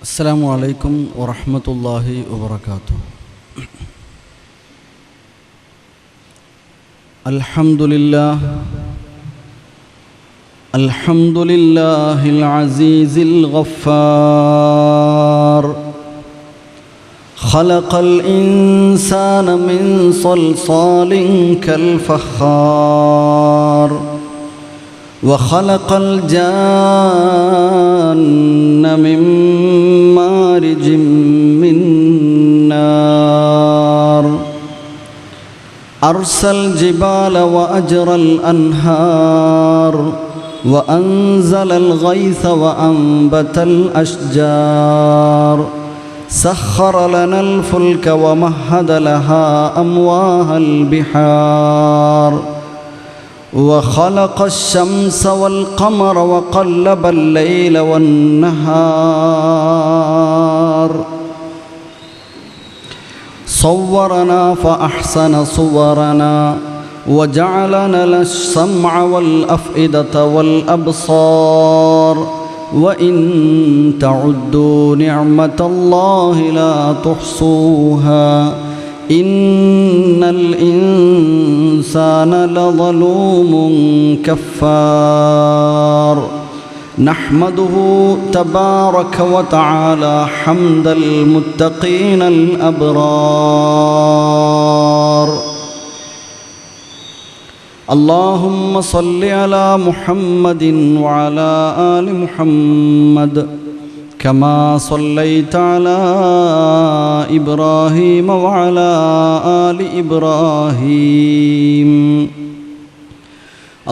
السلام عليكم ورحمة الله وبركاته. الحمد لله العزيز الغفار. خلق الإنسان من صلصال كالفخار وخلق الجان من مارج من نار. أرسل الجبال وأجرى الأنهار وأنزل الغيث وأنبت الأشجار. سخر لنا الفلك ومهد لها أمواه البحار. وخلق الشمس والقمر وقلب الليل والنهار. صورنا فأحسن صورنا وجعلنا السمع والأفئدة والأبصار. وإن تعدوا نعمة الله لا تحصوها إن الإنسان لظلوم كفار. نحمده تبارك وتعالى حمد المتقين الأبرار. اللهم صل على محمد وعلى آل محمد كما صليت على إبراهيم وعلى آل إبراهيم.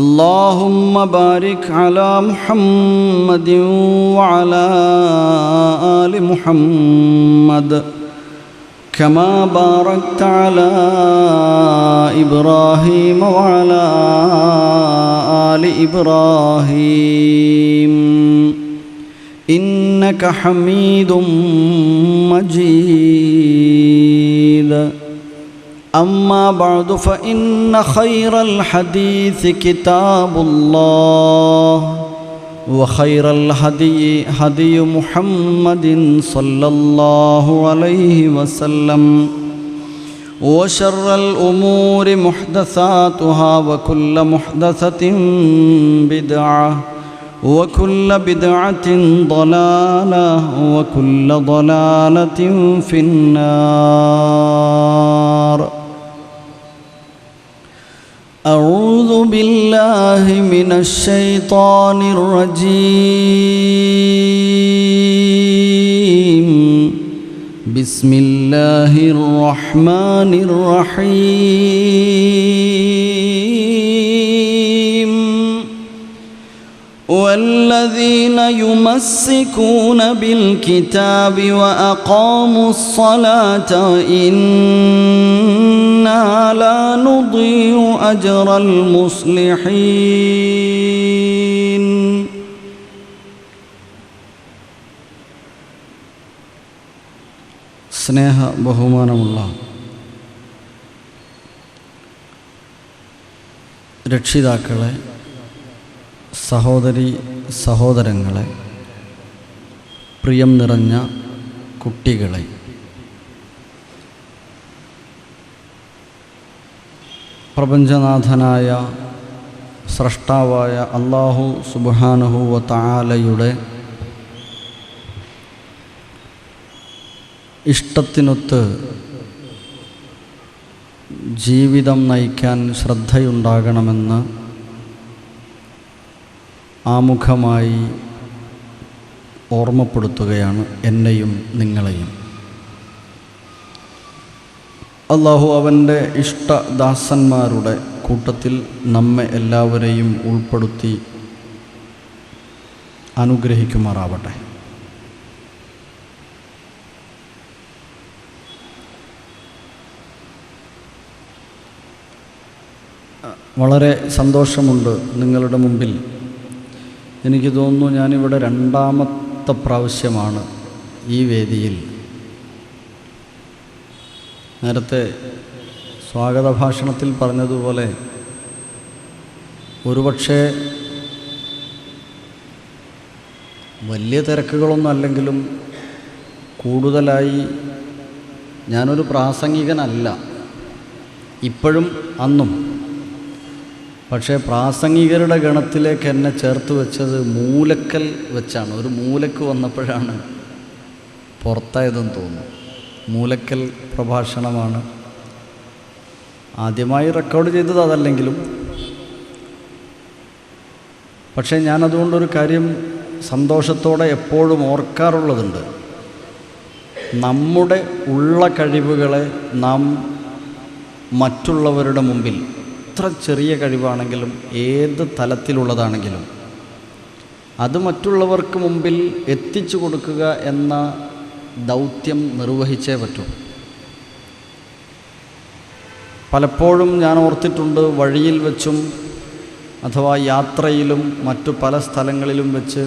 اللهم بارك على محمد وعلى آل محمد كما باركت على إبراهيم وعلى آل إبراهيم إنك حميد مجيد. أما بعد فإن خير الحديث كتاب الله وخير الهدي هدي محمد صلى الله عليه وسلم وشر الأمور محدثاتها وكل محدثة بدعة وكل بدعة ضلالة وكل ضلالة في النار. أعوذ بالله من الشيطان الرجيم. بسم الله الرحمن الرحيم. والذين يمسكون بالكتاب وأقاموا الصلاة إنا لا نضيع أجر المصلحين. സ്നേഹ ബഹുമാനമുള്ള രക്ഷിതാക്കളെ, സഹോദരി സഹോദരങ്ങളെ, പ്രിയം നിറഞ്ഞ കുട്ടികളെ, പ്രപഞ്ചനാഥനായ സ്രഷ്ടാവായ അല്ലാഹു സുബ്ഹാനഹു വ തആലയുടെ ഇഷ്ടത്തിനൊത്ത് ജീവിതം നയിക്കാൻ ശ്രദ്ധയുണ്ടാകണമെന്ന് ആമുഖമായി ഓർമ്മപ്പെടുത്തുകയാണ് എന്നെയും നിങ്ങളെയും. അല്ലാഹു അവൻ്റെ ഇഷ്ടദാസന്മാരുടെ കൂട്ടത്തിൽ നമ്മെ എല്ലാവരെയും ഉൾപ്പെടുത്തി അനുഗ്രഹിക്കുമാറാവട്ടെ. വളരെ സന്തോഷമുണ്ട് നിങ്ങളുടെ മുമ്പിൽ. എനിക്ക് തോന്നുന്നു ഞാനിവിടെ രണ്ടാമത്തെ പ്രാവശ്യമാണ് ഈ വേദിയിൽ. നേരത്തെ സ്വാഗത ഭാഷണത്തിൽ പറഞ്ഞതുപോലെ ഒരുപക്ഷെ വലിയ തിരക്കുകളൊന്നും അല്ലെങ്കിലും കൂടുതലായി ഞാനൊരു പ്രാസംഗികനല്ല, ഇപ്പോഴും അന്നും. പക്ഷേ പ്രാസംഗികരുടെ ഗണത്തിലേക്ക് എന്നെ ചേർത്ത് വെച്ചത് മൂലക്കൽ വെച്ചാണ്. ഒരു മൂലക്ക് വന്നപ്പോഴാണ് പുറത്തായതെന്ന് തോന്നുന്നു. മൂലക്കൽ പ്രഭാഷണമാണ് ആദ്യമായി റെക്കോർഡ് ചെയ്തത്, അതല്ലെങ്കിലും. പക്ഷേ ഞാനതുകൊണ്ടൊരു കാര്യം സന്തോഷത്തോടെ എപ്പോഴും ഓർക്കാറുള്ളതുണ്ട്. നമ്മുടെ ഉള്ള കഴിവുകളെ നാം മറ്റുള്ളവരുടെ മുമ്പിൽ, എത്ര ചെറിയ കഴിവാണെങ്കിലും ഏത് തലത്തിലുള്ളതാണെങ്കിലും, അത് മറ്റുള്ളവർക്ക് മുമ്പിൽ എത്തിച്ചു കൊടുക്കുക എന്ന ദൗത്യം നിർവഹിച്ചേ പറ്റൂ. പലപ്പോഴും ഞാൻ ഓർത്തിട്ടുണ്ട്, വഴിയിൽ വെച്ചും അഥവാ യാത്രയിലും മറ്റു പല സ്ഥലങ്ങളിലും വെച്ച്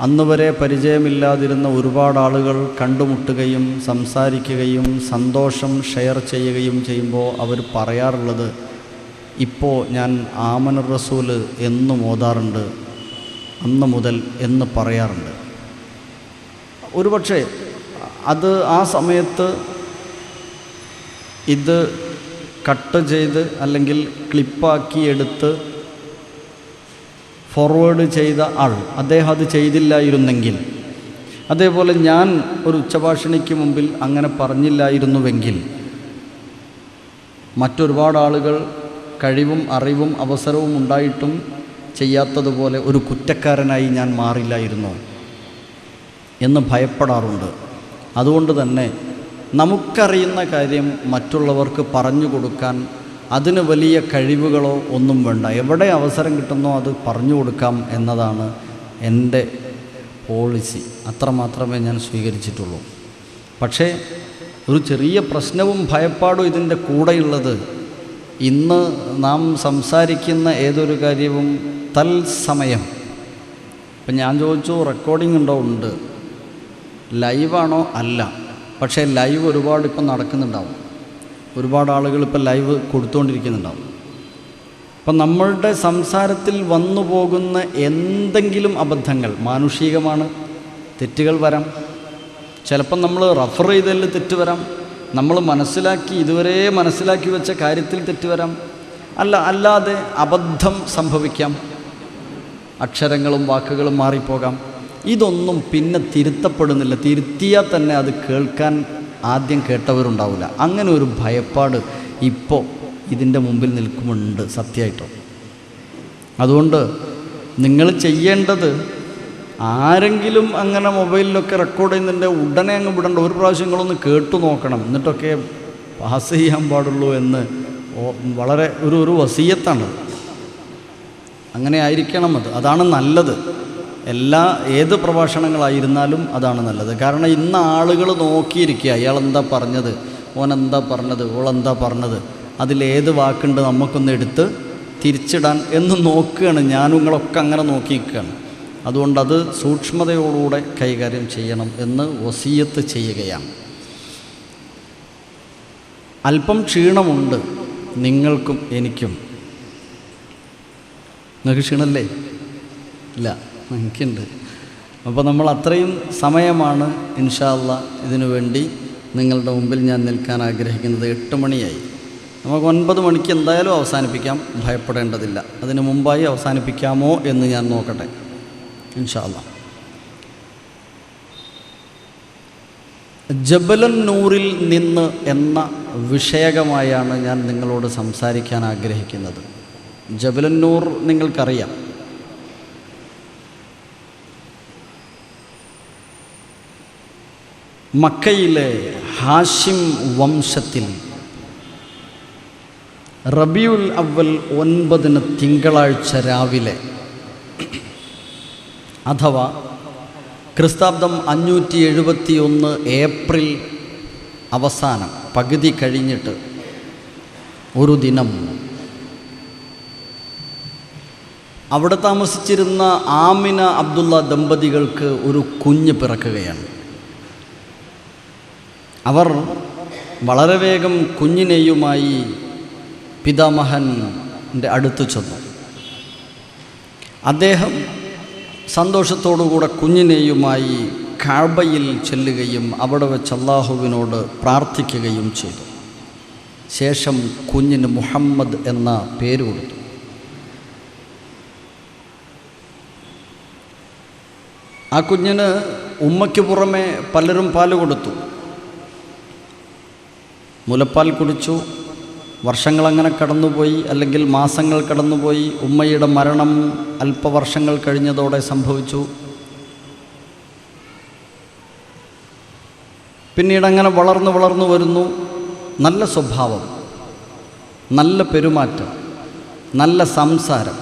അന്ന് വരെ പരിചയമില്ലാതിരുന്ന ഒരുപാട് ആളുകൾ കണ്ടുമുട്ടുകയും സംസാരിക്കുകയും സന്തോഷം ഷെയർ ചെയ്യുകയും ചെയ്യുമ്പോൾ അവർ പറയാറുള്ളത്, ഇപ്പോൾ ഞാൻ ആമന റസൂൽ എന്നും ഓതാറുണ്ട്, അന്ന് മുതൽ എന്ന് പറയാറുണ്ട്. ഒരുപക്ഷെ അത് ആ സമയത്ത് ഇത് കട്ട് ചെയ്ത് അല്ലെങ്കിൽ ക്ലിപ്പാക്കി എടുത്ത് ഫോർവേഡ് ചെയ്ത ആൾ, അദ്ദേഹം അത് ചെയ്തില്ലായിരുന്നെങ്കിൽ, അതേപോലെ ഞാൻ ഒരു ഉച്ചഭാഷിണിക്ക് മുമ്പിൽ അങ്ങനെ പറഞ്ഞില്ലായിരുന്നുവെങ്കിൽ, മറ്റൊരുപാട് ആളുകൾ കഴിവും അറിവും അവസരവും ഉണ്ടായിട്ടും ചെയ്യാത്തതുപോലെ ഒരു കുറ്റക്കാരനായി ഞാൻ മാറില്ലായിരുന്നു എന്ന് ഭയപ്പെടാറുണ്ട്. അതുകൊണ്ട് തന്നെ നമുക്കറിയുന്ന കാര്യം മറ്റുള്ളവർക്ക് പറഞ്ഞു കൊടുക്കാൻ അതിന് വലിയ കഴിവുകളോ ഒന്നും വേണ്ട. എവിടെ അവസരം കിട്ടുന്നോ അത് പറഞ്ഞു കൊടുക്കാം എന്നതാണ് എൻ്റെ പോളിസി. അത്രമാത്രമേ ഞാൻ സ്വീകരിച്ചിട്ടുള്ളൂ. പക്ഷേ ഒരു ചെറിയ പ്രശ്നവും ഭയപ്പാടും ഇതിൻ്റെ കൂടെയുള്ളത്, ഇന്ന് നാം സംസാരിക്കുന്ന ഏതൊരു കാര്യവും തത്സമയം. ഇപ്പം ഞാൻ ചോദിച്ചു, റെക്കോർഡിംഗ് ഉണ്ടോ? ഉണ്ട്. ലൈവാണോ? അല്ല. പക്ഷേ ലൈവ് ഒരുപാട് ഇപ്പം നടക്കുന്നുണ്ടാവും. ഒരുപാട് ആളുകൾ ഇപ്പം ലൈവ് കൊടുത്തുകൊണ്ടിരിക്കുന്നുണ്ടാവും. അപ്പം നമ്മളുടെ സംസാരത്തിൽ വന്നു പോകുന്ന എന്തെങ്കിലും അബദ്ധങ്ങൾ മാനുഷികമാണ്. തെറ്റുകൾ വരാം. ചിലപ്പം നമ്മൾ റഫർ ചെയ്തതിൽ തെറ്റ് വരാം. നമ്മൾ ഇതുവരെ മനസ്സിലാക്കി വെച്ച കാര്യത്തിൽ തെറ്റ് വരാം. അല്ലാതെ അബദ്ധം സംഭവിക്കാം. അക്ഷരങ്ങളും വാക്കുകളും മാറിപ്പോകാം. ഇതൊന്നും പിന്നെ തിരുത്തപ്പെടുന്നില്ല. തിരുത്തിയാൽ തന്നെ അത് കേൾക്കാൻ ആദ്യം കേട്ടവരുണ്ടാവില്ല. അങ്ങനെ ഒരു ഭയപ്പാട് ഇപ്പോൾ ഇതിൻ്റെ മുമ്പിൽ നിൽക്കുമുണ്ട് സത്യമായിട്ടും. അതുകൊണ്ട് നിങ്ങൾ ചെയ്യേണ്ടത്, ആരെങ്കിലും അങ്ങനെ മൊബൈലിലൊക്കെ റെക്കോർഡ് ചെയ്യുന്നതിൻ്റെ ഉടനെ അങ്ങ് വിടണ്ട. ഒരു പ്രാവശ്യം നിങ്ങളൊന്ന് കേട്ടു നോക്കണം, എന്നിട്ടൊക്കെ പാസ് ചെയ്യാൻ പാടുള്ളൂ എന്ന് വളരെ ഒരു വസീയത്താണ്. അങ്ങനെ ആയിരിക്കണം. അതാണ് നല്ലത്. ഏത് പ്രഭാഷണങ്ങളായിരുന്നാലും അതാണ് നല്ലത്. കാരണം ഇന്ന് ആളുകൾ നോക്കിയിരിക്കുക, അയാളെന്താ പറഞ്ഞത്, ഓനെന്താ പറഞ്ഞത്, ഓളെന്താ പറഞ്ഞത്, അതിലേത് വാക്കുണ്ട് നമുക്കൊന്ന് എടുത്ത് തിരിച്ചിടാൻ എന്ന് നോക്കുകയാണ്. ഞാനും നിങ്ങളൊക്കെ അങ്ങനെ നോക്കിയിരിക്കുകയാണ്. അതുകൊണ്ടത് സൂക്ഷ്മതയോടുകൂടെ കൈകാര്യം ചെയ്യണം എന്ന് വസിയത്ത് ചെയ്യുകയാണ്. അല്പം ക്ഷീണമുണ്ട് നിങ്ങൾക്കും എനിക്കും. നിങ്ങൾക്ക് ക്ഷീണമല്ലേ? ഇല്ല, എനിക്കുണ്ട്. അപ്പോൾ നമ്മൾ അത്രയും സമയമാണ് ഇൻഷാ അല്ലാഹ് ഇതിനു വേണ്ടി നിങ്ങളുടെ മുമ്പിൽ ഞാൻ നിൽക്കാൻ ആഗ്രഹിക്കുന്നത്. 8 മണിയായി. നമുക്ക് 9 മണിക്ക് എന്തായാലും അവസാനിപ്പിക്കാം, ഭയപ്പെടേണ്ടതില്ല. അതിന് മുമ്പായി അവസാനിപ്പിക്കാമോ എന്ന് ഞാൻ നോക്കട്ടെ ഇൻഷാ അല്ലാഹ്. ജബലുൻ നൂറിൽ നിന്ന് എന്ന വിഷയകമായാണ് ഞാൻ നിങ്ങളോട് സംസാരിക്കാൻ ആഗ്രഹിക്കുന്നത്. ജബലുൻ നൂർ നിങ്ങൾക്കറിയാം. മക്കയിലെ ഹാഷിം വംശത്തിൽ റബീഉൽ അവ്വൽ 9 തിങ്കളാഴ്ച രാവിലെ, അഥവാ ക്രിസ്താബ്ദം 571 ഏപ്രിൽ അവസാനം പകുതി കഴിഞ്ഞിട്ട് ഒരു ദിനം അവിടെ താമസിച്ചിരുന്ന ആമിന അബ്ദുള്ള ദമ്പതികൾക്ക് ഒരു കുഞ്ഞ് പിറക്കുകയാണ്. അവർ വളരെ വേഗം കുഞ്ഞിനെയുമായി പിതാമഹൻ്റെ അടുത്ത് ചെന്നു. അദ്ദേഹം സന്തോഷത്തോടുകൂടെ കുഞ്ഞിനെയുമായി കഅബയിൽ ചെല്ലുകയും അവിടെ വെച്ച് അല്ലാഹുവിനോട് പ്രാർത്ഥിക്കുകയും ചെയ്തു. ശേഷം കുഞ്ഞിന് മുഹമ്മദ് എന്ന പേര് കൊടുത്തു. ആ കുഞ്ഞിന് ഉമ്മയ്ക്ക് പുറമെ പലരും പാല് കൊടുത്തു. മുലപ്പാൽ കുടിച്ചു. വർഷങ്ങളങ്ങനെ കടന്നുപോയി, അല്ലെങ്കിൽ മാസങ്ങൾ കടന്നുപോയി. ഉമ്മയുടെ മരണം അല്പവർഷങ്ങൾ കഴിഞ്ഞതോടെ സംഭവിച്ചു. പിന്നീട് അങ്ങനെ വളർന്നു വരുന്നു. നല്ല സ്വഭാവം, നല്ല പെരുമാറ്റം, നല്ല സംസാരം,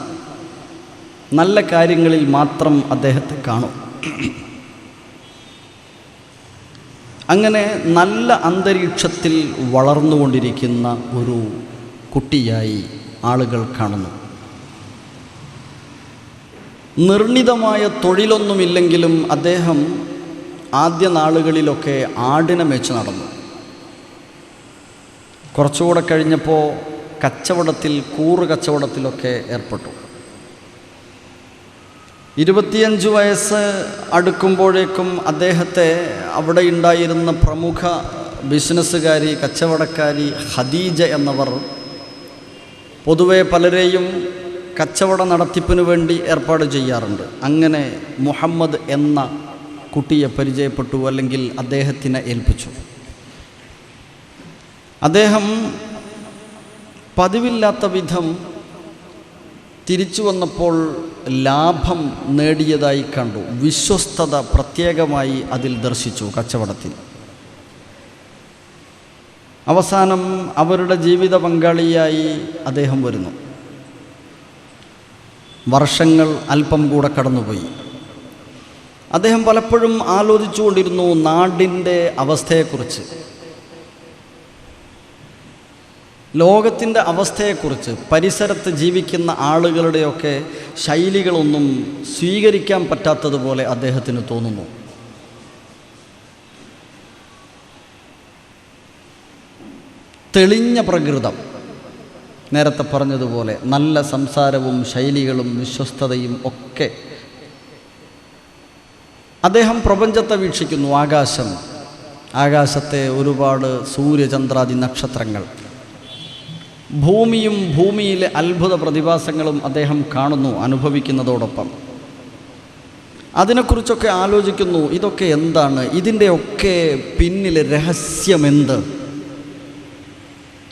നല്ല കാര്യങ്ങളിൽ മാത്രം അദ്ദേഹത്തെ കാണും. അങ്ങനെ നല്ല അന്തരീക്ഷത്തിൽ വളർന്നുകൊണ്ടിരിക്കുന്ന ഒരു കുട്ടിയായി ആളുകൾ കാണുന്നു. നിർണിതമായ തൊഴിലൊന്നുമില്ലെങ്കിലും അദ്ദേഹം ആദ്യ നാളുകളിലൊക്കെ ആടിനെ മേച്ച് നടന്നു. കുറച്ചുകൂടെ കഴിഞ്ഞപ്പോൾ കച്ചവടത്തിൽ, കൂറ് കച്ചവടത്തിലൊക്കെ ഏർപ്പെട്ടു. 25 വയസ്സ് അടുക്കുമ്പോഴേക്കും അദ്ദേഹത്തെ അവിടെ ഉണ്ടായിരുന്ന പ്രമുഖ ബിസിനസ്സുകാരി, കച്ചവടക്കാരി ഖദീജ എന്നവർ പൊതുവെ പലരെയും കച്ചവട നടത്തിപ്പിന് വേണ്ടി ഏർപ്പാട് ചെയ്യാറുണ്ട്. അങ്ങനെ മുഹമ്മദ് എന്ന കുട്ടിയെ പരിചയപ്പെട്ടു, അല്ലെങ്കിൽ അദ്ദേഹത്തിനെ ഏൽപ്പിച്ചു. അദ്ദേഹം പതിവില്ലാത്ത വിധം തിരിച്ചു വന്നപ്പോൾ ലാഭം നേടിയതായി കണ്ടു. വിശ്വസ്തത പ്രത്യേകമായി അതിൽ ദർശിച്ചു കച്ചവടത്തിൽ. അവസാനം അവരുടെ ജീവിത പങ്കാളിയായി അദ്ദേഹം വരുന്നു. വർഷങ്ങൾ അല്പം കൂടെ കടന്നുപോയി. അദ്ദേഹം പലപ്പോഴും ആലോചിച്ചുകൊണ്ടിരുന്നു നാടിൻ്റെ അവസ്ഥയെക്കുറിച്ച്, ലോകത്തിൻ്റെ അവസ്ഥയെക്കുറിച്ച്. പരിസരത്ത് ജീവിക്കുന്ന ആളുകളുടെയൊക്കെ ശൈലികളൊന്നും സ്വീകരിക്കാൻ പറ്റാത്തതുപോലെ അദ്ദേഹത്തിന് തോന്നുന്നു. തെളിഞ്ഞ പ്രകൃതം, നേരത്തെ പറഞ്ഞതുപോലെ നല്ല സംസാരവും ശൈലികളും വിശ്വസ്തതയും ഒക്കെ. അദ്ദേഹം പ്രപഞ്ചത്തെ വീക്ഷിക്കുന്നു. ആകാശത്തെ ഒരുപാട് സൂര്യചന്ദ്രാദി നക്ഷത്രങ്ങൾ, ഭൂമിയും ഭൂമിയിലെ അത്ഭുത പ്രതിഭാസങ്ങളും അദ്ദേഹം കാണുന്നു, അനുഭവിക്കുന്നതോടൊപ്പം അതിനെക്കുറിച്ചൊക്കെ ആലോചിക്കുന്നു. ഇതൊക്കെ എന്താണ്? ഇതിൻ്റെയൊക്കെ പിന്നിലെ രഹസ്യമെന്ത്?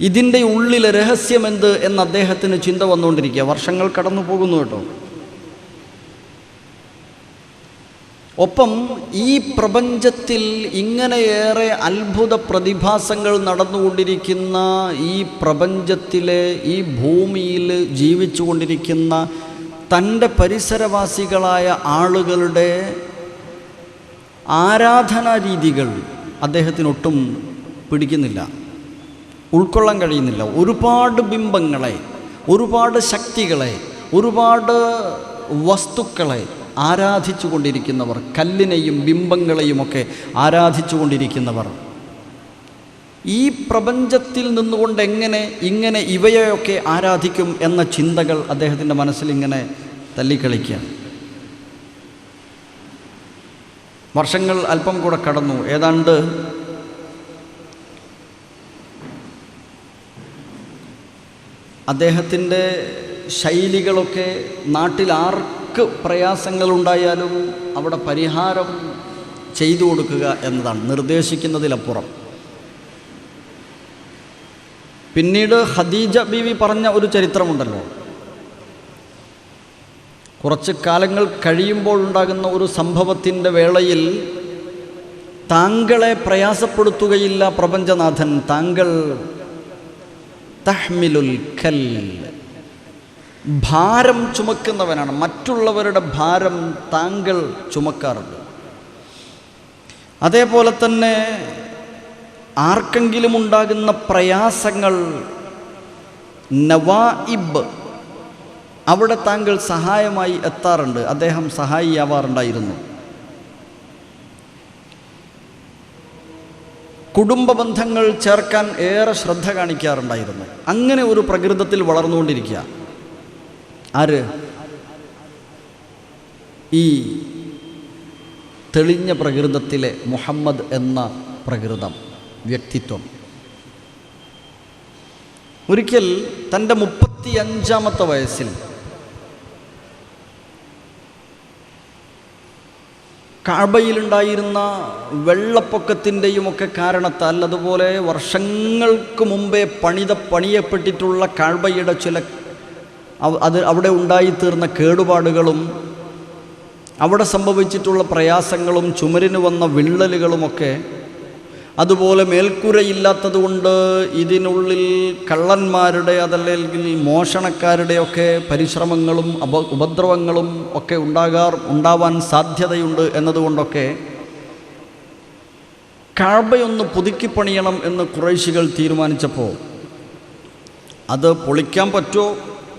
ഇതിൻ്റെ ഉള്ളിലെ രഹസ്യമെന്ത് എന്ന് അദ്ദേഹത്തിന് ചിന്ത വന്നുകൊണ്ടിരിക്കുക. വർഷങ്ങൾ കടന്നു പോകുന്നു കേട്ടോ. ഒപ്പം ഈ പ്രപഞ്ചത്തിൽ ഇങ്ങനെയേറെ അത്ഭുത പ്രതിഭാസങ്ങൾ നടന്നുകൊണ്ടിരിക്കുന്ന ഈ പ്രപഞ്ചത്തിലെ, ഈ ഭൂമിയിൽ ജീവിച്ചു കൊണ്ടിരിക്കുന്ന തൻ്റെ പരിസരവാസികളായ ആളുകളുടെ ആരാധനാ രീതികൾ അദ്ദേഹത്തിനൊട്ടും പിടിക്കുന്നില്ല, ഉൾക്കൊള്ളാൻ കഴിയുന്നില്ല. ഒരുപാട് ബിംബങ്ങളെ, ഒരുപാട് ശക്തികളെ, ഒരുപാട് വസ്തുക്കളെ ആരാധിച്ചു കൊണ്ടിരിക്കുന്നവർ, കല്ലിനെയും ബിംബങ്ങളെയുമൊക്കെ ആരാധിച്ചു കൊണ്ടിരിക്കുന്നവർ, ഈ പ്രപഞ്ചത്തിൽ നിന്നുകൊണ്ട് ഇങ്ങനെ ഇവയൊക്കെ ആരാധിക്കും എന്ന ചിന്തകൾ അദ്ദേഹത്തിൻ്റെ മനസ്സിൽ ഇങ്ങനെ തല്ലിക്കളിക്കുക. വർഷങ്ങൾ അല്പം കൂടെ കടന്നു. ഏതാണ്ട് അദ്ദേഹത്തിൻ്റെ ശൈലികളൊക്കെ നാട്ടിൽ ആർക്ക് പ്രയാസങ്ങളുണ്ടായാലും അവിടെ പരിഹാരം ചെയ്തു കൊടുക്കുക എന്നതാണ്, നിർദ്ദേശിക്കുന്നതിലപ്പുറം. പിന്നീട് ഖദീജ ബീവി പറഞ്ഞ ഒരു ചരിത്രമുണ്ടല്ലോ, കുറച്ച് കാലങ്ങൾ കഴിയുമ്പോഴുണ്ടാകുന്ന ഒരു സംഭവത്തിൻ്റെ വേളയിൽ താങ്കളെ പ്രയാസപ്പെടുത്തുകയില്ല പ്രപഞ്ചനാഥൻ, താങ്കൾ തഹ്മിലുൽ കൽ, ഭാരം ചുമക്കുന്നവനാണ്, മറ്റുള്ളവരുടെ ഭാരം താങ്കൾ ചുമക്കാറുണ്ട്. അതേപോലെ തന്നെ ആർക്കെങ്കിലും ഉണ്ടാകുന്ന പ്രയാസങ്ങൾ, നവായിബ്, അവിടെ താങ്കൾ സഹായമായി എത്താറുണ്ട്. അദ്ദേഹം സഹായിയാവാറുണ്ടായിരുന്നു. കുടുംബ ബന്ധങ്ങൾ ചേർക്കാൻ ഏറെ ശ്രദ്ധ കാണിക്കാറുണ്ടായിരുന്നു. അങ്ങനെ ഒരു പ്രകൃതത്തിൽ വളർന്നുകൊണ്ടിരിക്കുക. ആര്? ഈ തെളിഞ്ഞ പ്രകൃതത്തിലെ മുഹമ്മദ് എന്ന പ്രകൃതം, വ്യക്തിത്വം. ഒരിക്കൽ തൻ്റെ 35-ാമത്തെ വയസ്സിൽ കഅബയിലുണ്ടായിരുന്ന വെള്ളപ്പൊക്കത്തിൻ്റെയുമൊക്കെ കാരണത്താൽ, അതുപോലെ വർഷങ്ങൾക്ക് മുമ്പേ പണിയപ്പെട്ടിട്ടുള്ള കഅബയുടെ അവിടെ ഉണ്ടായിത്തീർന്ന കേടുപാടുകളും അവിടെ സംഭവിച്ചിട്ടുള്ള പ്രയാസങ്ങളും ചുമരിന് വന്ന വിള്ളലുകളുമൊക്കെ, അതുപോലെ മേൽക്കൂരയില്ലാത്തതുകൊണ്ട് ഇതിനുള്ളിൽ കള്ളന്മാരുടെ അതല്ലെങ്കിൽ മോഷണക്കാരുടെയൊക്കെ പരിശ്രമങ്ങളും ഉപദ്രവങ്ങളും ഒക്കെ ഉണ്ടാവാൻ സാധ്യതയുണ്ട് എന്നതുകൊണ്ടൊക്കെ കഅബയൊന്ന് പുതുക്കിപ്പണിയണം എന്ന് ഖുറൈശികൾ തീരുമാനിച്ചപ്പോൾ, അത് പൊളിക്കാൻ പറ്റുമോ,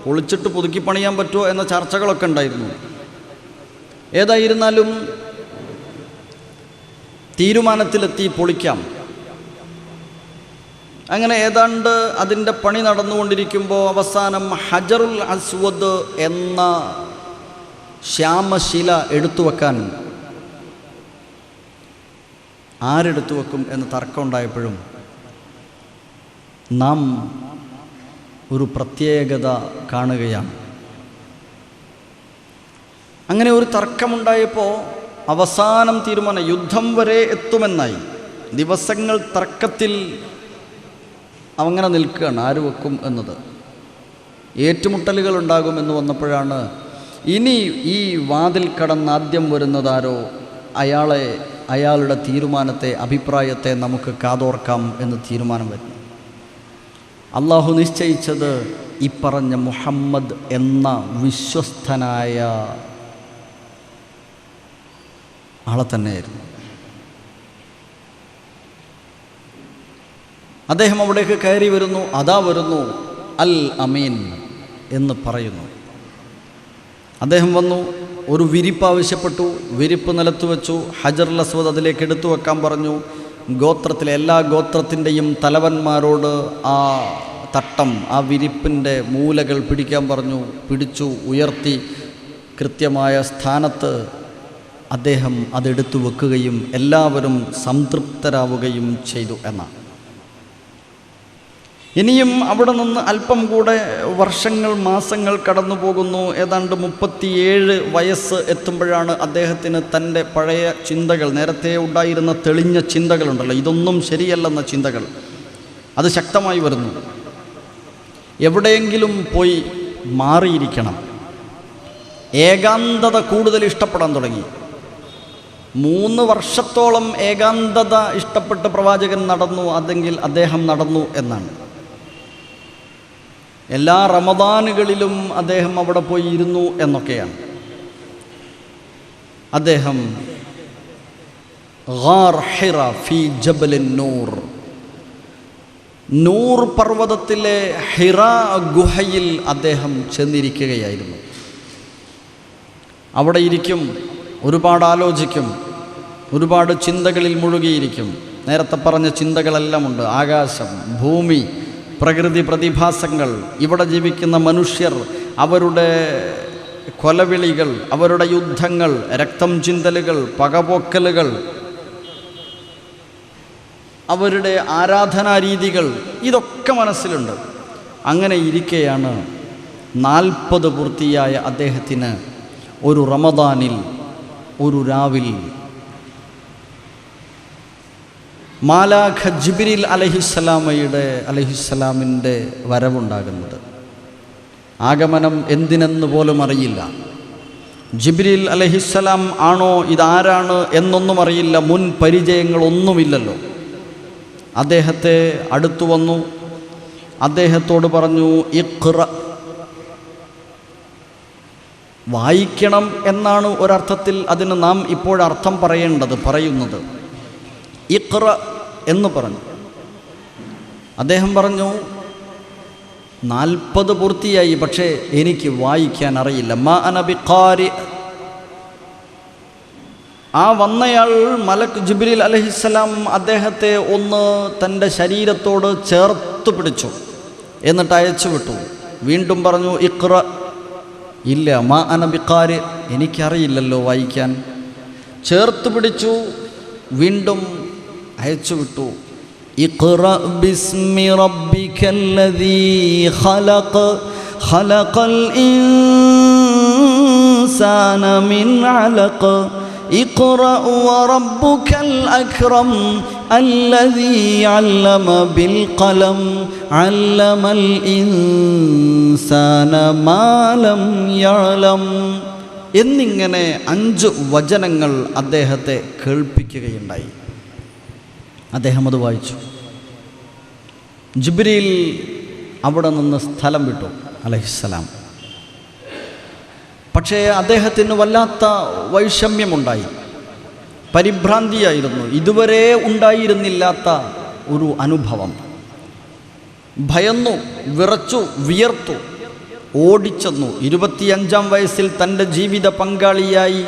പൊളിച്ചിട്ട് പുതുക്കിപ്പണിയാൻ പറ്റുമോ എന്ന ചർച്ചകളൊക്കെ ഉണ്ടായിരുന്നു. ഏതായിരുന്നാലും തീരുമാനത്തിലെത്തി പൊളിക്കാം. അങ്ങനെ ഏതാണ്ട് അതിൻ്റെ പണി നടന്നുകൊണ്ടിരിക്കുമ്പോൾ അവസാനം ഹജറുൽ അസ്വദ് എന്ന ശ്യാമശില എടുത്തു വെക്കാൻ ആരെടുത്തു വെക്കും എന്ന് തർക്കമുണ്ടായപ്പോഴും നാം ഒരു പ്രത്യേകത കാണുകയാണ്. അങ്ങനെ ഒരു തർക്കമുണ്ടായപ്പോൾ അവസാനം തീരുമാനം യുദ്ധം വരെ എത്തുമെന്നായി. ദിവസങ്ങൾ തർക്കത്തിൽ അങ്ങനെ നിൽക്കുകയാണ്, ആര് വെക്കും എന്നത്. ഏറ്റുമുട്ടലുകൾ ഉണ്ടാകുമെന്ന് വന്നപ്പോഴാണ് ഇനി ഈ വാതിൽ കടന്ന് ആദ്യം വരുന്നതാരോ അയാളുടെ തീരുമാനത്തെ, അഭിപ്രായത്തെ നമുക്ക് കാതോർക്കാം എന്ന് തീരുമാനം വരുന്നു. അള്ളാഹു നിശ്ചയിച്ചത് ഈ പറഞ്ഞ മുഹമ്മദ് എന്ന വിശ്വസ്തനായ ആളെ തന്നെയായിരുന്നു. അദ്ദേഹം അവിടേക്ക് കയറി വരുന്നു. അതാ വരുന്നു അൽ അമീൻ എന്ന് പറയുന്നു. അദ്ദേഹം വന്നു, ഒരു വിരിപ്പ് ആവശ്യപ്പെട്ടു. വിരിപ്പ് നിലത്ത് വെച്ചു. ഹജറുൽ അസ്വദ് അതിലേക്ക് എടുത്തു വെക്കാൻ പറഞ്ഞു. ഗോത്രത്തിലെ എല്ലാ ഗോത്രത്തിൻ്റെയും തലവന്മാരോട് ആ തട്ടം, ആ വിരിപ്പിൻ്റെ മൂലകൾ പിടിക്കാൻ പറഞ്ഞു. പിടിച്ചു, ഉയർത്തി കൃത്യമായ സ്ഥാനത്ത് അദ്ദേഹം അതെടുത്തു വെക്കുകയും എല്ലാവരും സംതൃപ്തരാവുകയും ചെയ്തു എന്നാണ്. ഇനിയും അവിടെ നിന്ന് അല്പം കൂടെ വർഷങ്ങൾ, മാസങ്ങൾ കടന്നു പോകുന്നു. ഏതാണ്ട് 37 വയസ്സ് എത്തുമ്പോഴാണ് അദ്ദേഹത്തിന് തൻ്റെ പഴയ ചിന്തകൾ, നേരത്തെ ഉണ്ടായിരുന്ന തെളിഞ്ഞ ചിന്തകളുണ്ടല്ലോ, ഇതൊന്നും ശരിയല്ലെന്ന ചിന്തകൾ, അത് ശക്തമായി വരുന്നു. എവിടെയെങ്കിലും പോയി മാറിയിരിക്കണം. ഏകാന്തത കൂടുതൽ ഇഷ്ടപ്പെടാൻ തുടങ്ങി. 3 വർഷത്തോളം ഏകാന്തത ഇഷ്ടപ്പെട്ട് പ്രവാചകൻ നടന്നു, അതെങ്കിൽ അദ്ദേഹം നടന്നു എന്നാണ്. എല്ലാ റമദാനുകളിലും അദ്ദേഹം അവിടെ പോയി ഇരുന്നു എന്നൊക്കെയാണ്. അദ്ദേഹം ഗാർ ഹിറ ഫി ജബലിൻ നൂർ, നൂർ പർവ്വതത്തിലെ ഹിറ ഗുഹയിൽ അദ്ദേഹം ചെന്നിരിക്കുകയായിരുന്നു. അവിടെ ഇരിക്കും, ഒരുപാട് ആലോചിക്കും, ഒരുപാട് ചിന്തകളിൽ മുഴുകിയിരിക്കും. നേരത്തെ പറഞ്ഞ ചിന്തകളെല്ലാം ഉണ്ട്. ആകാശം, ഭൂമി, പ്രകൃതി പ്രതിഭാസങ്ങൾ, ഇവിടെ ജീവിക്കുന്ന മനുഷ്യർ, അവരുടെ കൊലവിളികൾ, അവരുടെ യുദ്ധങ്ങൾ, രക്തം ചിന്തലുകൾ, പകപോക്കലുകൾ, അവരുടെ ആരാധനാരീതികൾ, ഇതൊക്കെ മനസ്സിലുണ്ട്. അങ്ങനെ ഇരിക്കെയാണ് 40 പൂർത്തിയായ അദ്ദേഹത്തിന് ഒരു റമദാനിൽ ഒരു രാവിൽ മാലാഖ ജിബ്രീൽ അലൈഹിസ്സലാമിൻ്റെ വരവുണ്ടാകുന്നത്. ആഗമനം എന്തിനെന്ന് പോലും അറിയില്ല. ജിബ്രീൽ അലൈഹിസ്സലാം ആണോ, ഇതാരാണ് എന്നൊന്നും അറിയില്ല. മുൻ പരിചയങ്ങളൊന്നുമില്ലല്ലോ. അദ്ദേഹത്തെ അടുത്തു വന്നു. അദ്ദേഹത്തോട് പറഞ്ഞു, ഇഖ്റ, വായിക്കണം എന്നാണ് ഒരർത്ഥത്തിൽ അതിന് നാം ഇപ്പോഴർത്ഥം പറയുന്നത്. ഇഖ്റ എന്ന് പറഞ്ഞു. അദ്ദേഹം പറഞ്ഞു, 40 പൂർത്തിയായി, പക്ഷേ എനിക്ക് വായിക്കാൻ അറിയില്ല. മാ അന ബിഖാരി. ആ വന്നയാൾ മലക്ക് ജിബ്രീൽ അലൈഹിസ്സലാം അദ്ദേഹത്തെ ഒന്ന് തൻ്റെ ശരീരത്തോട് ചേർത്ത് പിടിച്ചു, എന്നിട്ട് അയച്ചു വിട്ടു. വീണ്ടും പറഞ്ഞു, ഇഖ്റ. ഇല്ല, മാ അന ബിഖാരി, എനിക്കറിയില്ലല്ലോ വായിക്കാൻ. ചേർത്ത് പിടിച്ചു, വീണ്ടും അയച്ചുവിട്ടു. ഇഖ്റ ബിസ്മി റബ്ബിക്കല്ലദീ ഖലഖ് ഖലഖൽ ഇൻസാന മിൻ അലഖ് ഇഖ്റ വറബ്ബുക്കൽ അക്രം അല്ലദീ അല്ലമ ബിൽ ഖലം അല്ലമൽ ഇൻസാന മാ ലം യഅലം എന്നിങ്ങനെ 5 വചനങ്ങൾ അദ്ദേഹത്തെ കേൾപ്പിക്കുകയുണ്ടായി. അദ്ദേഹം അത് വായിച്ചു. ജിബ്രീൽ അവിടെ നിന്ന് സ്ഥലം വിട്ടു അലൈഹിസ്സലാം. പക്ഷേ അദ്ദേഹത്തിന് വല്ലാത്ത വൈഷമ്യമുണ്ടായി, പരിഭ്രാന്തിയായിരുന്നു, ഇതുവരെ ഉണ്ടായിരുന്നില്ലാത്ത ഒരു അനുഭവം. ഭയന്നു, വിറച്ചു, വിയർത്തു, ഓടിച്ചെന്നു. 25-ാം വയസ്സിൽ തൻ്റെ ജീവിത പങ്കാളിയായി,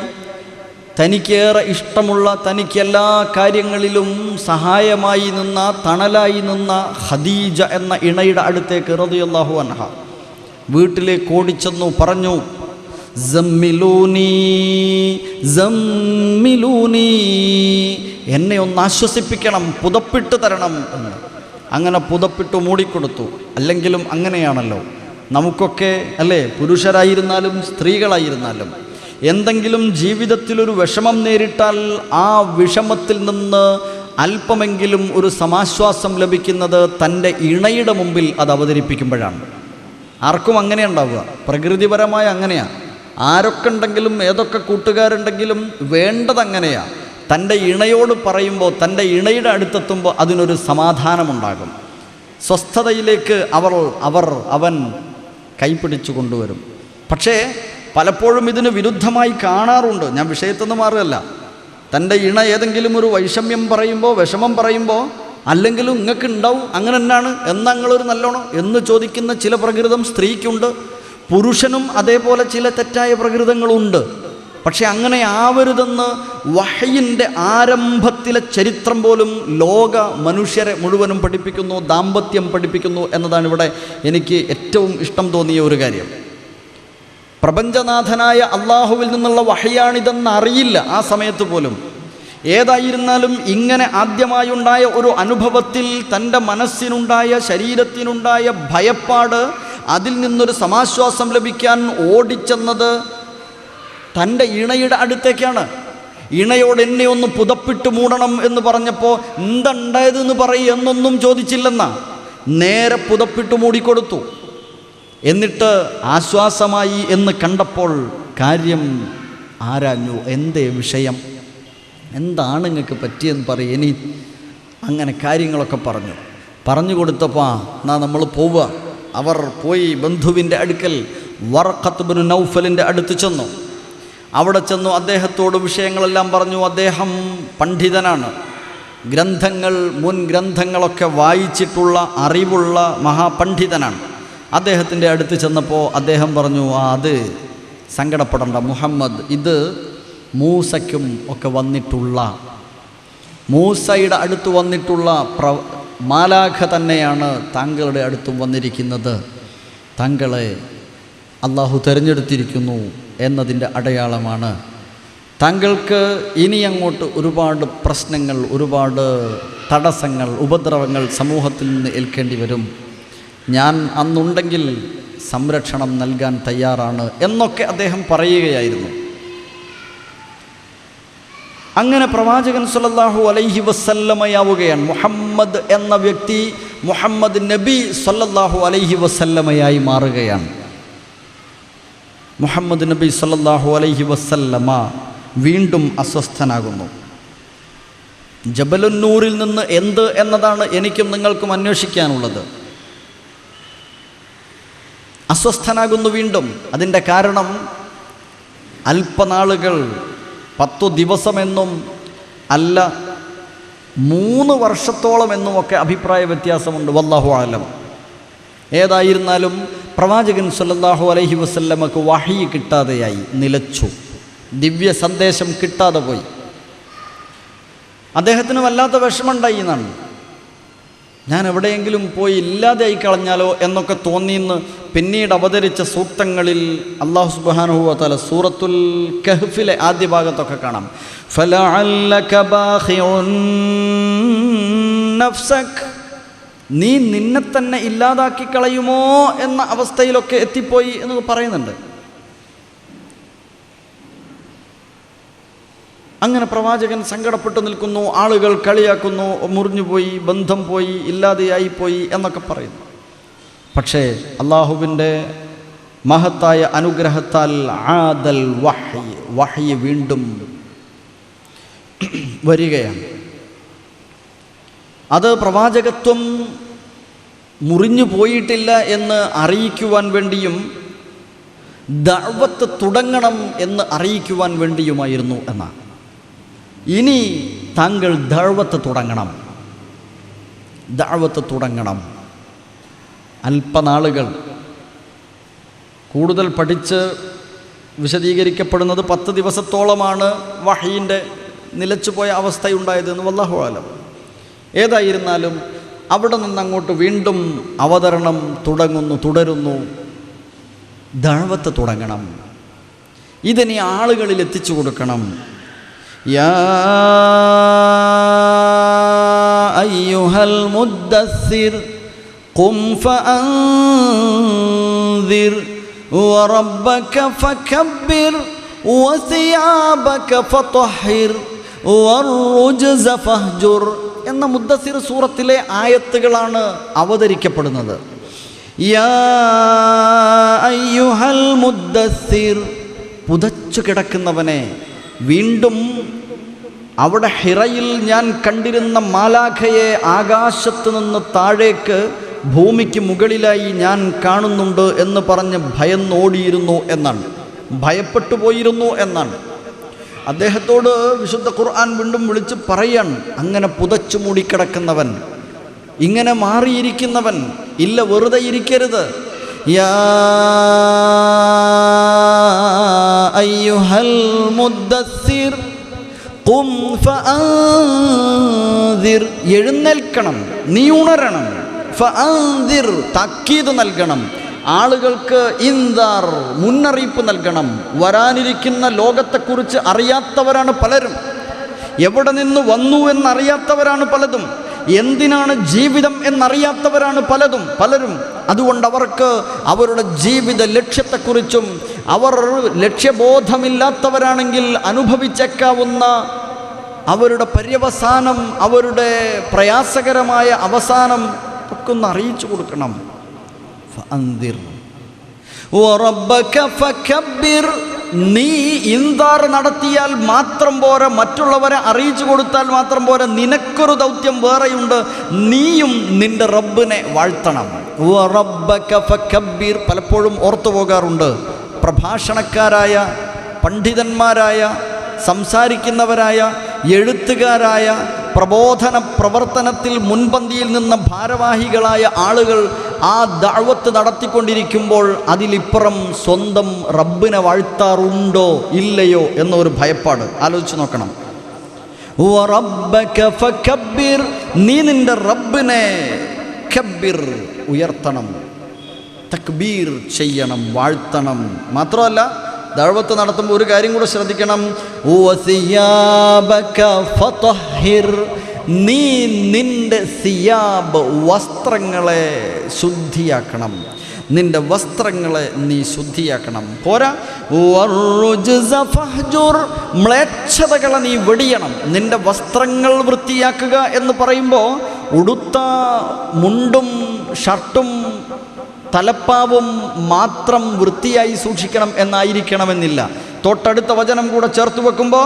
തനിക്കേറെ ഇഷ്ടമുള്ള, തനിക്ക് എല്ലാ കാര്യങ്ങളിലും സഹായമായി നിന്ന, തണലായി നിന്ന ഖദീജ എന്ന ഇണയുടെ അടുത്തേക്ക് റളിയല്ലാഹു അൻഹ വീട്ടിലേക്ക് ഓടിച്ചെന്നു. പറഞ്ഞു, സമ്മിലൂനി സമ്മിലൂനി, എന്നെ ഒന്ന് ആശ്വസിപ്പിക്കണം, പുതപ്പിട്ട് തരണം എന്ന്. അങ്ങനെ പുതപ്പിട്ട് മൂടിക്കൊടുത്തു. അല്ലെങ്കിലും അങ്ങനെയാണല്ലോ നമുക്കൊക്കെ, അല്ലേ, പുരുഷരായിരുന്നാലും സ്ത്രീകളായിരുന്നാലും എന്തെങ്കിലും ജീവിതത്തിലൊരു വിഷമം നേരിട്ടാൽ ആ വിഷമത്തിൽ നിന്ന് അല്പമെങ്കിലും ഒരു സമാശ്വാസം ലഭിക്കുന്നത് തൻ്റെ ഇണയുടെ മുമ്പിൽ അത് അവതരിപ്പിക്കുമ്പോഴാണ്. ആർക്കും അങ്ങനെ ഉണ്ടാവുക, പ്രകൃതിപരമായ അങ്ങനെയാണ്. ആരൊക്കെ ഉണ്ടെങ്കിലും ഏതൊക്കെ കൂട്ടുകാരുണ്ടെങ്കിലും വേണ്ടതങ്ങനെയാണ്. തൻ്റെ ഇണയോട് പറയുമ്പോൾ, തൻ്റെ ഇണയുടെ അടുത്തെത്തുമ്പോൾ അതിനൊരു സമാധാനമുണ്ടാകും, സ്വസ്ഥതയിലേക്ക് അവൻ കൈപിടിച്ചു കൊണ്ടുവരും. പക്ഷേ പലപ്പോഴും ഇതിന് വിരുദ്ധമായി കാണാറുണ്ട്. ഞാൻ വിഷയത്തിൽ നിന്ന് മാറുകയല്ല. തൻ്റെ ഇണ ഏതെങ്കിലും ഒരു വൈഷമ്യം പറയുമ്പോൾ, വിഷമം പറയുമ്പോൾ, അല്ലെങ്കിലും നിങ്ങൾക്ക് ഉണ്ടാവും, അങ്ങനെ തന്നെയാണ്, എന്നാ നിങ്ങളൊരു നല്ലോണം എന്ന് ചോദിക്കുന്ന ചില പ്രകൃതം സ്ത്രീക്കുണ്ട്. പുരുഷനും അതേപോലെ ചില തെറ്റായ പ്രകൃതങ്ങളുണ്ട്. പക്ഷെ അങ്ങനെ ആവരുതെന്ന് വഹയിൻ്റെ ആരംഭത്തിലെ ചരിത്രം പോലും ലോക മനുഷ്യരെ മുഴുവനും പഠിപ്പിക്കുന്നു, ദാമ്പത്യം പഠിപ്പിക്കുന്നു എന്നതാണ് ഇവിടെ എനിക്ക് ഏറ്റവും ഇഷ്ടം തോന്നിയ ഒരു കാര്യം. പ്രപഞ്ചനാഥനായ അള്ളാഹുവിൽ നിന്നുള്ള വഹയാണിതെന്ന് അറിയില്ല ആ സമയത്ത് പോലും. ഏതായിരുന്നാലും ഇങ്ങനെ ആദ്യമായുണ്ടായ ഒരു അനുഭവത്തിൽ തൻ്റെ മനസ്സിനുണ്ടായ, ശരീരത്തിനുണ്ടായ ഭയപ്പാട്, അതിൽ നിന്നൊരു സമാശ്വാസം ലഭിക്കാൻ ഓടിച്ചെന്നത് തൻ്റെ ഇണയുടെ അടുത്തേക്കാണ്. ഇണയോട് എന്നെ ഒന്ന് പുതപ്പിട്ട് മൂടണം എന്ന് പറഞ്ഞപ്പോൾ എന്തുണ്ടായതെന്ന് പറയും എന്നൊന്നും ചോദിച്ചില്ലെന്നാ, നേരെ പുതപ്പിട്ട് മൂടിക്കൊടുത്തു. എന്നിട്ട് ആശ്വാസമായി എന്ന് കണ്ടപ്പോൾ കാര്യം ആരാഞ്ഞു. എന്തേ വിഷയം, എന്താണ് നിങ്ങൾക്ക് പറ്റിയെന്ന് പറയും, ഇനി അങ്ങനെ കാര്യങ്ങളൊക്കെ പറഞ്ഞു കൊടുത്തപ്പോൾ എന്നാ നമ്മൾ പോവുക. അവർ പോയി ബന്ധുവിൻ്റെ അടുക്കൽ വറഖത്ത് ഇബ്നു നൗഫലിൻ്റെ അടുത്ത് ചെന്നു. അവിടെ ചെന്നു അദ്ദേഹത്തോട് വിഷയങ്ങളെല്ലാം പറഞ്ഞു. അദ്ദേഹം പണ്ഡിതനാണ്, മുൻ ഗ്രന്ഥങ്ങളൊക്കെ വായിച്ചിട്ടുള്ള അറിവുള്ള മഹാപണ്ഡിതനാണ്. അദ്ദേഹത്തിൻ്റെ അടുത്ത് ചെന്നപ്പോൾ അദ്ദേഹം പറഞ്ഞു, അത് സങ്കടപ്പെടേണ്ട മുഹമ്മദ്, ഇത് മൂസയ്ക്കും ഒക്കെ വന്നിട്ടുള്ള, മൂസയുടെ അടുത്ത് വന്നിട്ടുള്ള മാലാഖ തന്നെയാണ് താങ്കളുടെ അടുത്തും വന്നിരിക്കുന്നത്. താങ്കളെ അള്ളാഹു തിരഞ്ഞെടുത്തിരിക്കുന്നു എന്നതിൻ്റെ അടയാളമാണ്. താങ്കൾക്ക് ഇനി അങ്ങോട്ട് ഒരുപാട് പ്രശ്നങ്ങൾ, ഒരുപാട് തടസ്സങ്ങൾ, ഉപദ്രവങ്ങൾ സമൂഹത്തിൽ നിന്ന് ഏൽക്കേണ്ടി വരും. ഞാൻ അന്നുണ്ടെങ്കിൽ സംരക്ഷണം നൽകാൻ തയ്യാറാണ് എന്നൊക്കെ അദ്ദേഹം പറയുകയായിരുന്നു. അങ്ങനെ പ്രവാചകൻ സല്ലല്ലാഹു അലൈഹി വസല്ലമയാവുകയാണ്. മുഹമ്മദ് എന്ന വ്യക്തി മുഹമ്മദ് നബി സല്ലല്ലാഹു അലൈഹി വസല്ലമയായി മാറുകയാണ്. മുഹമ്മദ് നബി സല്ലല്ലാഹു അലൈഹി വസല്ലമ വീണ്ടും അസ്വസ്ഥനാകുന്നു. ജബലുന്നൂറിൽ നിന്ന് എന്ത് എന്നതാണ് എനിക്കും നിങ്ങൾക്കും അന്വേഷിക്കാനുള്ളത്. അസ്വസ്ഥനാകുന്നു വീണ്ടും. അതിൻ്റെ കാരണം അല്പനാളുകൾ, 10 ദിവസമെന്നും അല്ല 3 വർഷത്തോളം എന്നുമൊക്കെ അഭിപ്രായ വ്യത്യാസമുണ്ട്. വല്ലാഹു ആലം. ഏതായിരുന്നാലും പ്രവാചകൻ സല്ലല്ലാഹു അലൈഹി വസല്ലമക്ക് വഹി കിട്ടാതെയായി, നിലച്ചു, ദിവ്യ സന്ദേശം കിട്ടാതെ പോയി. അദ്ദേഹത്തിന് വല്ലാത്ത വിഷമമുണ്ടായി എന്നാണ്. ഞാൻ എവിടെയെങ്കിലും പോയി ഇല്ലാതെയായി കളഞ്ഞാലോ എന്നൊക്കെ തോന്നിയെന്ന് പിന്നീട് അവതരിച്ച സൂക്തങ്ങളിൽ അല്ലാഹു സുബ്ഹാനഹു വ തആല സൂറത്തുൽ കഹ്ഫിലെ ആദ്യ ഭാഗത്തൊക്കെ കാണാം. ഫലഅല്ലക ബാഖിഉൻ നഫ്സക്, നീ നിന്നെ തന്നെ ഇല്ലാതാക്കി കളയുമോ എന്ന അവസ്ഥയിലൊക്കെ എത്തിപ്പോയി എന്ന് പറയുന്നുണ്ട്. അങ്ങനെ പ്രവാചകൻ സങ്കടപ്പെട്ടു നിൽക്കുന്നു, ആളുകൾ കളിയാക്കുന്നു, മുറിഞ്ഞുപോയി, ബന്ധം പോയി, ഇല്ലാതെയായിപ്പോയി എന്നൊക്കെ പറയുന്നു. പക്ഷേ അള്ളാഹുവിൻ്റെ മഹത്തായ അനുഗ്രഹത്താൽ ആദൽ വഹ്യ് വീണ്ടും വരികയാണ്. അത് പ്രവാചകത്വം മുറിഞ്ഞു പോയിട്ടില്ല എന്ന് അറിയിക്കുവാൻ വേണ്ടിയും ദഅവത്ത് തുടങ്ങണം എന്ന് അറിയിക്കുവാൻ വേണ്ടിയുമായിരുന്നു എന്നാണ്. ഇനി താങ്കൾ ദഅവത്ത് തുടങ്ങണം. അല്പനാളുകൾ കൂടുതൽ പഠിച്ച് വിശദീകരിക്കപ്പെടുന്നത് 10 ദിവസത്തോളമാണ് വഹീൻ്റെ നിലച്ചുപോയ അവസ്ഥയുണ്ടായതെന്ന് വല്ലാഹു അലം. ഏതായിരുന്നാലും അവിടെ നിന്നങ്ങോട്ട് വീണ്ടും അവതരണം തുടരുന്നു. ദഅവത്ത് തുടങ്ങണം. ഇതിനെ ആളുകളിൽ എത്തിച്ചു കൊടുക്കണം. യാ അയ്യുഹൽ മുദ്ദസ്സിർ ഖും ഫഅൻദിർ വറബ്ബക ഫകബ്ബിർ വസിയാബക ഫതഹിർ വറുജ്സ ഫഹ്ജുർ എന്ന മുദ്ദസ്സിർ സൂറത്തിലെ ആയത്തുകളാണ് അവതരിക്കപ്പെടുന്നത്. യാ അയ്യുഹൽ മുദ്ദസ്സിർ, പുതച്ചു കിടക്കുന്നവനെ. വീണ്ടും അവിടെ ഹിറയിൽ ഞാൻ കണ്ടിരുന്ന മാലാഖയെ ആകാശത്ത് നിന്ന് താഴേക്ക് ഭൂമിക്ക് മുകളിലായി ഞാൻ കാണുന്നുണ്ട് എന്ന് പറഞ്ഞ് ഭയന്നോടിയിരുന്നു എന്നാണ്, ഭയപ്പെട്ടു പോയിരുന്നു എന്നാണ്. അദ്ദേഹത്തോട് വിശുദ്ധ ഖുർആൻ വീണ്ടും വിളിച്ച് പറയാണ്, അങ്ങനെ പുതച്ചു മൂടിക്കിടക്കുന്നവൻ, ഇങ്ങനെ മാറിയിരിക്കുന്നവൻ ഇല്ല, വെറുതെ ഇരിക്കരുത്. യാ അയ്യുഹൽ മുദ്ദസ്സിർ ഖും ഫഅൻദിർ, എഴുന്നേൽക്കണം, നീ ഉണരണം. ഫഅൻദിർ, താക്കീത് നൽകണം. ആളുകൾക്ക് ഇൻദാർ, മുന്നറിയിപ്പ് നൽകണം. വരാനിരിക്കുന്ന ലോകത്തെക്കുറിച്ച് അറിയാത്തവരാണ് പലരും, എവിടെ നിന്ന് വന്നു എന്നറിയാത്തവരാണ് പലതും, എന്തിനാണ് ജീവിതം എന്നറിയാത്തവരാണ് പലരും. അതുകൊണ്ട് അവർക്ക് അവരുടെ ജീവിത ലക്ഷ്യത്തെക്കുറിച്ചും, അവർ ലക്ഷ്യബോധമില്ലാത്തവരാണെങ്കിൽ അനുഭവിച്ചേക്കാവുന്ന അവരുടെ പര്യവസാനം, അവരുടെ പ്രയാസകരമായ അവസാനം ഒക്കെ ഒന്ന് അറിയിച്ചു കൊടുക്കണം. ഫഅൻദിർ വറബ്ബക ഫകബ്ബിർ, നീ ഇൻദാർ നടത്തിയാൽ മാത്രം പോരാ, മറ്റുള്ളവരെ അറിയിച്ചു കൊടുത്താൽ മാത്രം പോരാ, നിനക്കൊരു ദൗത്യം വേറെയുണ്ട്. നീയും നിന്റെ റബ്ബിനെ വാഴ്ത്തണം. വറബ്ബക ഫകബ്ബിർ പലപ്പോഴും ഓർത്തു പോകാറുണ്ട്. പ്രഭാഷണക്കാരായ, പണ്ഡിതന്മാരായ, സംസാരിക്കുന്നവരായ, എഴുത്തുകാരായ, പ്രബോധന പ്രവർത്തനത്തിൽ മുൻപന്തിയിൽ നിന്ന ഭാരവാഹികളായ ആളുകൾ ആ ദഅവത്ത് നടത്തിക്കൊണ്ടിരിക്കുമ്പോൾ അതിലിപ്പുറം സ്വന്തം റബ്ബിനെ വാഴ്ത്താറുണ്ടോ ഇല്ലയോ എന്നൊരു ഭയപ്പാട് ആലോചിച്ച് നോക്കണം. വറബ്ബക ഫകബ്ബിർ, നീ നിന്റെ റബ്ബിനെ കബ്ബിർ, ഉയർത്തണം, തക്ബീർ ചെയ്യണം, വാഴ്ത്തണം. മാത്രമല്ല ദഅവത്ത് നടത്തുമ്പോൾ ഒരു കാര്യം കൂടെ ശ്രദ്ധിക്കണം. വസിയാബക ഫതഹിർ, നീ നിന്റെ സിയാബ്, വസ്ത്രങ്ങളെ ശുദ്ധിയാക്കണം. നിന്റെ വസ്ത്രങ്ങളെ നീ ശുദ്ധിയാക്കണം. പോരാ, വറുജ്സ ഫഹ്ജുർ, മ്ലേച്ഛതകളെ നീ വെടിയണം. നിന്റെ വസ്ത്രങ്ങൾ വൃത്തിയാക്കുക എന്ന് പറയുമ്പോൾ ഉടുത്ത മുണ്ടും ഷർട്ടും തലപ്പാവും മാത്രം വൃത്തിയായി സൂക്ഷിക്കണം എന്നായിരിക്കണമെന്നില്ല. തൊട്ടടുത്ത വചനം കൂടെ ചേർത്ത് വെക്കുമ്പോൾ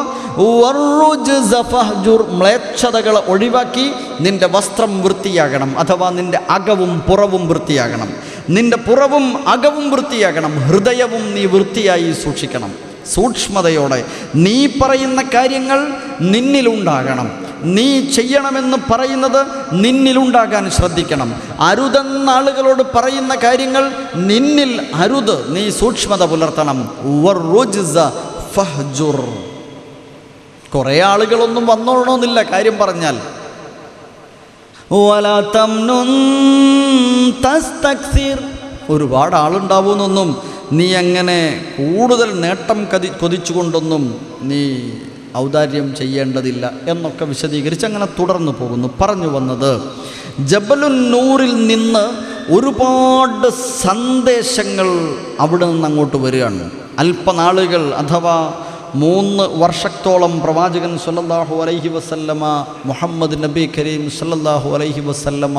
മ്ലേച്ഛതകളെ ഒഴിവാക്കി നിന്റെ വസ്ത്രം വൃത്തിയാകണം, അഥവാ നിന്റെ അകവും പുറവും വൃത്തിയാകണം. നിന്റെ പുറവും അകവും വൃത്തിയാകണം. ഹൃദയവും നീ വൃത്തിയായി സൂക്ഷിക്കണം. സൂക്ഷ്മതയോടെ നീ പറയുന്ന കാര്യങ്ങൾ നിന്നിലുണ്ടാകണം. നീ ചെയ്യണമെന്ന് പറയുന്നത് നിന്നിലുണ്ടാകാൻ ശ്രദ്ധിക്കണം. അരുതെന്ന ആളുകളോട് പറയുന്ന കാര്യങ്ങൾ നിന്നിൽ അരുത്, നീ സൂക്ഷ്മത പുലർത്തണം. വറുജ്സ ഫഹ്ജുർ, കുറേ ആളുകളൊന്നും വന്നോളണമെന്നില്ല കാര്യം പറഞ്ഞാൽ. വലാ തംനുൻ തസ്തക്സിർ. ഒരുപാട് ആളുണ്ടാവുമെന്നൊന്നും നീ അങ്ങനെ കൂടുതൽ നേട്ടം കൊതിച്ചുകൊണ്ടൊന്നും നീ ഔദാര്യം ചെയ്യേണ്ടതില്ല എന്നൊക്കെ വിശദീകരിച്ച് അങ്ങനെ തുടർന്നു പോകുന്നു. പറഞ്ഞു വന്നത്, ജബലുൻ നൂറിൽ നിന്ന് ഒരുപാട് സന്ദേശങ്ങൾ അവിടെ നിന്ന് അങ്ങോട്ട് വരികയാണ്. അല്പനാളുകൾ അഥവാ 3 വർഷത്തോളം പ്രവാചകൻ സല്ലല്ലാഹു അലൈഹി വസല്ലമ, മുഹമ്മദ് നബി കരീം സല്ലല്ലാഹു അലൈഹി വസല്ലമ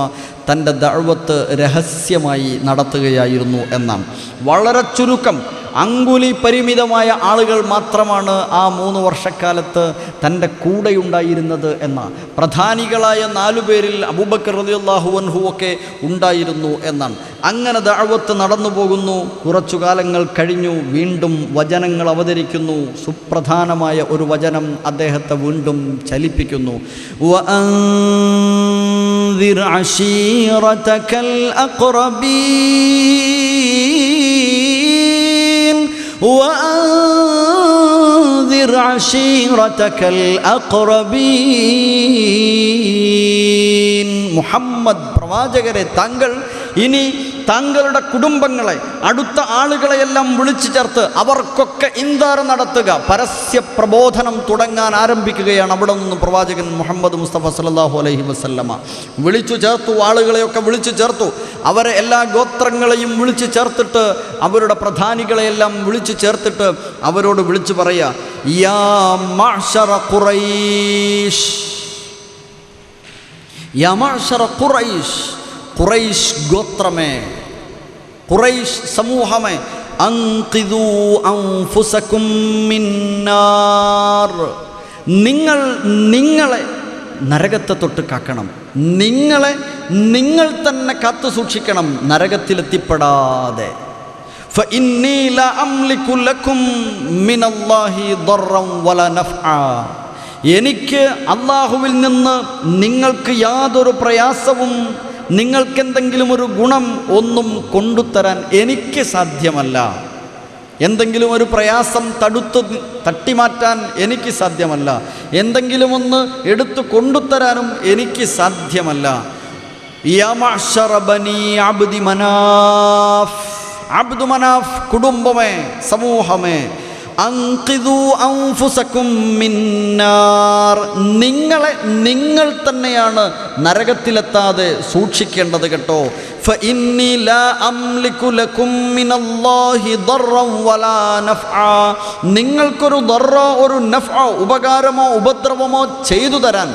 തൻ്റെ ദഅവത്ത് രഹസ്യമായി നടത്തുകയായിരുന്നു എന്നാണ്. വളരെ ചുരുക്കം അങ്കുലി പരിമിതമായ ആളുകൾ മാത്രമാണ് ആ 3 വർഷക്കാലത്ത് തൻ്റെ കൂടെയുണ്ടായിരുന്നത് എന്ന. പ്രധാനികളായ 4 പേരിൽ അബൂബക്കർ റളിയല്ലാഹു അൻഹു ഒക്കെ ഉണ്ടായിരുന്നു എന്നാണ്. അങ്ങനെ ദഅവത്ത് നടന്നു പോകുന്നു. കുറച്ചു കാലങ്ങൾ കഴിഞ്ഞു, വീണ്ടും വചനങ്ങൾ അവതരിക്കുന്നു. സുപ്രധാനമായ ഒരു വചനം അദ്ദേഹത്തെ വീണ്ടും ചലിപ്പിക്കുന്നു. വഅൻദിർ അശീറതകൽ അഖ്റബീൻ വഅൻദിർ അശീറതകൽ അഖ്റബീൻ. മുഹമ്മദ് പ്രവാചകരെ, താങ്കൾ ഇനി താങ്കളുടെ കുടുംബങ്ങളെ, അടുത്ത ആളുകളെയെല്ലാം വിളിച്ചു ചേർത്ത് അവർക്കൊക്കെ ഇൻദാർ നടത്തുക, പരസ്യ പ്രബോധനം തുടങ്ങാൻ ആരംഭിക്കുകയാണ്. അവിടെ നിന്ന് പ്രവാചകൻ മുഹമ്മദ് മുസ്തഫ സല്ലല്ലാഹു അലൈഹി വസല്ലമ വിളിച്ചു ചേർത്തു. ആളുകളെയൊക്കെ വിളിച്ചു ചേർത്തു. അവരെ എല്ലാ ഗോത്രങ്ങളെയും വിളിച്ചു ചേർത്തിട്ട്, അവരുടെ പ്രധാനികളെയെല്ലാം വിളിച്ചു ചേർത്തിട്ട് അവരോട് വിളിച്ചു പറയുക, യാ മഅ്ശറ ഖുറൈശ്, യാ മഅ്ശറ ഖുറൈശ്, ഖുറൈശ് ഗോത്രമേ, ഖുറൈശ് സമൂഹമേ, അൻഖിദൂ അൻഫുസകും മിന്നാർ, നിങ്ങളെ നരകത്തെ തൊട്ട് കാക്കണം. നിങ്ങൾ തന്നെ കാത്തു സൂക്ഷിക്കണം നരകത്തിലെത്തിപ്പെടാതെ. ഫഇന്നീ ലാ അംലികു ലക്കും മിനല്ലാഹി ദർറൻ വലാ നഫ്ആ, എനിക്ക് അല്ലാഹുവിൽ നിന്ന് നിങ്ങൾക്ക് യാതൊരു പ്രയാസവും, നിങ്ങൾക്കെന്തെങ്കിലും ഒരു ഗുണം ഒന്നും കൊണ്ടുതരാൻ എനിക്ക് സാധ്യമല്ല. എന്തെങ്കിലും ഒരു പ്രയാസം തട്ടിമാറ്റാൻ എനിക്ക് സാധ്യമല്ല. എന്തെങ്കിലും ഒന്ന് എടുത്തു കൊണ്ടുതരാനും എനിക്ക് സാധ്യമല്ല. യാ മഅ്ശറ ബനി അബ്ദി മനാഫ്, അബ്ദു മനാഫ് കുടുംബമേ, സമൂഹമേ, അൻഖിദൂ അൻഫുസകും മിന്നാർ, നിങ്ങൾ തന്നെയാണ് നരകത്തിലെത്താതെ സൂക്ഷിക്കേണ്ടത് കേട്ടോ. ഫഇന്നി ലാ അംലികു ലക്കും മിനല്ലാഹി ദർറൻ വലാ നഫ്ആ, നിങ്ങൾക്കൊരു ദർറോ ഒരു നഫ്ആ, ഉപകാരമോ ഉപദ്രവമോ ചെയ്തു തരാൻ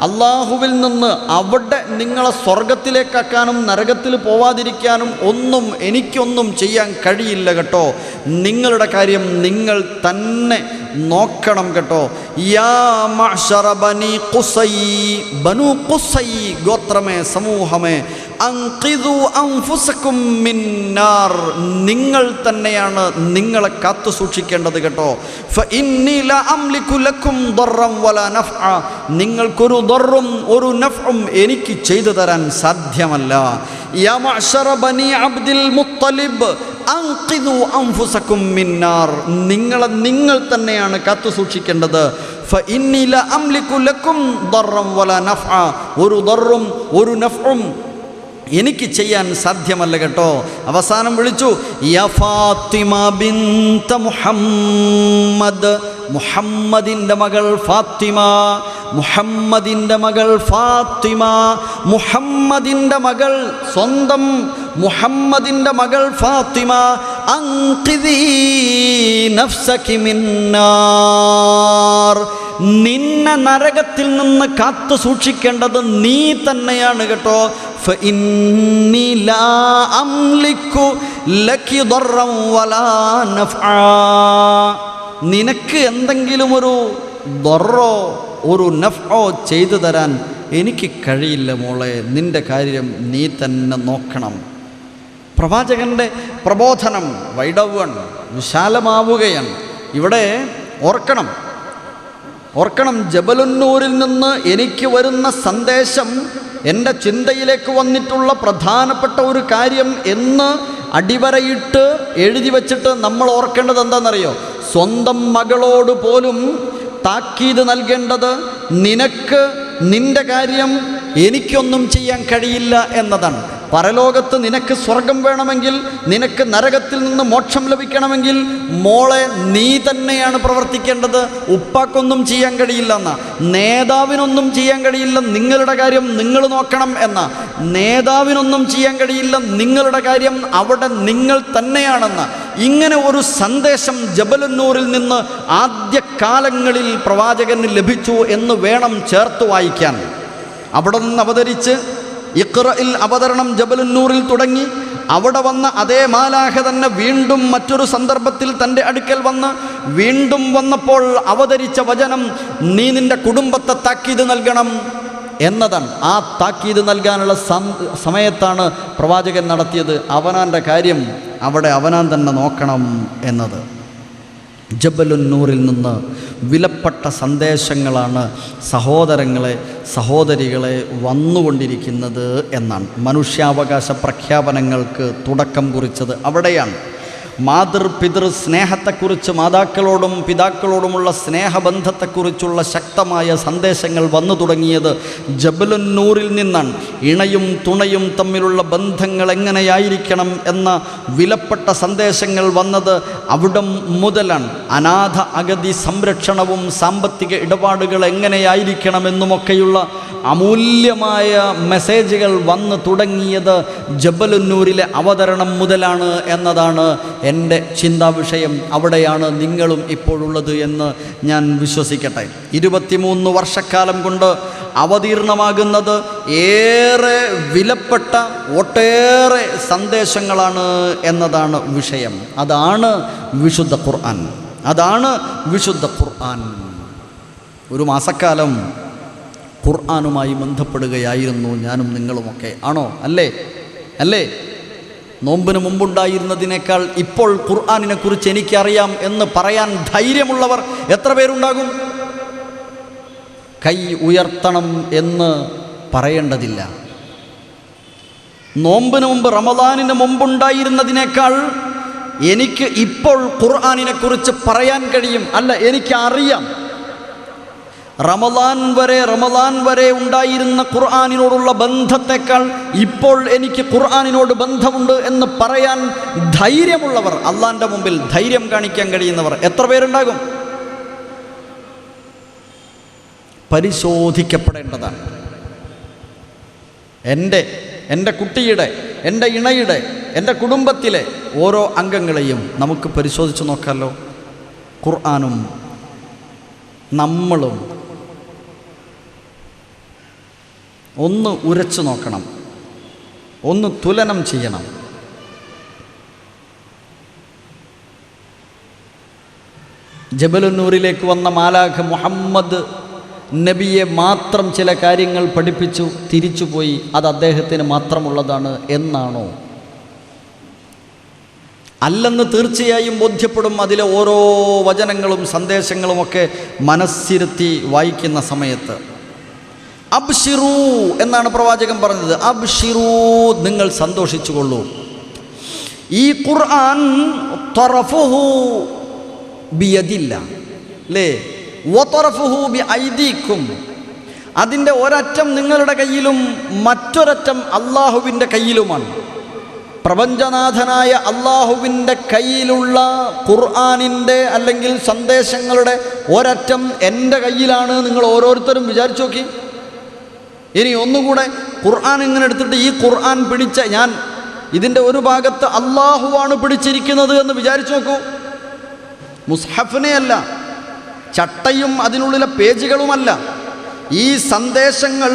അള്ളാഹുവിൽ നിന്ന് അവിടെ നിങ്ങളെ സ്വർഗത്തിലേക്കാക്കാനും നരകത്തിൽ പോവാതിരിക്കാനും ഒന്നും എനിക്കൊന്നും ചെയ്യാൻ കഴിയില്ല കേട്ടോ. നിങ്ങളുടെ കാര്യം നിങ്ങൾ തന്നെ നോക്കണം കേട്ടോ. യാ മഅ്ശറ ബനി ഖുസൈ, ബനു ഖുസൈ ഗോത്രമേ, സമൂഹമേ, അൻഖിദൂ അൻഫുസകും മിന്നാർ, നിങ്ങൾ തന്നെയാണ് നിങ്ങളെ കാത്തു സൂക്ഷിക്കേണ്ടത് കേട്ടോ. ഫഇന്നി ലാ അംലികു ലക്കും ദർറൻ വലാ നഫ്ആ, നിങ്ങൾക്കൊരു ദർറും ഒരു നഫ്ഉം എനിക്ക് ചെയ്തു തരാൻ സാധ്യമല്ല. യാ മഅ്ശറ ബനി അബ്ദുൽ മുത്തലിബ്, അൻഖിദൂ അൻഫുസകും മിന്നാർ, നിങ്ങൾ തന്നെയാണ് കാത്തു സൂക്ഷിക്കേണ്ടത്. ഫഇന്നി ലാ അംലികു ലക്കും ദർറൻ വലാ നഫ്ആ, ഒരു ദർറും ഒരു നഫ്ഉം എനിക്ക് ചെയ്യാൻ സാധ്യമല്ല കേട്ടോ. അവസാനം വിളിച്ചു, യാ ഫാത്തിമ ബിൻത മുഹമ്മദ്, മുഹമ്മദിൻ്റെ മകൾ ഫാത്തിമ, മുഹമ്മദിൻ്റെ മകൾ ഫാത്തിമ, മുഹമ്മദിൻ്റെ മകൾ, സ്വന്തം മുഹമ്മദിൻ്റെ മകൾ ഫാത്തിമ, അൻഖിദീ നഫ്സകി മിന്നാർ, നിന്നെ നരകത്തിൽ നിന്ന് കാത്തു സൂക്ഷിക്കേണ്ടത് നീ തന്നെയാണ് കേട്ടോ. ഫഇന്നി ലാ അംലികു ലകി ദർറൻ വലാ നഫ്ആ, നിനക്ക് എന്തെങ്കിലും ഒരു ദർറോ ഒരു നഫ്ഓ ചെയ്തു തരാൻ എനിക്ക് കഴിയില്ല മോളെ, നിൻ്റെ കാര്യം നീ തന്നെ നോക്കണം. പ്രവാചകൻ്റെ പ്രബോധനം വൈഡവ്വൻ വിശാലമാവുകയാണ്. ഇവിടെ ഓർക്കണം, ജബലുന്നൂരിൽ നിന്ന് എനിക്ക് വരുന്ന സന്ദേശം എൻ്റെ ചിന്തയിലേക്ക് വന്നിട്ടുള്ള പ്രധാനപ്പെട്ട ഒരു കാര്യം എന്ന് അടിവരയിട്ട് എഴുതി വച്ചിട്ട് നമ്മൾ ഓർക്കേണ്ടത് എന്താണെന്നറിയോ? സ്വന്തം മകളോട് പോലും താക്കീത് നൽകേണ്ടത്, നിനക്ക് നിൻ്റെ കാര്യം എനിക്കൊന്നും ചെയ്യാൻ കഴിയില്ല എന്നതാണ്. പരലോകത്ത് നിനക്ക് സ്വർഗം വേണമെങ്കിൽ, നിനക്ക് നരകത്തിൽ നിന്ന് മോക്ഷം ലഭിക്കണമെങ്കിൽ മോളെ നീ തന്നെയാണ് പ്രവർത്തിക്കേണ്ടത്. ഉപ്പാക്കൊന്നും ചെയ്യാൻ കഴിയില്ല എന്ന, നേതാവിനൊന്നും ചെയ്യാൻ കഴിയില്ല, നിങ്ങളുടെ കാര്യം നിങ്ങൾ നോക്കണം എന്ന, നേതാവിനൊന്നും ചെയ്യാൻ കഴിയില്ല, നിങ്ങളുടെ കാര്യം അവിടെ നിങ്ങൾ തന്നെയാണെന്ന, ഇങ്ങനെ ഒരു സന്ദേശം ജബലുന്നൂറിൽ നിന്ന് ആദ്യകാലങ്ങളിൽ പ്രവാചകന് ലഭിച്ചു എന്ന് വേണം ചേർത്ത് വായിക്കാൻ. അവിടെ നിന്ന് അവതരിച്ച് ഇഖ്റയിൽ അവതരണം ജബലുന്നൂറിൽ തുടങ്ങി. അവിടെ വന്ന അതേ മാലാഖ തന്നെ വീണ്ടും മറ്റൊരു സന്ദർഭത്തിൽ തൻ്റെ അടുക്കൽ വന്ന് വീണ്ടും വന്നപ്പോൾ അവതരിച്ച വചനം നീ നിൻ്റെ കുടുംബത്തെ താക്കീത് നൽകണം എന്നതാണ്. ആ താക്കീത് നൽകാനുള്ള സമയത്താണ് പ്രവാചകൻ നടത്തിയത് അവനാൻ്റെ കാര്യം അവിടെ അവനാൻ തന്നെ നോക്കണം എന്നത്. ജബലുന്നൂറിൽ നിന്ന് വിലപ്പെട്ട സന്ദേശങ്ങളാണ് സഹോദരങ്ങളെ സഹോദരികളെ വന്നുകൊണ്ടിരിക്കുന്നത് എന്നാണ്. മനുഷ്യാവകാശ പ്രഖ്യാപനങ്ങൾക്ക് തുടക്കം കുറിച്ചത് അവിടെയാണ്. മാതൃപിതൃ സ്നേഹത്തെക്കുറിച്ച്, മാതാക്കളോടും പിതാക്കളോടുമുള്ള സ്നേഹബന്ധത്തെക്കുറിച്ചുള്ള ശക്തമായ സന്ദേശങ്ങൾ വന്നു തുടങ്ങിയത് ജബലുന്നൂറിൽ നിന്നാണ്. ഇണയും തുണയും തമ്മിലുള്ള ബന്ധങ്ങൾ എങ്ങനെയായിരിക്കണം എന്ന വിലപ്പെട്ട സന്ദേശങ്ങൾ വന്നത് അവിടം മുതലാണ്. അനാഥ അഗതി സംരക്ഷണവും സാമ്പത്തിക ഇടപാടുകൾ എങ്ങനെയായിരിക്കണമെന്നുമൊക്കെയുള്ള അമൂല്യമായ മെസ്സേജുകൾ വന്നു തുടങ്ങിയത് ജബലുന്നൂരിലെ അവതരണം മുതലാണ് എന്നതാണ് എൻ്റെ ചിന്താവിഷയം. അവിടെയാണ് നിങ്ങളും ഇപ്പോഴുള്ളത് എന്ന് ഞാൻ വിശ്വസിക്കട്ടെ. 23 വർഷക്കാലം കൊണ്ട് അവതീർണമാകുന്നത് ഏറെ വിലപ്പെട്ട ഒട്ടേറെ സന്ദേശങ്ങളാണ് എന്നതാണ് വിഷയം. അതാണ് വിശുദ്ധ ഖുർആൻ. അതാണ് വിശുദ്ധ ഖുർആൻ. ഒരു മാസക്കാലം ഖുർആനുമായി ബന്ധപ്പെടുകയായിരുന്നു ഞാനും നിങ്ങളുമൊക്കെ. ആണോ? അല്ലേ? അല്ലേ? നോമ്പിന് മുമ്പുണ്ടായിരുന്നതിനേക്കാൾ ഇപ്പോൾ ഖുർആനിനെ കുറിച്ച് എനിക്കറിയാം എന്ന് പറയാൻ ധൈര്യമുള്ളവർ എത്ര പേരുണ്ടാകും? കൈ ഉയർത്തണം എന്ന് പറയേണ്ടതില്ല. നോമ്പിന് മുമ്പ്, റമദാനിന് മുമ്പുണ്ടായിരുന്നതിനേക്കാൾ എനിക്ക് ഇപ്പോൾ ഖുർആനിനെ കുറിച്ച് പറയാൻ കഴിയും. അല്ല, എനിക്കറിയാം. റമദാൻ വരെ ഉണ്ടായിരുന്ന ഖുർആനിനോടുള്ള ബന്ധത്തെക്കാൾ ഇപ്പോൾ എനിക്ക് ഖുർആനിനോട് ബന്ധമുണ്ട് എന്ന് പറയാൻ ധൈര്യമുള്ളവർ, അള്ളാൻ്റെ മുമ്പിൽ ധൈര്യം കാണിക്കാൻ കഴിയുന്നവർ എത്ര പേരുണ്ടാകും? പരിശോധിക്കപ്പെടേണ്ടതാണ്. എൻ്റെ കുട്ടിയുടെ, എൻ്റെ ഇണയുടെ, എൻ്റെ കുടുംബത്തിലെ ഓരോ അംഗങ്ങളെയും നമുക്ക് പരിശോധിച്ച് നോക്കാമല്ലോ. ഖുർആനും നമ്മളും ഒന്ന് ഉരച്ചു നോക്കണം, ഒന്ന് തുലനം ചെയ്യണം. ജബലുന്നൂരിലേക്ക് വന്ന മാലാഖ മുഹമ്മദ് നബിയെ മാത്രം ചില കാര്യങ്ങൾ പഠിപ്പിച്ചു തിരിച്ചുപോയി, അത് അദ്ദേഹത്തിന് മാത്രമുള്ളതാണ് എന്നാണോ? അല്ലെന്ന് തീർച്ചയായും ബോധ്യപ്പെടും. അതിലെ ഓരോ വചനങ്ങളും സന്ദേശങ്ങളുമൊക്കെ മനസ്സിരുത്തി വായിക്കുന്ന സമയത്ത്. അബ്ശിറൂ എന്നാണ് പ്രവാചകൻ പറഞ്ഞത്. അബ്ശിറൂ, നിങ്ങൾ സന്തോഷിച്ചുകൊള്ളൂ. ഈ ഖുർആൻ തറഫുഹു ബിയദില്ല, അല്ലേ? വതറഫുഹു ബിഐദീക്കും, അതിൻ്റെ ഒരറ്റം നിങ്ങളുടെ കയ്യിലും മറ്റൊരറ്റം അള്ളാഹുവിൻ്റെ കയ്യിലുമാണ്. പ്രപഞ്ചനാഥനായ അള്ളാഹുവിൻ്റെ കയ്യിലുള്ള ഖുർആനിൻ്റെ അല്ലെങ്കിൽ സന്ദേശങ്ങളുടെ ഒരറ്റം എൻ്റെ കയ്യിലാണ്. നിങ്ങൾ ഓരോരുത്തരും വിചാരിച്ചു നോക്കി. ഇനി ഒന്നുകൂടെ ഖുർആൻ ഇങ്ങനെ എടുത്തിട്ട് ഈ ഖുർആൻ പിടിച്ച ഞാൻ, ഇതിൻ്റെ ഒരു ഭാഗത്ത് അള്ളാഹുവാണ് പിടിച്ചിരിക്കുന്നത് എന്ന് വിചാരിച്ചു നോക്കൂ. മുസ്ഹഫിനെ അല്ല, ചട്ടയും അതിനുള്ളിലെ പേജുകളുമല്ല. ഈ സന്ദേശങ്ങൾ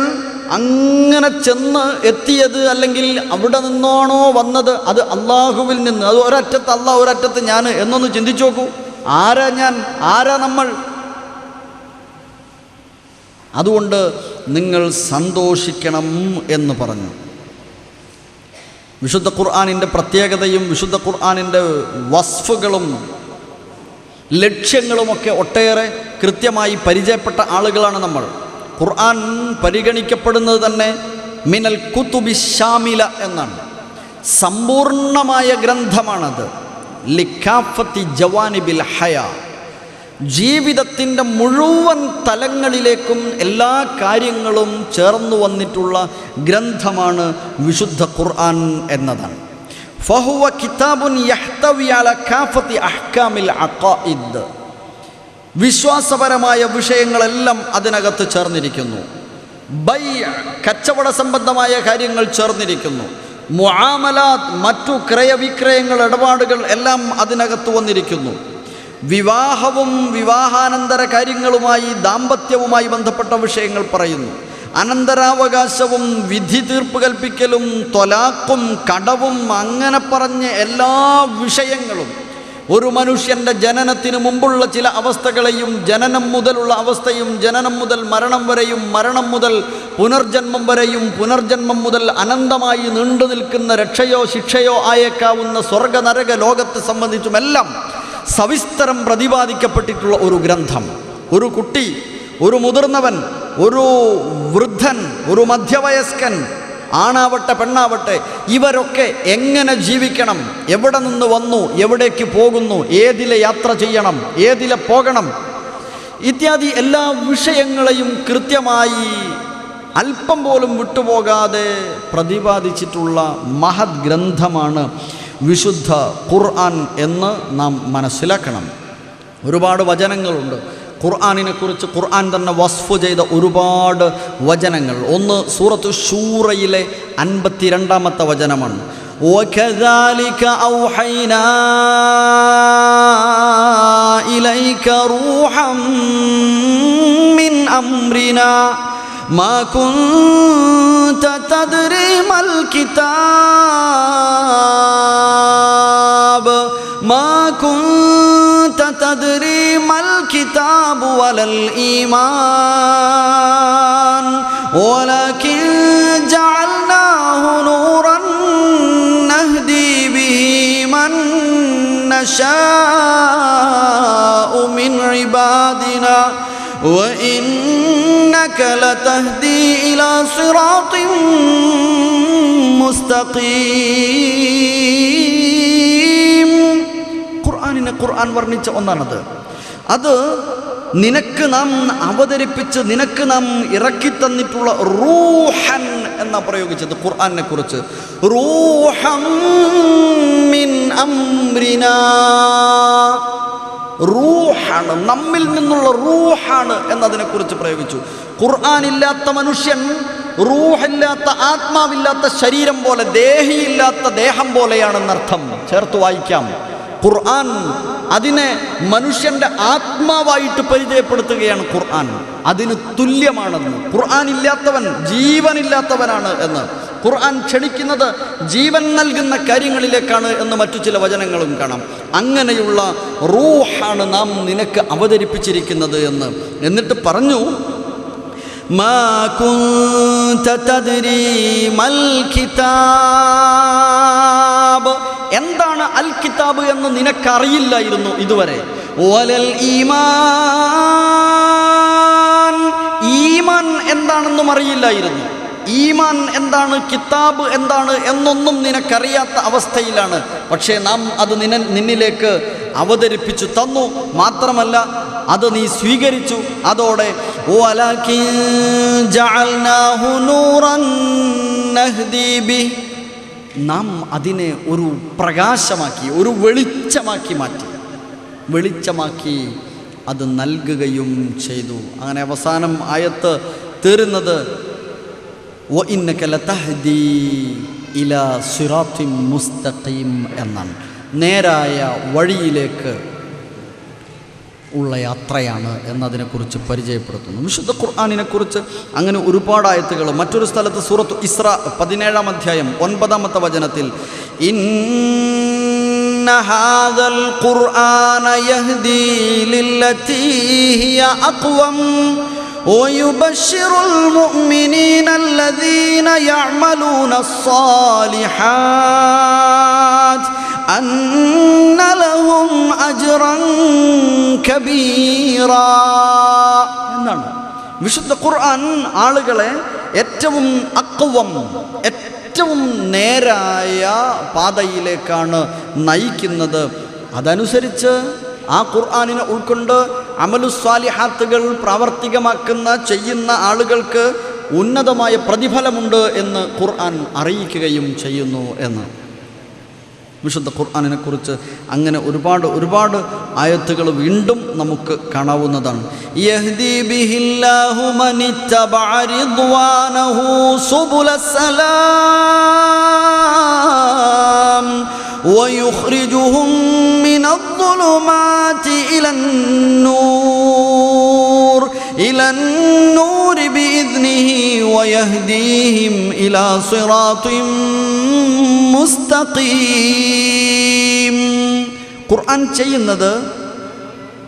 അങ്ങനെ ചെന്ന് എത്തിയത് അല്ലെങ്കിൽ അവിടെ നിന്നാണോ വന്നത്, അത് അള്ളാഹുവിൽ നിന്ന്. അത് ഒരറ്റത്ത് അള്ളാഹ്, ഒരറ്റത്ത് ഞാൻ എന്നൊന്ന് ചിന്തിച്ചു നോക്കൂ. ആരാ ഞാൻ, ആരാ നമ്മൾ? അതുകൊണ്ട് നിങ്ങൾ സന്തോഷിക്കണം എന്ന് പറഞ്ഞു. വിശുദ്ധ ഖുർആനിൻ്റെ പ്രത്യേകതയും വിശുദ്ധ ഖുർആനിൻ്റെ വസ്ഫുകളും ലക്ഷ്യങ്ങളുമൊക്കെ ഒട്ടേറെ കൃത്യമായി പരിചയപ്പെട്ട ആളുകളാണ് നമ്മൾ. ഖുർആൻ പരിഗണിക്കപ്പെടുന്നത് തന്നെ മിനൽ കുതുബി ഷാമില എന്നാണ്. സമ്പൂർണമായ ഗ്രന്ഥമാണത്. ലിക്കാഫത്തി ജവാനിബിൽ ഹയ, ജീവിതത്തിൻ്റെ മുഴുവൻ തലങ്ങളിലേക്കും എല്ലാ കാര്യങ്ങളും ചേർന്നു വന്നിട്ടുള്ള ഗ്രന്ഥമാണ് വിശുദ്ധ ഖുർആൻ എന്നതാണ്. ഫഹുവ കിതാബുൻ യഹ്തവി അലാ കാഫത്തി അഹ്കാമിൽ അഖായിദ്. വിശ്വാസപരമായ വിഷയങ്ങളെല്ലാം അതിനകത്ത് ചേർന്നിരിക്കുന്നു. കച്ചവട സംബന്ധമായ കാര്യങ്ങൾ ചേർന്നിരിക്കുന്നു. മുആമലാത്ത്, മറ്റു ക്രയവിക്രയങ്ങൾ, ഇടപാടുകൾ എല്ലാം അതിനകത്ത് വന്നിരിക്കുന്നു. വിവാഹവും വിവാഹാനന്തര കാര്യങ്ങളുമായി, ദാമ്പത്യവുമായി ബന്ധപ്പെട്ട വിഷയങ്ങൾ പറയുന്നു. അനന്തരാവകാശവും വിധി തീർപ്പ് കൽപ്പിക്കലും ത്വലാഖും കടവും അങ്ങനെ പറഞ്ഞ് എല്ലാ വിഷയങ്ങളും, ഒരു മനുഷ്യൻ്റെ ജനനത്തിന് മുമ്പുള്ള ചില അവസ്ഥകളെയും ജനനം മുതലുള്ള അവസ്ഥയും ജനനം മുതൽ മരണം വരെയും മരണം മുതൽ പുനർജന്മം വരെയും പുനർജന്മം മുതൽ അനന്തമായി നീണ്ടു നിൽക്കുന്ന രക്ഷയോ ശിക്ഷയോ ആയേക്കാവുന്ന സ്വർഗനരക ലോകത്തെ സംബന്ധിച്ചുമെല്ലാം സവിസ്തരം പ്രതിപാദിക്കപ്പെട്ടിട്ടുള്ള ഒരു ഗ്രന്ഥം. ഒരു കുട്ടി, ഒരു മുതിർന്നവൻ, ഒരു വൃദ്ധൻ, ഒരു മധ്യവയസ്കൻ, ആണാവട്ടെ പെണ്ണാവട്ടെ, ഇവരൊക്കെ എങ്ങനെ ജീവിക്കണം, എവിടെ നിന്ന് വന്നു, എവിടേക്ക് പോകുന്നു, ഏതിലെ യാത്ര ചെയ്യണം, ഏതിലെ പോകണം ഇത്യാദി എല്ലാ വിഷയങ്ങളെയും കൃത്യമായി അല്പം പോലും വിട്ടുപോകാതെ പ്രതിപാദിച്ചിട്ടുള്ള മഹത് ഗ്രന്ഥമാണ് വിശുദ്ധ ഖുർആൻ എന്ന് നാം മനസ്സിലാക്കണം. ഒരുപാട് വചനങ്ങളുണ്ട് ഖുർആനിനെ കുറിച്ച്. ഖുർആൻ തന്നെ വസ്ഫ് ചെയ്ത ഒരുപാട് വചനങ്ങൾ. ഒന്ന് സൂറത്തു ശൂറയിലെ 52-ാമത്തെ വചനമാണ്. وَكَذَلِكَ أَوْحَيْنَا إِلَيْكَ رُوحًا مِّنْ أَمْرِنَا مَا كُنْتَ تَدْرِي مَا الْكِتَابُ مَا كُنْتَ تَدْرِي مَا الْكِتَابُ وَلَا الْإِيمَانُ وَلَكِنْ جَعَلْنَاهُ نُورًا نَهْدِي بِهِ مَنْ نَشَاءُ مِنْ عِبَادِنَا وَإِنَّكَ لَتَهْدِي إِلَى صِرَاطٍ مُسْتَقِيمٍ. ഖുർആനിനെ ഖുർആൻ വർണ്ണിച്ച ഒന്നാണത്. അത് നിനക്ക് നാം അവതരിപ്പിച്ച് നിനക്ക് നാം ഇറക്കിത്തന്നിട്ടുള്ള റൂഹൻ എന്നാ പ്രയോഗിച്ചത് ഖുർആനെ കുറിച്ച്. റൂഹം മിൻ അംരിനാ, റൂഹാണ്, നമ്മിൽ നിന്നുള്ള റൂഹാണ് എന്നതിനെക്കുറിച്ച് പ്രയോഗിച്ചു. ഖുർആനില്ലാത്ത മനുഷ്യൻ റൂഹില്ലാത്ത, ആത്മാവില്ലാത്ത ശരീരം പോലെ, ദേഹിയില്ലാത്ത ദേഹം പോലെയാണെന്നർത്ഥം. ചേർത്ത് വായിക്കാം. ഖുർആൻ അതിനെ മനുഷ്യൻ്റെ ആത്മാവായിട്ട് പരിചയപ്പെടുത്തുകയാണ്. ഖുർആൻ അതിന് തുല്യമാണെന്ന്. ഖുർആൻ ഇല്ലാത്തവൻ ജീവനില്ലാത്തവനാണ് എന്ന്. ഖുർആൻ ക്ഷണിക്കുന്നത് ജീവൻ നൽകുന്ന കാര്യങ്ങളിലേക്കാണ് എന്ന് മറ്റു ചില വചനങ്ങളും കാണാം. അങ്ങനെയുള്ള റൂഹാണ് നാം നിനക്ക് അവതരിപ്പിച്ചിരിക്കുന്നത് എന്ന്. എന്നിട്ട് പറഞ്ഞു, മാ കുൻത തദ്രി മൽ കിതാബ്, എന്താണ് അൽ കിതാബ് എന്ന് നിനക്കറിയില്ലായിരുന്നു ഇതുവരെ. വലൽ ഈമാൻ, ഈമാൻ എന്താണെന്നും അറിയില്ലായിരുന്നു. ഈമാൻ എന്താണ്, കിതാബ് എന്താണ് എന്നൊന്നും നിനക്കറിയാത്ത അവസ്ഥയിലാണ്. പക്ഷേ നാം അത് നിന്നിലേക്ക് അവതരിപ്പിച്ചു തന്നു. മാത്രമല്ല അത് നീ സ്വീകരിച്ചു. അതോടെ വലകിൻ ജഅൽനാഹു നൂറൻ നഹ്ദി ബിഹി, നാം അതിനെ ഒരു പ്രകാശമാക്കി, ഒരു വെളിച്ചമാക്കി മാറ്റി, വെളിച്ചമാക്കി അത് നൽകുകയും ചെയ്തു. അങ്ങനെ അവസാനം ആയത്ത് തീരുന്നത് വഇന്നക ലതഹ്ദി ഇലാ സിറാത്തിൻ മുസ്തഖീം എന്നാണ്. നേരായ വഴിയിലേക്ക് ഉള്ള യാത്രയാണ് എന്നതിനെക്കുറിച്ച് പരിചയപ്പെടുത്തുന്നു വിശുദ്ധ ഖുർആനിനെക്കുറിച്ച്. അങ്ങനെ ഒരുപാട് ആയത്തുകൾ. മറ്റൊരു സ്ഥലത്ത് സൂറത്ത് ഇസ്ര 17-ാം അധ്യായം 9-ാമത്തെ വചനത്തിൽ ഇന്ന ഹാദൽ ഖുർആന യഹ്ദി ലില്ലതീ ഹിയ അഖ്വം വയുബശ്ശിറുൽ മുഅ്മിനീന അല്ലദീന യഅമലൂന സ്സാലിഹാത്ത് അന്ന ലഹും അജ്റൻ കബീറ എന്നാണ്. വിശുദ്ധ ഖുർആൻ ആളുകളെ ഏറ്റവും അഖ്വം, ഏറ്റവും നേരായ പാതയിലേക്കാണ് നയിക്കുന്നത്. അതനുസരിച്ച് ആ ഖുർആനിനെ ഉൾക്കൊണ്ട് അമലുസ്വാലിഹാത്തുകൾ പ്രാവർത്തികമാക്കുന്ന ചെയ്യുന്ന ആളുകൾക്ക് ഉന്നതമായ പ്രതിഫലമുണ്ട് എന്ന് ഖുർആൻ അറിയിക്കുകയും ചെയ്യുന്നു എന്ന്. വിശുദ്ധ ഖുർആനിനെ കുറിച്ച് അങ്ങനെ ഒരുപാട് ആയത്തുകൾ വീണ്ടും നമുക്ക് കാണാവുന്നതാണ്. യഹ്ദി ബിഹില്ലാഹു മനിത്തബഅ റിദ്വാനഹു സുബുലസ്സലാം വയുഖ്രിജുഹും മിനദ്ദുലുമാതി ഇലന്നൂർ ബിഇذനിഹി വയഹ്ദീഹിം ഇലാ സിറാത്തിൻ മുസ്തഖീം. ഖുർആൻ ചെയ്യുന്നത്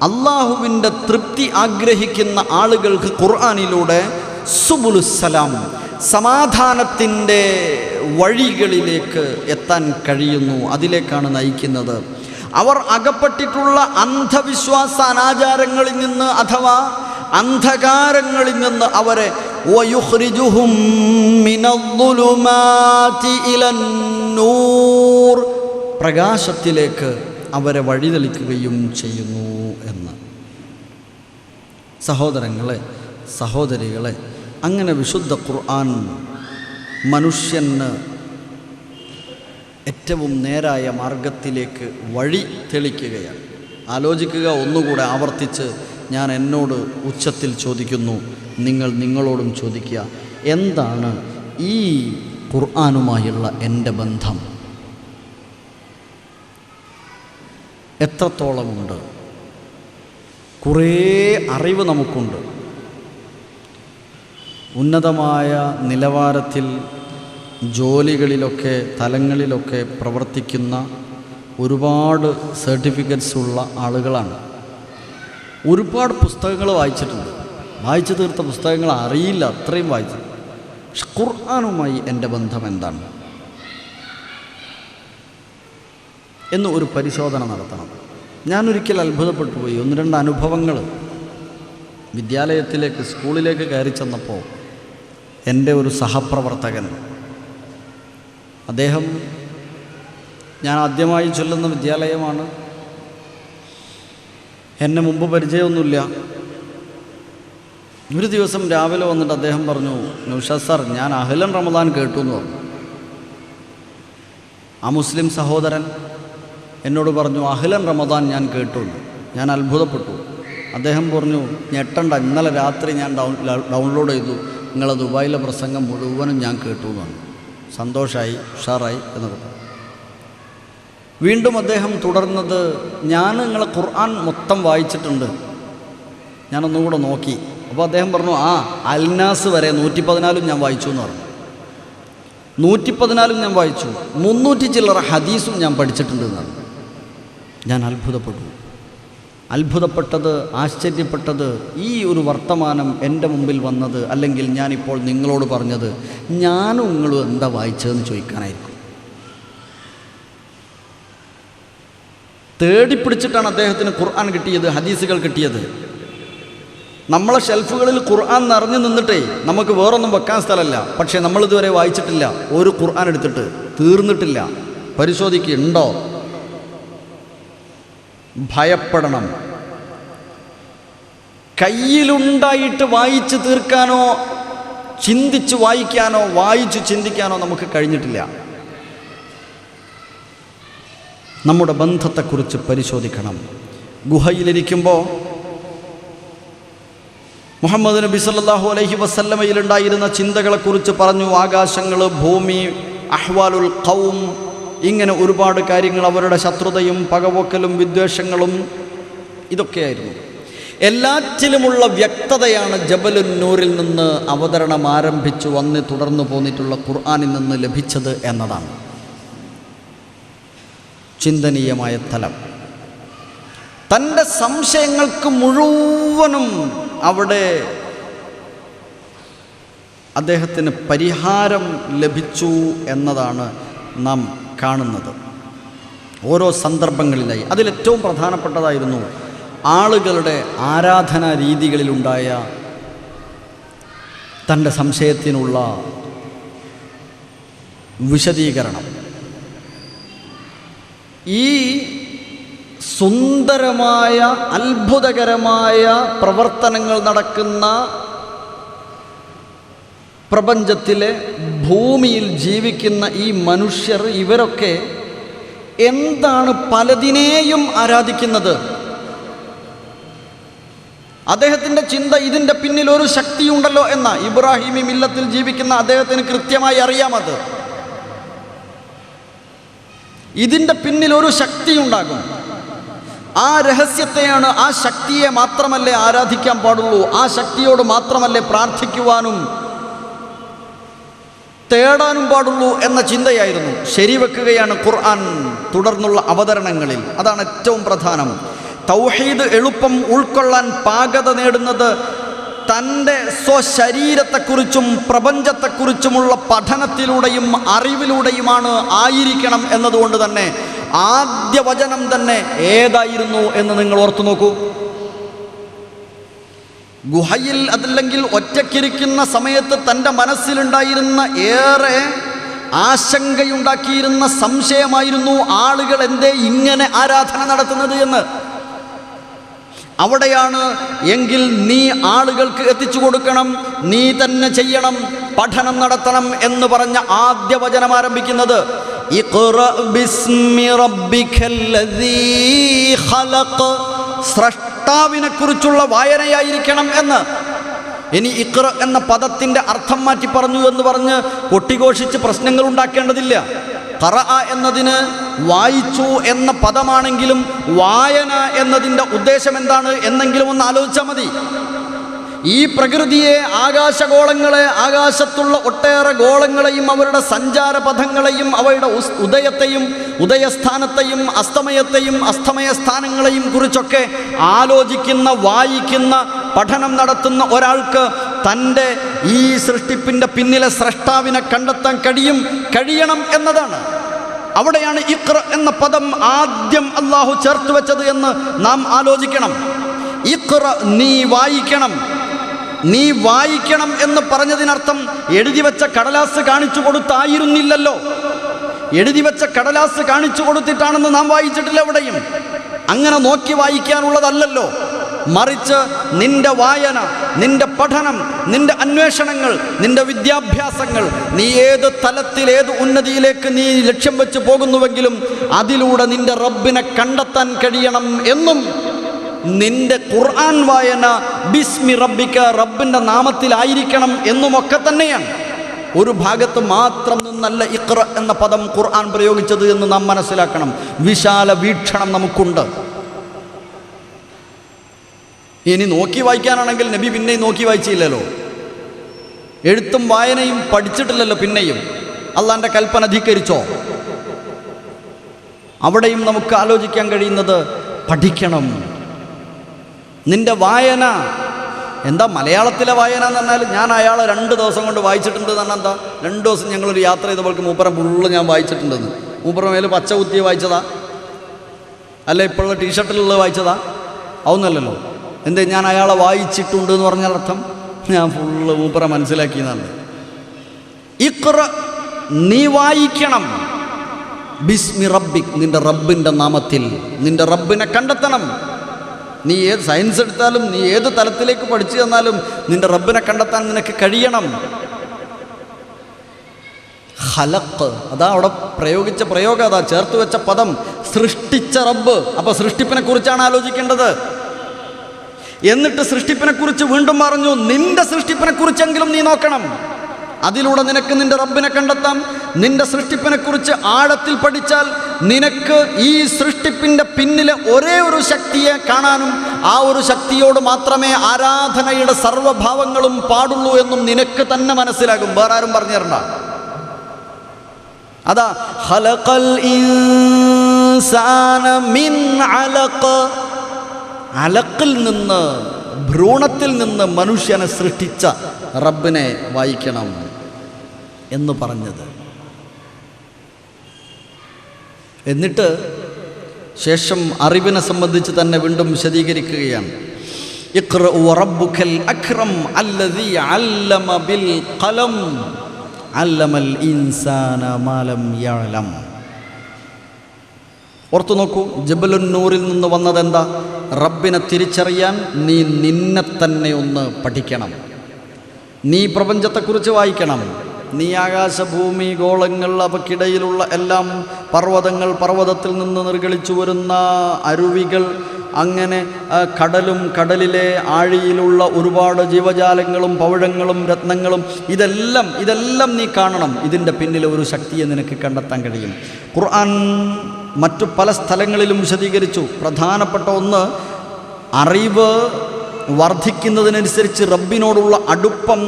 അള്ളാഹുവിൻ്റെ തൃപ്തി ആഗ്രഹിക്കുന്ന ആളുകൾക്ക് ഖുർആനിലൂടെ സുബുലുസ്സലാം സമാധാനത്തിൻ്റെ വഴികളിലേക്ക് എത്താൻ കഴിയുന്നു, അതിലേക്കാണ് നയിക്കുന്നത്. അവർ അകപ്പെട്ടിട്ടുള്ള അന്ധവിശ്വാസ അനാചാരങ്ങളിൽ നിന്ന് അഥവാ അന്ധകാരങ്ങളിൽ നിന്ന് അവരെ വയുഖ്രിജുഹും മിനദ്ദുലുമാതി ഇലന്നൂർ പ്രകാശത്തിലേക്ക് അവരെ വഴിതെളിക്കുകയും ചെയ്യുന്നു എന്ന്. സഹോദരങ്ങളെ, സഹോദരികളെ, അങ്ങനെ വിശുദ്ധ ഖുർആൻ മനുഷ്യന് ഏറ്റവും നേരായ മാർഗത്തിലേക്ക് വഴി തെളിക്കുകയാണ്. ആലോചിക്കുക, ഒന്നുകൂടെ ആവർത്തിച്ച് ഞാൻ എന്നോട് ഉച്ചത്തിൽ ചോദിക്കുന്നു, നിങ്ങൾ നിങ്ങളോടും ചോദിക്കുക, എന്താണ് ഈ ഖുർആനുമായുള്ള എൻ്റെ ബന്ധം? എത്രത്തോളമുണ്ട്? കുറേ അറിവ് നമുക്കുണ്ട്. ഉന്നതമായ നിലവാരത്തിൽ ജോലികളിലൊക്കെ തലങ്ങളിലൊക്കെ പ്രവർത്തിക്കുന്ന ഒരുപാട് സർട്ടിഫിക്കറ്റ്സ് ഉള്ള ആളുകളാണ്. ഒരുപാട് പുസ്തകങ്ങൾ വായിച്ചിട്ടുണ്ട്. വായിച്ചു തീർത്ത പുസ്തകങ്ങൾ അറിയില്ല, അത്രയും വായിച്ചു. പക്ഷെ ഖുർആനുമായി എൻ്റെ ബന്ധം എന്താണ് എന്ന് ഒരു പരിശോധന നടത്തണം. ഞാനൊരിക്കൽ അത്ഭുതപ്പെട്ടു പോയി. 1-2 അനുഭവങ്ങൾ. വിദ്യാലയത്തിലേക്ക്, സ്കൂളിലേക്ക് കയറി ചെന്നപ്പോൾ എൻ്റെ ഒരു സഹപ്രവർത്തകൻ, അദ്ദേഹം ഞാൻ ആദ്യമായി ചൊല്ലുന്ന വിദ്യാലയമാണ്, എന്നെ മുമ്പ് പരിചയമൊന്നുമില്ല. ഒരു ദിവസം രാവിലെ വന്നിട്ട് അദ്ദേഹം പറഞ്ഞു, നൗഷാദ് സാർ, ഞാൻ അഹ്ലൻ റമദാൻ കേട്ടു എന്ന് പറഞ്ഞു. ആ മുസ്ലിം സഹോദരൻ എന്നോട് പറഞ്ഞു, അഹ്ലൻ റമദാൻ ഞാൻ കേട്ടു. ഞാൻ അത്ഭുതപ്പെട്ടു. അദ്ദേഹം പറഞ്ഞു, ഞെട്ടണ്ട, ഇന്നലെ രാത്രി ഞാൻ ഡൗൺലോഡ് ചെയ്തു, നിങ്ങളെ ദുബായിലെ പ്രസംഗം മുഴുവനും ഞാൻ കേട്ടു എന്ന് പറഞ്ഞു. സന്തോഷമായി, ഉഷാറായി എന്നൊക്കെ പറഞ്ഞു. വീണ്ടും അദ്ദേഹം തുടർന്നത്, ഞാൻ നിങ്ങളെ ഖുർആൻ മൊത്തം വായിച്ചിട്ടുണ്ട്, ഞാനൊന്നുകൂടെ നോക്കി. അപ്പോൾ അദ്ദേഹം പറഞ്ഞു, അൽനാസ് വരെ 114 ഞാൻ വായിച്ചു എന്ന് പറഞ്ഞു. 114 ഞാൻ വായിച്ചു, 300 ചില്ലറ ഹദീസും ഞാൻ പഠിച്ചിട്ടുണ്ട് എന്നാണ്. ഞാൻ അത്ഭുതപ്പെട്ടത്, ആശ്ചര്യപ്പെട്ടത് ഈ ഒരു വർത്തമാനം എൻ്റെ മുമ്പിൽ വന്നത്, അല്ലെങ്കിൽ ഞാനിപ്പോൾ നിങ്ങളോട് പറഞ്ഞത്, ഞാനും നിങ്ങളും എന്താ വായിച്ചതെന്ന് ചോദിക്കാനായിരിക്കും. തേടിപ്പിടിച്ചിട്ടാണ് അദ്ദേഹത്തിന് ഖുർആൻ കിട്ടിയത്, ഹദീസുകൾ കിട്ടിയത്. നമ്മളെ ഷെൽഫുകളിൽ ഖുർആൻ നിറഞ്ഞു നിന്നിട്ടേ നമുക്ക് വേറൊന്നും വെക്കാൻ സ്ഥലമല്ല. പക്ഷേ നമ്മളിതുവരെ വായിച്ചിട്ടില്ല. ഒരു ഖുർആൻ എടുത്തിട്ട് തീർന്നിട്ടില്ല. പരിശോധിക്കുന്നുണ്ടോ? ഭയപ്പെടണം. കയ്യിലുണ്ടായിട്ട് വായിച്ച് തീർക്കാനോ ചിന്തിച്ച് വായിക്കാനോ വായിച്ചു ചിന്തിക്കാനോ നമുക്ക് കഴിഞ്ഞിട്ടില്ല. നമ്മുടെ ബന്ധത്തെക്കുറിച്ച് പരിശോധിക്കണം. ഗുഹയിലിരിക്കുമ്പോൾ മുഹമ്മദ് നബി സല്ലല്ലാഹു അലൈഹി വസല്ലമയിലുണ്ടായിരുന്ന ചിന്തകളെക്കുറിച്ച് പറഞ്ഞു. ആകാശങ്ങൾ, ഭൂമി, അഹ്വാലുൽ ഖൗം, ഇങ്ങനെ ഒരുപാട് കാര്യങ്ങൾ. അവരുടെ ശത്രുതയും പകവോക്കലും വിദ്വേഷങ്ങളും ഇതൊക്കെയായിരുന്നു. എല്ലാറ്റിലുമുള്ള വ്യക്തതയാണ് ജബലുൻ നൂറിൽ നിന്ന് അവതരണം ആരംഭിച്ചു വന്ന് തുടർന്നു പോന്നിട്ടുള്ള ഖുർആനിൽ നിന്ന് ലഭിച്ചത് എന്നതാണ് ചിന്തനീയമായ തലം. തൻ്റെ സംശയങ്ങൾക്ക് മുഴുവനും അവിടെ അദ്ദേഹത്തിന് പരിഹാരം ലഭിച്ചു എന്നതാണ് നാം കാണുന്നത്. ഓരോ സന്ദർഭങ്ങളിലായി അതിലേറ്റവും പ്രധാനപ്പെട്ടതായിരുന്നു ആളുകളുടെ ആരാധനാ രീതികളിലുണ്ടായ തൻ്റെ സംശയത്തിനുള്ള വിശദീകരണം. ഈ സുന്ദരമായ അത്ഭുതകരമായ പ്രവർത്തനങ്ങൾ നടക്കുന്ന പ്രപഞ്ചത്തിലെ ഭൂമിയിൽ ജീവിക്കുന്ന ഈ മനുഷ്യർ, ഇവരൊക്കെ എന്താണ് പലതിനെയും ആരാധിക്കുന്നത്? അദ്ദേഹത്തിൻ്റെ ചിന്ത ഇതിൻ്റെ പിന്നിൽ ഒരു ശക്തിയുണ്ടല്ലോ എന്ന. ഇബ്രാഹിമി മില്ലത്തിൽ ജീവിക്കുന്ന അദ്ദേഹത്തിന് കൃത്യമായി അറിയാമത്. ഇതിൻ്റെ പിന്നിൽ ഒരു ശക്തിയുണ്ടാകും. ആ രഹസ്യത്തെയാണ്, ആ ശക്തിയെ മാത്രമല്ലേ ആരാധിക്കാൻ പാടുള്ളൂ, ആ ശക്തിയോട് മാത്രമല്ലേ പ്രാർത്ഥിക്കുവാനും തേടാനും പാടുള്ളൂ എന്ന ചിന്തയായിരുന്നു. ശരിവെക്കുകയാണ് ഖുർആൻ തുടർന്നുള്ള അവതരണങ്ങളിൽ. അതാണ് ഏറ്റവും പ്രധാനം. തൗഹീദ് എളുപ്പം ഉൾക്കൊള്ളാൻ പാകത നേടുന്നത് തൻ്റെ സ്വശരീരത്തെക്കുറിച്ചും പ്രപഞ്ചത്തെക്കുറിച്ചുമുള്ള പഠനത്തിലൂടെയും അറിവിലൂടെയുമാണ് ആയിരിക്കണം എന്നതുകൊണ്ട് തന്നെ ആദ്യ വചനം തന്നെ ഏതായിരുന്നു എന്ന് നിങ്ങൾ ഓർത്തു നോക്കൂ. ഗുഹയിൽ അതല്ലെങ്കിൽ ഒറ്റയ്ക്കിരിക്കുന്ന സമയത്ത് തൻ്റെ മനസ്സിലുണ്ടായിരുന്ന ഏറെ ആശങ്കയുണ്ടാക്കിയിരുന്ന സംശയമായിരുന്നു ആളുകൾ എന്തേ ഇങ്ങനെ ആരാധന നടത്തുന്നത് എന്ന്. അവിടെയാണ് എങ്കിൽ നീ ആളുകൾക്ക് എത്തിച്ചു കൊടുക്കണം, നീ തന്നെ ചെയ്യണം, പഠനം നടത്തണം എന്ന് പറഞ്ഞ ആദ്യ വചനം ആരംഭിക്കുന്നത് ഇഖ്റ ബിസ്മി റബ്ബിക്കല്ലദീ ഖലഖ്, സ്രഷ്ടാവിനെ കുറിച്ചുള്ള വായനയായിരിക്കണം എന്ന്. ഇനി ഇഖ്റ എന്ന പദത്തിൻ്റെ അർത്ഥം മാറ്റി പറഞ്ഞു എന്ന് പറഞ്ഞ് കൊട്ടിഘോഷിച്ച് പ്രശ്നങ്ങൾ ഉണ്ടാക്കേണ്ടതില്ല. ഖറഅ എന്നതിന് വായിച്ചു എന്ന പദമാണെങ്കിലും വായന എന്നതിൻ്റെ ഉദ്ദേശം എന്താണ് എന്നെങ്കിലും ഒന്ന് ആലോചിച്ചാൽ മതി. ഈ പ്രകൃതിയെ, ആകാശഗോളങ്ങളെ, ആകാശത്തുള്ള ഒട്ടേറെ ഗോളങ്ങളെയും അവരുടെ സഞ്ചാരപഥങ്ങളെയും അവയുടെ ഉദയത്തെയും ഉദയസ്ഥാനത്തെയും അസ്തമയത്തെയും അസ്തമയസ്ഥാനങ്ങളെയും കുറിച്ചൊക്കെ ആലോചിക്കുന്ന, വായിക്കുന്ന, പഠനം നടത്തുന്ന ഒരാൾക്ക് തൻ്റെ ഈ സൃഷ്ടിപ്പിൻ്റെ പിന്നിലെ സ്രഷ്ടാവിനെ കണ്ടെത്താൻ കഴിയണം എന്നതാണ്. അവിടെയാണ് ഇഖ്റ എന്ന പദം ആദ്യം അള്ളാഹു ചേർത്ത് വെച്ചത് എന്ന് നാം ആലോചിക്കണം. ഇഖ്റ, നീ വായിക്കണം. നീ വായിക്കണം എന്ന് പറഞ്ഞതിനർത്ഥം എഴുതി വെച്ച കടലാസ് കാണിച്ചു കൊടുത്തായിരുന്നില്ലല്ലോ. എഴുതി വെച്ച കടലാസ് കാണിച്ചു കൊടുത്തിട്ടാണെന്ന് നാം വായിച്ചിട്ടില്ല എവിടെയും. അങ്ങനെ നോക്കി വായിക്കാനുള്ളതല്ലല്ലോ. മറിച്ച് നിന്റെ വായന, നിന്റെ പഠനം, നിന്റെ അന്വേഷണങ്ങൾ, നിന്റെ വിദ്യാഭ്യാസങ്ങൾ, നീ ഏത് തലത്തിൽ, ഏത് ഉന്നതിയിലേക്ക് നീ ലക്ഷ്യം വെച്ച് പോകുന്നുവെങ്കിലും അതിലൂടെ നിന്റെ റബ്ബിനെ കണ്ടെത്താൻ കഴിയണം എന്നും നിന്റെ ഖുർആൻ വായന ബിസ്മി റബ്ബിക, റബ്ബിൻ്റെ നാമത്തിലായിരിക്കണം എന്നുമൊക്കെ തന്നെയാണ്. ഒരു ഭാഗത്ത് മാത്രം നിന്നല്ല ഇഖ്റ എന്ന പദം ഖുർആൻ പ്രയോഗിച്ചത് എന്ന് നാം മനസ്സിലാക്കണം. വിശാല വീക്ഷണം നമുക്കുണ്ട്. ഇനി നോക്കി വായിക്കാനാണെങ്കിൽ നബി പിന്നെയും നോക്കി വായിച്ചില്ലല്ലോ. എഴുത്തും വായനയും പഠിച്ചിട്ടില്ലല്ലോ. പിന്നെയും അള്ളാൻ്റെ കൽപ്പന ധിക്കരിച്ചോ? അവിടെയും നമുക്ക് ആലോചിക്കാൻ കഴിയുന്നത് പഠിക്കണം. നിന്റെ വായന എന്താ? മലയാളത്തിലെ വായന എന്ന് പറഞ്ഞാൽ ഞാൻ അയാളെ 2 ദിവസം കൊണ്ട് വായിച്ചിട്ടുണ്ട് എന്ന് പറഞ്ഞാൽ എന്താ? 2 ദിവസം ഞങ്ങളൊരു യാത്ര ചെയ്തപ്പോൾക്ക് മൂപ്പരം ഫുള്ള് ഞാൻ വായിച്ചിട്ടുണ്ടെന്ന്. മൂപ്പരം മേൽ പച്ച കുത്തിയ വായിച്ചതാ, അല്ല ഇപ്പോഴുള്ള ടീഷർട്ടിലുള്ളത് വായിച്ചതാ? അതൊന്നുമല്ലല്ലോ. എന്തേ ഞാൻ അയാളെ വായിച്ചിട്ടുണ്ട് എന്ന് പറഞ്ഞാൽ അർത്ഥം ഞാൻ ഫുള്ള് മൂപ്പറ മനസ്സിലാക്കിയെന്നാണ്. ഇഖ്റ, നീ വായിക്കണം. ബിസ്മി റബ്ബിക്, നിന്റെ റബ്ബിൻ്റെ നാമത്തിൽ നിന്റെ റബ്ബിനെ കണ്ടെത്തണം. നീ ഏത് സയൻസ് എടുത്താലും, നീ ഏത് തലത്തിലേക്ക് പഠിച്ചു തന്നാലും നിന്റെ റബ്ബിനെ കണ്ടെത്താൻ നിനക്ക് കഴിയണം. ഖലഖ്, അതാ അവിടെ പ്രയോഗിച്ച പ്രയോഗം, അതാ ചേർത്ത് വെച്ച പദം സൃഷ്ടിച്ച റബ്ബ്. അപ്പോൾ സൃഷ്ടിപ്പിനെ കുറിച്ചാണ് ആലോചിക്കേണ്ടത്. എന്നിട്ട് സൃഷ്ടിപ്പിനെ കുറിച്ച് വീണ്ടും പറഞ്ഞു, നിന്റെ സൃഷ്ടിപ്പിനെ കുറിച്ചെങ്കിലും നീ നോക്കണം. അതിലൂടെ നിനക്ക് നിന്റെ റബ്ബിനെ കണ്ടെത്താം. നിന്റെ സൃഷ്ടിപ്പിനെ കുറിച്ച് ആഴത്തിൽ പഠിച്ചാൽ നിനക്ക് ഈ സൃഷ്ടിപ്പിൻ്റെ പിന്നിലെ ഒരേ ഒരു ശക്തിയെ കാണാനും ആ ഒരു ശക്തിയോട് മാത്രമേ ആരാധനയുടെ സർവ്വഭാവങ്ങളും പാടുള്ളൂ എന്നും നിനക്ക് തന്നെ മനസ്സിലാകും. വേറെ ആരും പറഞ്ഞു തരണ്ട. അതാ ഖലഖൽ ഇൻസാന മിൻ അലഖ്, അലക്കിൽ നിന്ന്, ഭ്രൂണത്തിൽ നിന്ന് മനുഷ്യനെ സൃഷ്ടിച്ച റബ്ബിനെ വായിക്കണം എന്ന് പറഞ്ഞത്. എന്നിട്ട് ശേഷം അറിവിനെ സംബന്ധിച്ച് തന്നെ വീണ്ടും വിശദീകരിക്കുകയാണ്. ഇഖ്റ വറബ്ബുക്കൽ അക്രം അല്ലദീ അല്ലമ ബിൽ ഖലം അല്ലമൽ ഇൻസാന മാ ലം യഅലം. ഓർത്തു നോക്കൂ, ജബലുൻ നൂറിൽ നിന്ന് വന്നതെന്താ? റബ്ബിനെ തിരിച്ചറിയാൻ നീ നിന്നെ തന്നെ ഒന്ന് പഠിക്കണം. നീ പ്രപഞ്ചത്തെക്കുറിച്ച് വായിക്കണം. നീ ആകാശഭൂമി ഗോളങ്ങൾ അവയ്ക്കിടയിലുള്ള എല്ലാം, പർവ്വതങ്ങൾ, പർവ്വതത്തിൽ നിന്ന് നിർഗളിച്ചു വരുന്ന അരുവികൾ, അങ്ങനെ കടലും കടലിലെ ആഴിയിലുള്ള ഒരുപാട് ജീവജാലങ്ങളും പവിഴങ്ങളും രത്നങ്ങളും, ഇതെല്ലാം നീ കാണണം. ഇതിൻ്റെ പിന്നിൽ ഒരു ശക്തിയെ നിനക്ക് കണ്ടെത്താൻ കഴിയും. ഖുർആൻ മറ്റു പല സ്ഥലങ്ങളിലും വിശദീകരിച്ചു. പ്രധാനപ്പെട്ട ഒന്ന്, അറിവ് വർദ്ധിക്കുന്നതിനനുസരിച്ച് റബ്ബിനോടുള്ള അടുപ്പം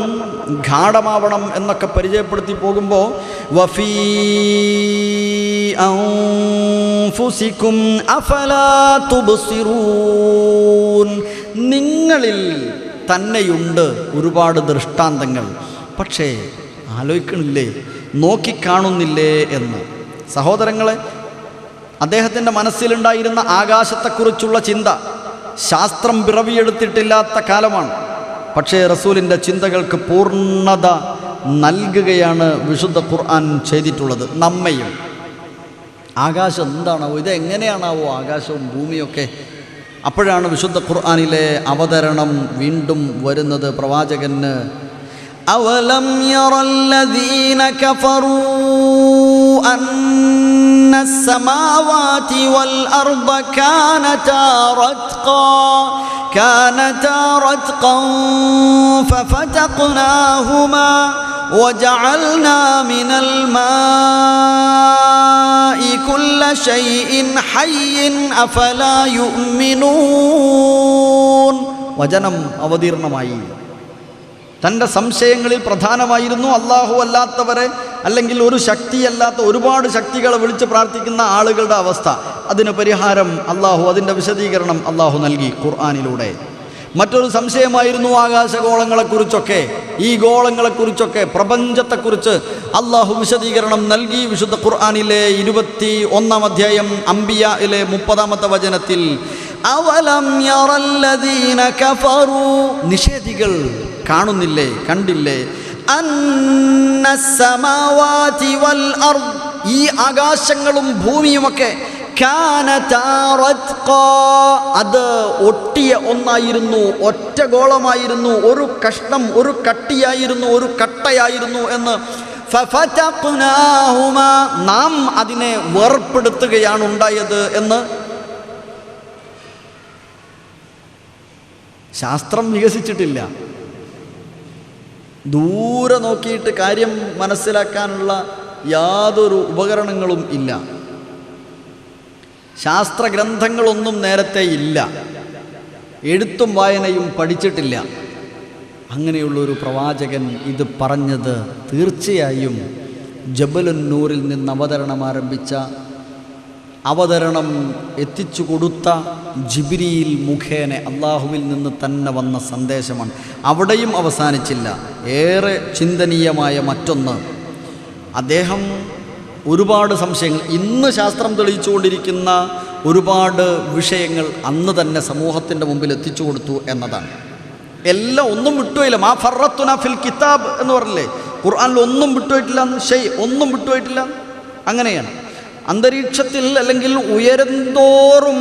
ഗാഢമാവണം എന്നൊക്കെ പരിചയപ്പെടുത്തി പോകുമ്പോൾ വഫീ അൻഫുസികും അഫലാ തുബ്സിറൂൻ, നിങ്ങളിൽ തന്നെയുണ്ട് ഒരുപാട് ദൃഷ്ടാന്തങ്ങൾ, പക്ഷേ ആലോചിക്കണില്ലേ, നോക്കിക്കാണുന്നില്ലേ എന്ന്. സഹോദരങ്ങളെ, അദ്ദേഹത്തിൻ്റെ മനസ്സിലുണ്ടായിരുന്ന ആകാശത്തെക്കുറിച്ചുള്ള ചിന്ത ശാസ്ത്രം പിറവിയെടുത്തിട്ടില്ലാത്ത കാലമാണ്. പക്ഷേ റസൂലിൻ്റെ ചിന്തകൾക്ക് പൂർണ്ണത നൽകുകയാണ് വിശുദ്ധ ഖുർആൻ ചെയ്തിട്ടുള്ളത്. നമ്മയും ആകാശം എന്താണാവോ, ഇതെങ്ങനെയാണാവോ ആകാശവും ഭൂമിയൊക്കെ? അപ്പോഴാണ് വിശുദ്ധ ഖുർആനിലെ അവതരണം വീണ്ടും വരുന്നത്. പ്രവാചകന് അവലം യറല്ലദീന കഫറൂ أن السماوات والأرض كانتا رتقا ففتقناهما وجعلنا من الماء كل شيء حي أفلا يؤمنون. വചനം അവതീർണമായി. തൻ്റെ സംശയങ്ങളിൽ പ്രധാനമായിരുന്നു അല്ലാഹു അല്ലാത്തവരെ, അല്ലെങ്കിൽ ഒരു ശക്തിയല്ലാത്ത ഒരുപാട് ശക്തികളെ വിളിച്ച് പ്രാർത്ഥിക്കുന്ന ആളുകളുടെ അവസ്ഥ. അതിന് പരിഹാരം അല്ലാഹു, അതിൻ്റെ വിശദീകരണം അല്ലാഹു നൽകി ഖുർആനിലൂടെ. മറ്റൊരു സംശയമായിരുന്നു ആകാശഗോളങ്ങളെക്കുറിച്ചൊക്കെ, ഈ ഗോളങ്ങളെക്കുറിച്ചൊക്കെ, പ്രപഞ്ചത്തെക്കുറിച്ച് അല്ലാഹു വിശദീകരണം നൽകി. വിശുദ്ധ ഖുർആനിലെ 21-ാം അധ്യായം അംബിയായിലെ 30-ാമത്തെ വചനത്തിൽ അവലം യറല്ലദീന കഫറൂ, നിഷേധികൾ കാണുന്നില്ലേ, കണ്ടില്ലേ, അന്നസ്സമാവാതി വൽ അർദ്, ഈ ആകാശങ്ങളും ഭൂമിയുമൊക്കെ കാനതാ റത്ഖാ, അത് ഒട്ടിയ ഒന്നായിരുന്നു, ഒറ്റ ഗോളമായിരുന്നു, ഒരു കഷ്ണം, ഒരു കട്ടിയായിരുന്നു, ഒരു കട്ടയായിരുന്നു എന്ന്. ഫഫതഖ്നാഹുമാ, നാം അതിനെ വേർപ്പെടുത്തുകയാണ് ഉണ്ടായത് എന്ന്. ശാസ്ത്രം വികസിച്ചിട്ടില്ല. ദൂരെ നോക്കിയിട്ട് കാര്യം മനസ്സിലാക്കാനുള്ള യാതൊരു ഉപകരണങ്ങളും ഇല്ല. ശാസ്ത്രഗ്രന്ഥങ്ങളൊന്നും നേരത്തെ ഇല്ല. എഴുത്തും വായനയും പഠിച്ചിട്ടില്ല. അങ്ങനെയുള്ളൊരു പ്രവാചകൻ ഇത് പറഞ്ഞത് തീർച്ചയായും ജബലുൻ നൂറിൽ നിന്ന് അവതരണം എത്തിച്ചു കൊടുത്ത ജിബ്രീൽ മുഖേന അള്ളാഹുവിൽ നിന്ന് തന്നെ വന്ന സന്ദേശമാണ്. അവിടെയും അവസാനിച്ചില്ല. ഏറെ ചിന്തനീയമായ മറ്റൊന്ന്, അദ്ദേഹം ഒരുപാട് സംശയങ്ങൾ, ഇന്ന് ശാസ്ത്രം തെളിയിച്ചുകൊണ്ടിരിക്കുന്ന ഒരുപാട് വിഷയങ്ങൾ അന്ന് തന്നെ സമൂഹത്തിൻ്റെ മുമ്പിൽ എത്തിച്ചു കൊടുത്തു എന്നതാണ്. എല്ലാം ഒന്നും വിട്ടുപോയില്ല. മാ ഫറത്തുന ഫിൽ കിതാബ് എന്ന് പറഞ്ഞില്ലേ, ഖുർആനിൽ ഒന്നും വിട്ടുപോയിട്ടില്ല, ഒന്നും വിട്ടുപോയിട്ടില്ല. അങ്ങനെയാണ്. അന്തരീക്ഷത്തിൽ അല്ലെങ്കിൽ ഉയരുന്തോറും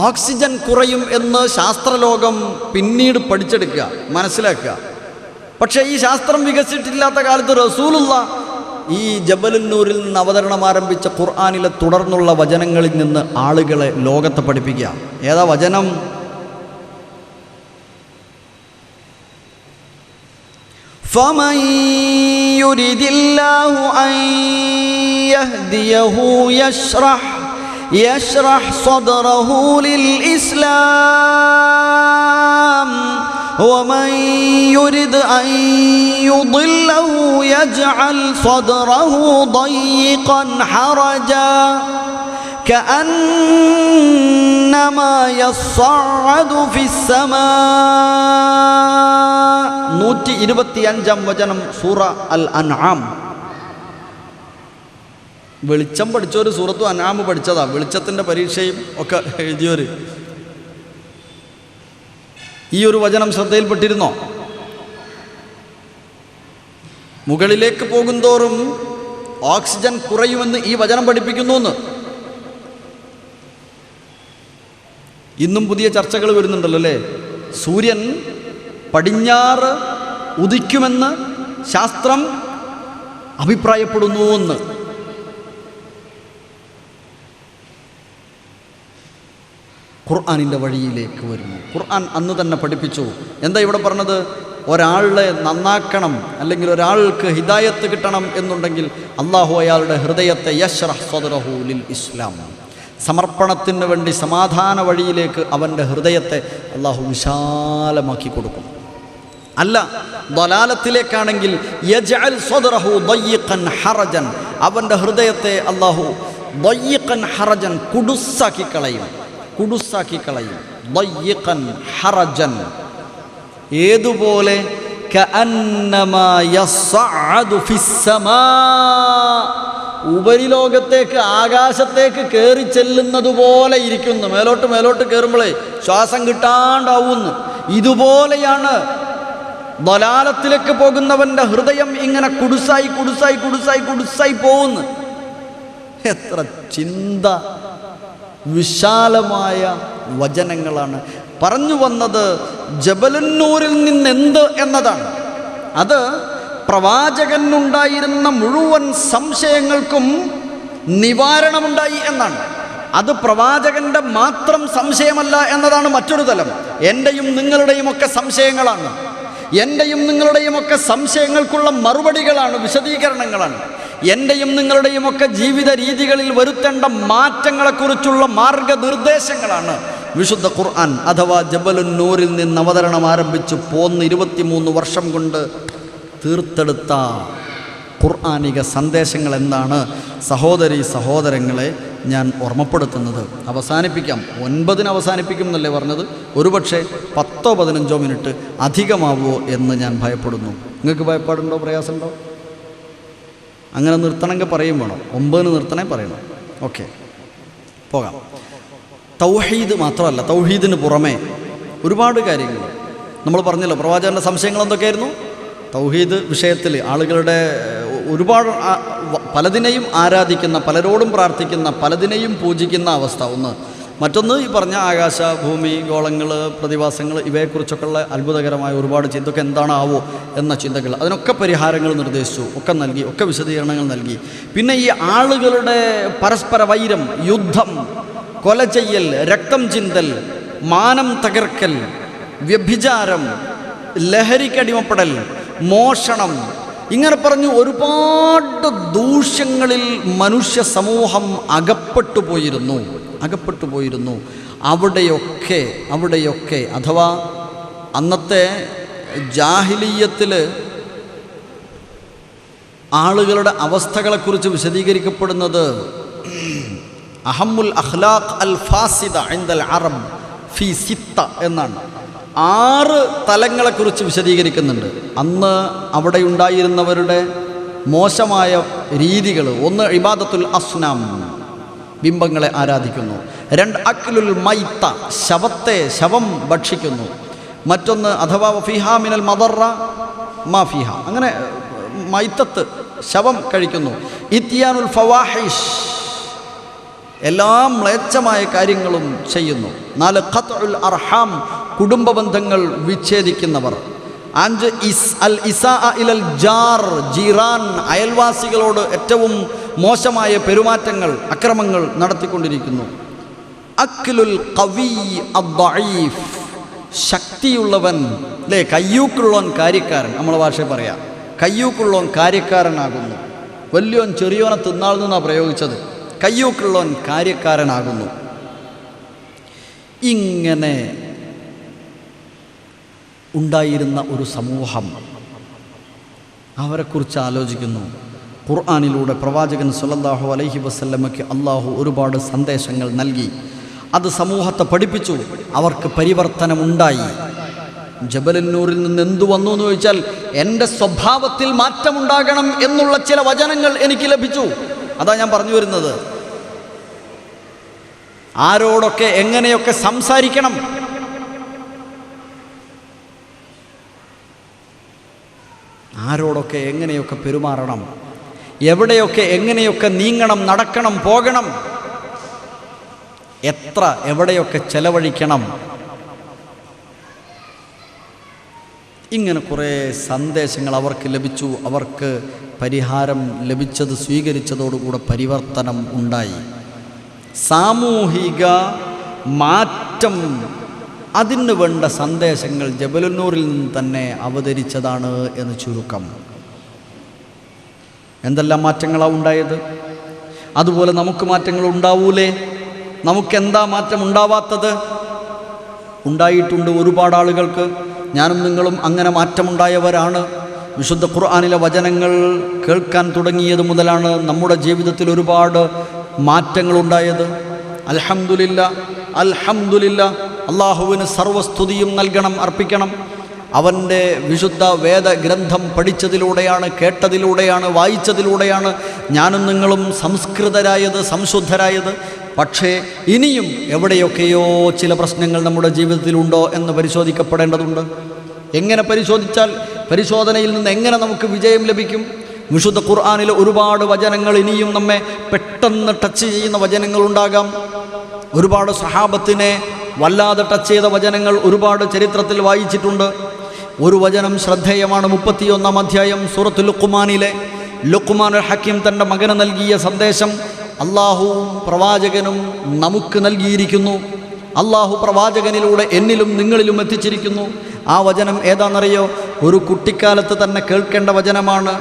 ഓക്സിജൻ കുറയും എന്ന് ശാസ്ത്രലോകം പിന്നീട് പഠിച്ചെടുക്കുക, മനസ്സിലാക്കുക. പക്ഷേ ഈ ശാസ്ത്രം വികസിച്ചിട്ടില്ലാത്ത കാലത്ത് റസൂലുള്ള ഈ ജബലുൻ നൂറിൽ നിന്ന് അവതരണം ആരംഭിച്ച ഖുർആനിലെ തുടർന്നുള്ള വചനങ്ങളിൽ നിന്ന് ആളുകളെ ലോകത്തെ പഠിപ്പിക്കുക. ഏതാ വചനം? فمن يرد الله أن يهديه يشرح صدره للإسلام ومن يرد أن يضله يجعل صدره ضيقا حرجا كأنما يصعد في السماء. 125-ാം വചനം, സൂറ അൽ അൻആം. വെളിച്ചം പഠിച്ചൊരു സൂറത്തു അൻആം പഠിച്ചതാ. വെളിച്ചത്തിൻ്റെ പരീക്ഷയും ഒക്കെ എഴുതിയൊരു ഈ ഒരു വചനം ശ്രദ്ധയിൽപ്പെട്ടിരുന്നോ? മുകളിലേക്ക് പോകുന്തോറും ഓക്സിജൻ കുറയുമെന്ന് ഈ വചനം പഠിപ്പിക്കുന്നു എന്ന്. ഇന്നും പുതിയ ചർച്ചകൾ വരുന്നുണ്ടല്ലോ അല്ലേ? സൂര്യൻ പടിഞ്ഞാറ് ഉദിക്കുമെന്ന് ശാസ്ത്രം അഭിപ്രായപ്പെടുന്നു എന്ന്. ഖുർആനിൻ്റെ വഴിയിലേക്ക് വരുന്നു. ഖുർആൻ അന്ന് തന്നെ പഠിപ്പിച്ചു. എന്താ ഇവിടെ പറഞ്ഞത്? ഒരാളെ നന്നാക്കണം, അല്ലെങ്കിൽ ഒരാൾക്ക് ഹിദായത്ത് കിട്ടണം എന്നുണ്ടെങ്കിൽ അള്ളാഹു അയാളുടെ ഹൃദയത്തെ യശ്റഹ് സദ്റഹു ലിൽ ഇസ്ലാം, സമർപ്പണത്തിന് വേണ്ടി സമാധാന വഴിയിലേക്ക് അവൻ്റെ ഹൃദയത്തെ അള്ളാഹു വിശാലമാക്കി കൊടുക്കും. അല്ല, ദലാലത്തിലേക്കാണെങ്കിൽ യജ്അൽ സദ്റഹു ദയ്യിഖൻ ഹറജൻ, അവൻ്റെ ഹൃദയത്തെ അള്ളാഹു ദയ്യിഖൻ ഹറജൻ, കുടുസാക്കി കളയും. ദയ്യിഖൻ ഹറജൻ, ഏതുപോലെ കഅന്നമാ യസ്അദു ഫിസ്സമാ, ഉപരിലോകത്തേക്ക് ആകാശത്തേക്ക് കയറി ചെല്ലുന്നതുപോലെ ഇരിക്കുന്നു. മേലോട്ട് കയറുമ്പോഴേ ശ്വാസം കിട്ടാണ്ടാവുന്നു. ഇതുപോലെയാണ് ദലാലത്തിലേക്ക് പോകുന്നവൻ്റെ ഹൃദയം. ഇങ്ങനെ കുടുസായി പോകുന്നു. എത്ര ചിന്ത വിശാലമായ വചനങ്ങളാണ്. പറഞ്ഞു വന്നത് ജബലുന്നൂരിൽ നിന്നെന്ത് എന്നതാണ്. അത് പ്രവാചകനുണ്ടായിരുന്ന മുഴുവൻ സംശയങ്ങൾക്കും നിവാരണമുണ്ടായി എന്നാണ്. അത് പ്രവാചകൻ്റെ മാത്രം സംശയമല്ല എന്നതാണ് മറ്റൊരു തലം. എൻ്റെയും നിങ്ങളുടെയും ഒക്കെ സംശയങ്ങളാണ്. എൻ്റെയും നിങ്ങളുടെയും ഒക്കെ സംശയങ്ങൾക്കുള്ള മറുപടികളാണ്, വിശദീകരണങ്ങളാണ്. എൻ്റെയും നിങ്ങളുടെയും ഒക്കെ ജീവിത രീതികളിൽ വരുത്തേണ്ട മാറ്റങ്ങളെക്കുറിച്ചുള്ള മാർഗനിർദ്ദേശങ്ങളാണ് വിശുദ്ധ ഖുർആൻ അഥവാ ജബലുന്നൂരിൽ നിന്ന് അവതരണം ആരംഭിച്ച് 23 വർഷം കൊണ്ട് തീർത്തെടുത്ത ഖുർആനിക സന്ദേശങ്ങൾ എന്നാണ് സഹോദരങ്ങളെ ഞാൻ ഓർമ്മപ്പെടുത്തുന്നത്. അവസാനിപ്പിക്കാം. 9 അവസാനിപ്പിക്കും എന്നല്ലേ പറഞ്ഞത്? ഒരുപക്ഷെ 10-15 മിനിറ്റ് അധികമാവുമോ എന്ന് ഞാൻ ഭയപ്പെടുന്നു. നിങ്ങൾക്ക് ഭയപ്പാടുണ്ടോ? പ്രയാസമുണ്ടോ? അങ്ങനെ നിർത്തണമെങ്കിൽ പറയും വേണം. 9 നിർത്തണേ പറയണം. ഓക്കെ, പോകാം. തൗഹീദ് മാത്രമല്ല, തൗഹീദിന് പുറമേ ഒരുപാട് കാര്യങ്ങൾ നമ്മൾ പറഞ്ഞല്ലോ. പ്രവാചകൻ്റെ സംശയങ്ങൾ എന്തൊക്കെയായിരുന്നു? തൗഹീദ് വിഷയത്തിൽ ആളുകളുടെ ഒരുപാട് പലതിനെയും ആരാധിക്കുന്ന, പലരോടും പ്രാർത്ഥിക്കുന്ന, പലതിനെയും പൂജിക്കുന്ന അവസ്ഥ ഒന്ന്. മറ്റൊന്ന് ഈ പറഞ്ഞ ആകാശ, ഭൂമി, ഗോളങ്ങൾ, പ്രതിഭാസങ്ങൾ, ഇവയെക്കുറിച്ചൊക്കെയുള്ള അത്ഭുതകരമായ ഒരുപാട് ഇതൊക്കെ എന്താണാവോ എന്ന ചിന്തകൾ, അതിനൊക്കെ പരിഹാരങ്ങൾ നിർദ്ദേശിച്ചു, ഒക്കെ നൽകി, ഒക്കെ വിശദീകരണങ്ങൾ നൽകി. പിന്നെ ഈ ആളുകളുടെ പരസ്പര വൈരം, യുദ്ധം, കൊല ചെയ്യൽ, രക്തം ചിന്തൽ, മാനം തകർക്കൽ, വ്യഭിചാരം, ലഹരിക്കടിമപ്പെടൽ, മോഷണം, ഇങ്ങനെ പറഞ്ഞു ഒരുപാട് ദൂഷ്യങ്ങളിൽ മനുഷ്യ സമൂഹം അകപ്പെട്ടു പോയിരുന്നു. അവിടെയൊക്കെ അഥവാ അന്നത്തെ ജാഹിലിയ്യത്തിൽ ആളുകളുടെ അവസ്ഥകളെക്കുറിച്ച് വിശദീകരിക്കപ്പെടുന്നത് അഹമ്മുൽ അഖ്ലാഖ് അൽ ഫാസിദ ഇൻദൽ അറബ് ഫി സിത്ത എന്നാണ്. 6 തലങ്ങളെക്കുറിച്ച് വിശദീകരിക്കുന്നുണ്ട്. അന്ന് അവിടെ ഉണ്ടായിരുന്നവരുടെ മോശമായ രീതികൾ. 1 ഇബാദത്തുൽ അസ്നാം, ബിംബങ്ങളെ ആരാധിക്കുന്നു. 2 അക്ലുൽ മൈത്ത, ശവം ഭക്ഷിക്കുന്നു. മറ്റൊന്ന് അഥവാ ഫിഹാ മിനൽ മദറ മാ ഫിഹ, അങ്ങനെ മൈത്തത്ത്, ശവം കഴിക്കുന്നു. ഇത്യാനുൽ ഫവാഹിഷ്, എല്ലാ മ്ലേച്ഛമായ കാര്യങ്ങളും ചെയ്യുന്നു. 4 ഖത്ഉൽ അർഹാം, കുടുംബ ബന്ധങ്ങൾ വിച്ഛേദിക്കുന്നവർ. 5 അൽ ഇസാഅ ഇലൽ ജാർ, ജീറാൻ, അയൽവാസികളോട് ഏറ്റവും മോശമായ പെരുമാറ്റങ്ങൾ, അക്രമങ്ങൾ നടത്തിക്കൊണ്ടിരിക്കുന്നു. അക്ലുൽ ഖവി അദ്ദഈഫ്, ശക്തിയുള്ളവൻ അല്ലേ, കയ്യൂക്കുള്ളവൻ കാര്യക്കാരൻ, നമ്മളെ ഭാഷയിൽ പറയാം. കയ്യൂക്കുള്ളവൻ കാര്യക്കാരനാകുന്നു. വലിയോൻ ചെറിയോനെ തിന്നാളെന്നാണ് പ്രയോഗിച്ചത്. കയ്യൂക്കുള്ളവൻ കാര്യക്കാരനാകുന്നു. ഇങ്ങനെ ഉണ്ടായിരുന്ന ഒരു സമൂഹം, അവരെക്കുറിച്ച് ആലോചിക്കുന്നു. ഖുർആനിലൂടെ പ്രവാചകൻ സല്ലല്ലാഹു അലൈഹി വസല്ലമയ്ക്ക് അള്ളാഹു ഒരുപാട് സന്ദേശങ്ങൾ നൽകി. അത് സമൂഹത്തെ പഠിപ്പിച്ചു. അവർക്ക് പരിവർത്തനമുണ്ടായി. ജബലുന്നൂരിൽ നിന്ന് എന്തു വന്നു എന്ന് ചോദിച്ചാൽ, എൻ്റെ സ്വഭാവത്തിൽ മാറ്റമുണ്ടാകണം എന്നുള്ള ചില വചനങ്ങൾ എനിക്ക് ലഭിച്ചു. അതാ ഞാൻ പറഞ്ഞു വരുന്നത്. ആരോടൊക്കെ എങ്ങനെയൊക്കെ സംസാരിക്കണം, ആരോടൊക്കെ എങ്ങനെയൊക്കെ പെരുമാറണം, എവിടെയൊക്കെ എങ്ങനെയൊക്കെ നീങ്ങണം, നടക്കണം, പോകണം, എത്ര എവിടെയൊക്കെ ചെലവഴിക്കണം, ഇങ്ങനെ കുറേ സന്ദേശങ്ങൾ അവർക്ക് ലഭിച്ചു. അവർക്ക് പരിഹാരം ലഭിച്ചത് സ്വീകരിച്ചതോടുകൂടെ പരിവർത്തനം ഉണ്ടായി. സാമൂഹിക മാറ്റം, അതിന് വേണ്ട സന്ദേശങ്ങൾ ജബലുന്നൂറിൽ നിന്ന് തന്നെ അവതരിച്ചതാണ് എന്ന് ചുരുക്കം. എന്തെല്ലാം മാറ്റങ്ങളാണ് ഉണ്ടായത്? അതുപോലെ നമുക്ക് മാറ്റങ്ങൾ ഉണ്ടാവൂലേ? നമുക്കെന്താ മാറ്റം ഉണ്ടാവാത്തത്? ഉണ്ടായിട്ടുണ്ട് ഒരുപാട് ആളുകൾക്ക്. ഞാനും നിങ്ങളും അങ്ങനെ മാറ്റമുണ്ടായവരാണ്. വിശുദ്ധ ഖുർആനിലെ വചനങ്ങൾ കേൾക്കാൻ തുടങ്ങിയത് മുതലാണ് നമ്മുടെ ജീവിതത്തിൽ ഒരുപാട് മാറ്റങ്ങളുണ്ടായത്. അൽഹംദുലില്ലാ, അൽഹംദുലില്ലാ. അള്ളാഹുവിന് സർവസ്തുതിയും നൽകണം, അർപ്പിക്കണം. അവൻ്റെ വിശുദ്ധ വേദഗ്രന്ഥം പഠിച്ചതിലൂടെയാണ്, കേട്ടതിലൂടെയാണ്, വായിച്ചതിലൂടെയാണ് ഞാനും നിങ്ങളും സംസ്കൃതരായത്, സംശുദ്ധരായത്. പക്ഷേ ഇനിയും എവിടെയൊക്കെയോ ചില പ്രശ്നങ്ങൾ നമ്മുടെ ജീവിതത്തിലുണ്ടോ എന്ന് പരിശോധിക്കപ്പെടേണ്ടതുണ്ട്. എങ്ങനെ പരിശോധിച്ചാൽ, പരിശോധനയിൽ നിന്ന് എങ്ങനെ നമുക്ക് വിജയം ലഭിക്കും? വിശുദ്ധ ഖുർആനിലെ ഒരുപാട് വചനങ്ങൾ ഇനിയും നമ്മെ പെട്ടെന്ന് ടച്ച് ചെയ്യുന്ന വചനങ്ങളുണ്ടാകാം. ഒരുപാട് സഹാബത്തിനെ വല്ലാതെ ടച്ച് ചെയ്ത വചനങ്ങൾ ഒരുപാട് ചരിത്രത്തിൽ വായിച്ചിട്ടുണ്ട്. ഒരു വചനം ശ്രദ്ധേയമാണ്. 31-ാം അധ്യായം സൂറത്തുൽ ലുഖ്മാനിലെ ലുഖ്മാനുൽ ഹക്കീം തൻ്റെ മകന് നൽകിയ സന്ദേശം അള്ളാഹുവും പ്രവാചകനും നമുക്ക് നൽകിയിരിക്കുന്നു. അള്ളാഹു പ്രവാചകനിലൂടെ എന്നിലും നിങ്ങളിലും എത്തിച്ചിരിക്കുന്നു. ആ വചനം ഏതാണെന്നറിയോ? ഒരു കുട്ടിക്കാലത്ത് തന്നെ കേൾക്കേണ്ട വചനമാണ്.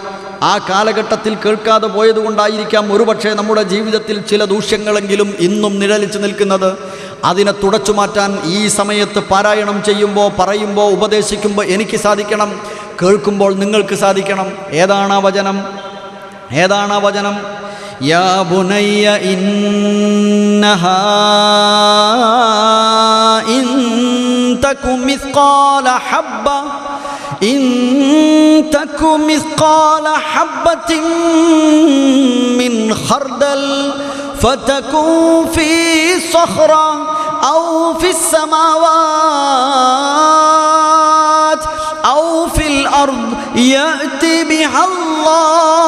ആ കാലഘട്ടത്തിൽ കേൾക്കാതെ പോയതുകൊണ്ടായിരിക്കാം ഒരുപക്ഷെ നമ്മുടെ ജീവിതത്തിൽ ചില ദൂഷ്യങ്ങളെങ്കിലും ഇന്നും നിഴലിച്ചു നിൽക്കുന്നത്. അതിനെ തുടച്ചു മാറ്റാൻ ഈ സമയത്ത് പാരായണം ചെയ്യുമ്പോൾ, പറയുമ്പോൾ, ഉപദേശിക്കുമ്പോൾ എനിക്ക് സാധിക്കണം, കേൾക്കുമ്പോൾ നിങ്ങൾക്ക് സാധിക്കണം. ഏതാണ് ആ വചനം? ഏതാണ് ആ വചനം? യാ ബുനയ്യ ഇന്നഹാ ഇൻ തകു മിസ്ഖാല ഹബ്ബ ഇൻ തകു മിസ്ഖാല ഹബ്ബത്തിൻ മിൻ ഖർദൽ ഫതകുൻ ഫീ സഖറ ഔ ഫിസ് സമാവാത് ഔ ഫിൽ അർദ് യഅതി ബിഹല്ലാഹ്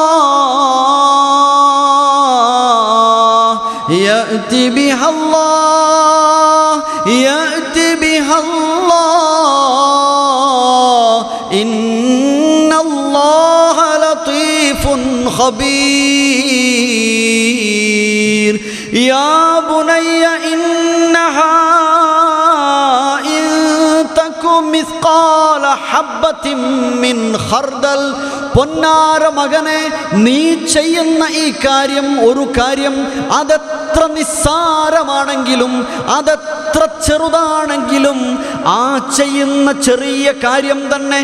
يأتي بها الله يأتي بها الله إن الله لطيف خبير يا بني إنها إن تك مثقال حبة من خردل പൊന്നാര മകനെ, നീ ചെയ്യുന്ന ഈ കാര്യം, ഒരു കാര്യം അതെത്ര നിസ്സാരമാണെങ്കിലും, അതെത്ര ചെറുതാണെങ്കിലും, ആ ചെയ്യുന്ന ചെറിയ കാര്യം തന്നെ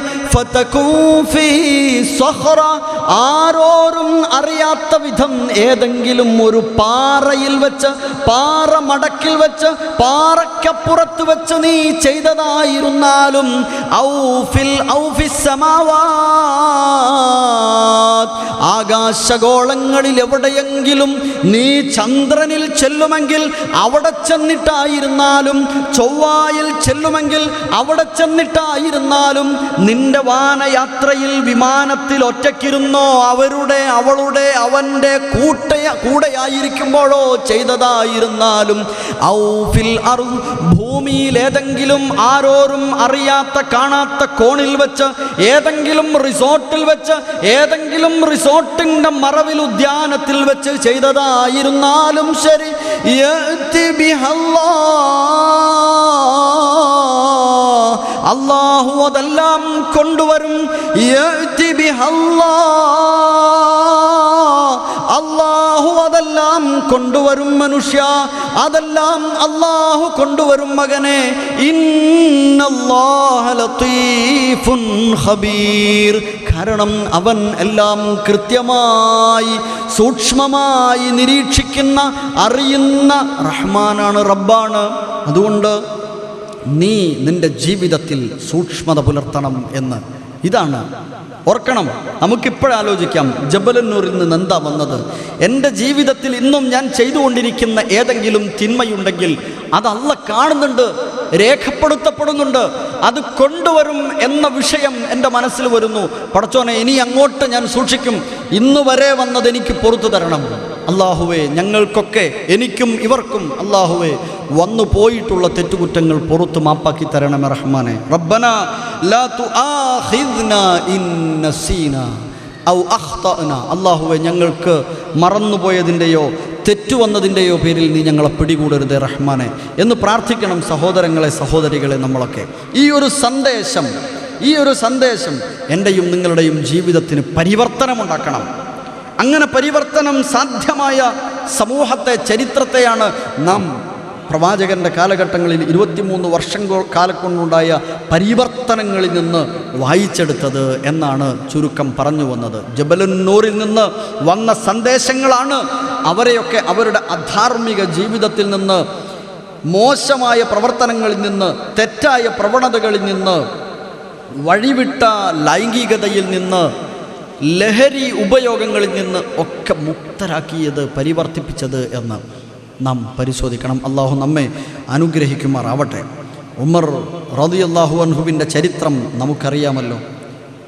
ആരോരും അറിയാത്ത വിധം ഏതെങ്കിലും ഒരു പാറയിൽ വെച്ച്, പാറ മടക്കിൽ വെച്ച്, പാറയ്ക്കപ്പുറത്ത് വെച്ച് നീ ചെയ്തതായിരുന്നാലും ആകാശഗോളങ്ങളിൽ എവിടെയെങ്കിലും നീ ചന്ദ്രനിൽ ചെല്ലുമെങ്കിൽ അവിടെ ചെന്നിട്ടായിരുന്നാലും, ചൊവ്വായിൽ ചെല്ലുമെങ്കിൽ അവിടെ ചെന്നിട്ടായിരുന്നാലും, നിന്റെ വാനയാത്രയിൽ വിമാനത്തിൽ ഒറ്റയ്ക്കിരുന്നോ അവരുടെ, അവളുടെ, അവൻ്റെ കൂടെയായിരിക്കുമ്പോഴോ ചെയ്തതായിരുന്നാലും, ഭൂമിയിൽ ഏതെങ്കിലും ആരോരും അറിയാത്ത കാണാത്ത കോണിൽ വെച്ച്, ഏതെങ്കിലും റിസോർട്ടിൽ വെച്ച്, ഏതെങ്കിലും റിസോർട്ടിൻ്റെ മറവിൽ ഉദ്യാനത്തിൽ വെച്ച് ചെയ്തതായിരുന്നാലും ശരി, അല്ലാഹു അതെല്ലാം കൊണ്ടുവരും. അല്ലാഹു അതെല്ലാം കൊണ്ടുവരും മനുഷ്യ, അതെല്ലാം അല്ലാഹു കൊണ്ടുവരും മകനെ. ഇന്നല്ലാഹ ലതീഫുൻ ഖബീർ. കാരണം അവൻ എല്ലാം കൃത്യമായി, സൂക്ഷ്മമായി നിരീക്ഷിക്കുന്ന, അറിയുന്ന റഹ്മാനാണ്, റബ്ബാണ്. അതുകൊണ്ട് നീ നിന്റെ ജീവിതത്തിൽ സൂക്ഷ്മത പുലർത്തണം എന്ന്. ഇതാണ് ഓർക്കണം. നമുക്കിപ്പോഴാലോചിക്കാം, ജബലുന്നൂറിൽ നിന്ന് എന്താ വന്നത്? എൻ്റെ ജീവിതത്തിൽ ഇന്നും ഞാൻ ചെയ്തുകൊണ്ടിരിക്കുന്ന ഏതെങ്കിലും തിന്മയുണ്ടെങ്കിൽ അത് അല്ലാഹ് കാണുന്നുണ്ട്, രേഖപ്പെടുത്തപ്പെടുന്നുണ്ട്. അത് കൊണ്ടുവരും എന്ന വിഷയം എൻ്റെ മനസ്സിൽ വരുന്നു. പടച്ചോനെ, ഇനി അങ്ങോട്ട് ഞാൻ സൂക്ഷിക്കും. ഇന്നുവരെ വന്നത് എനിക്ക് പുറത്തു തരണം. അല്ലാഹുവേ ഞങ്ങൾക്കൊക്കെ, എനിക്കും ഇവർക്കും അല്ലാഹുവേ വന്നു പോയിട്ടുള്ള തെറ്റുകുറ്റങ്ങൾ പുറത്തു മാപ്പാക്കി തരണമേ റഹ്മാനെ. റബ്ബനാ ലാ തുആഖിദ്നാ ഇൻ നസീനാ ഔ അഖ്തഅനാ. അല്ലാഹുവേ ഞങ്ങൾക്ക് മറന്നുപോയതിൻ്റെയോ തെറ്റുവന്നതിൻ്റെയോ പേരിൽ നീ ഞങ്ങളെ പിടികൂടരുതേ റഹ്മാനെ എന്ന് പ്രാർത്ഥിക്കണം. സഹോദരങ്ങളെ സഹോദരികളെ, നമ്മളൊക്കെ ഈ ഒരു സന്ദേശം എൻ്റെയും നിങ്ങളുടെയും ജീവിതത്തിന് പരിവർത്തനമുണ്ടാക്കണം. അങ്ങനെ പരിവർത്തനം സാധ്യമായ സമൂഹത്തെ, ചരിത്രത്തെയാണ് നാം പ്രവാചകൻ്റെ കാലഘട്ടങ്ങളിൽ 23 വർഷം കാലം കൊണ്ടുണ്ടായ പരിവർത്തനങ്ങളിൽ നിന്ന് വായിച്ചെടുത്തത് എന്നാണ് ചുരുക്കം പറഞ്ഞു വന്നത്. ജബലുന്നൂറിൽ നിന്ന് വന്ന സന്ദേശങ്ങളാണ് അവരെയൊക്കെ അവരുടെ അധാർമിക ജീവിതത്തിൽ നിന്ന്, മോശമായ പ്രവർത്തനങ്ങളിൽ നിന്ന്, തെറ്റായ പ്രവണതകളിൽ നിന്ന്, വഴിവിട്ട ലൈംഗികതയിൽ നിന്ന്, ലഹരി ഉപയോഗങ്ങളിൽ നിന്ന് ഒക്കെ മുക്തരാക്കിയത്, പരിവർത്തിപ്പിച്ചത് എന്ന് നാം പരിശോധിക്കണം. അള്ളാഹു നമ്മെ അനുഗ്രഹിക്കുമാറാവട്ടെ. ഉമർ റളിയല്ലാഹു അൻഹുവിൻ്റെ ചരിത്രം നമുക്കറിയാമല്ലോ.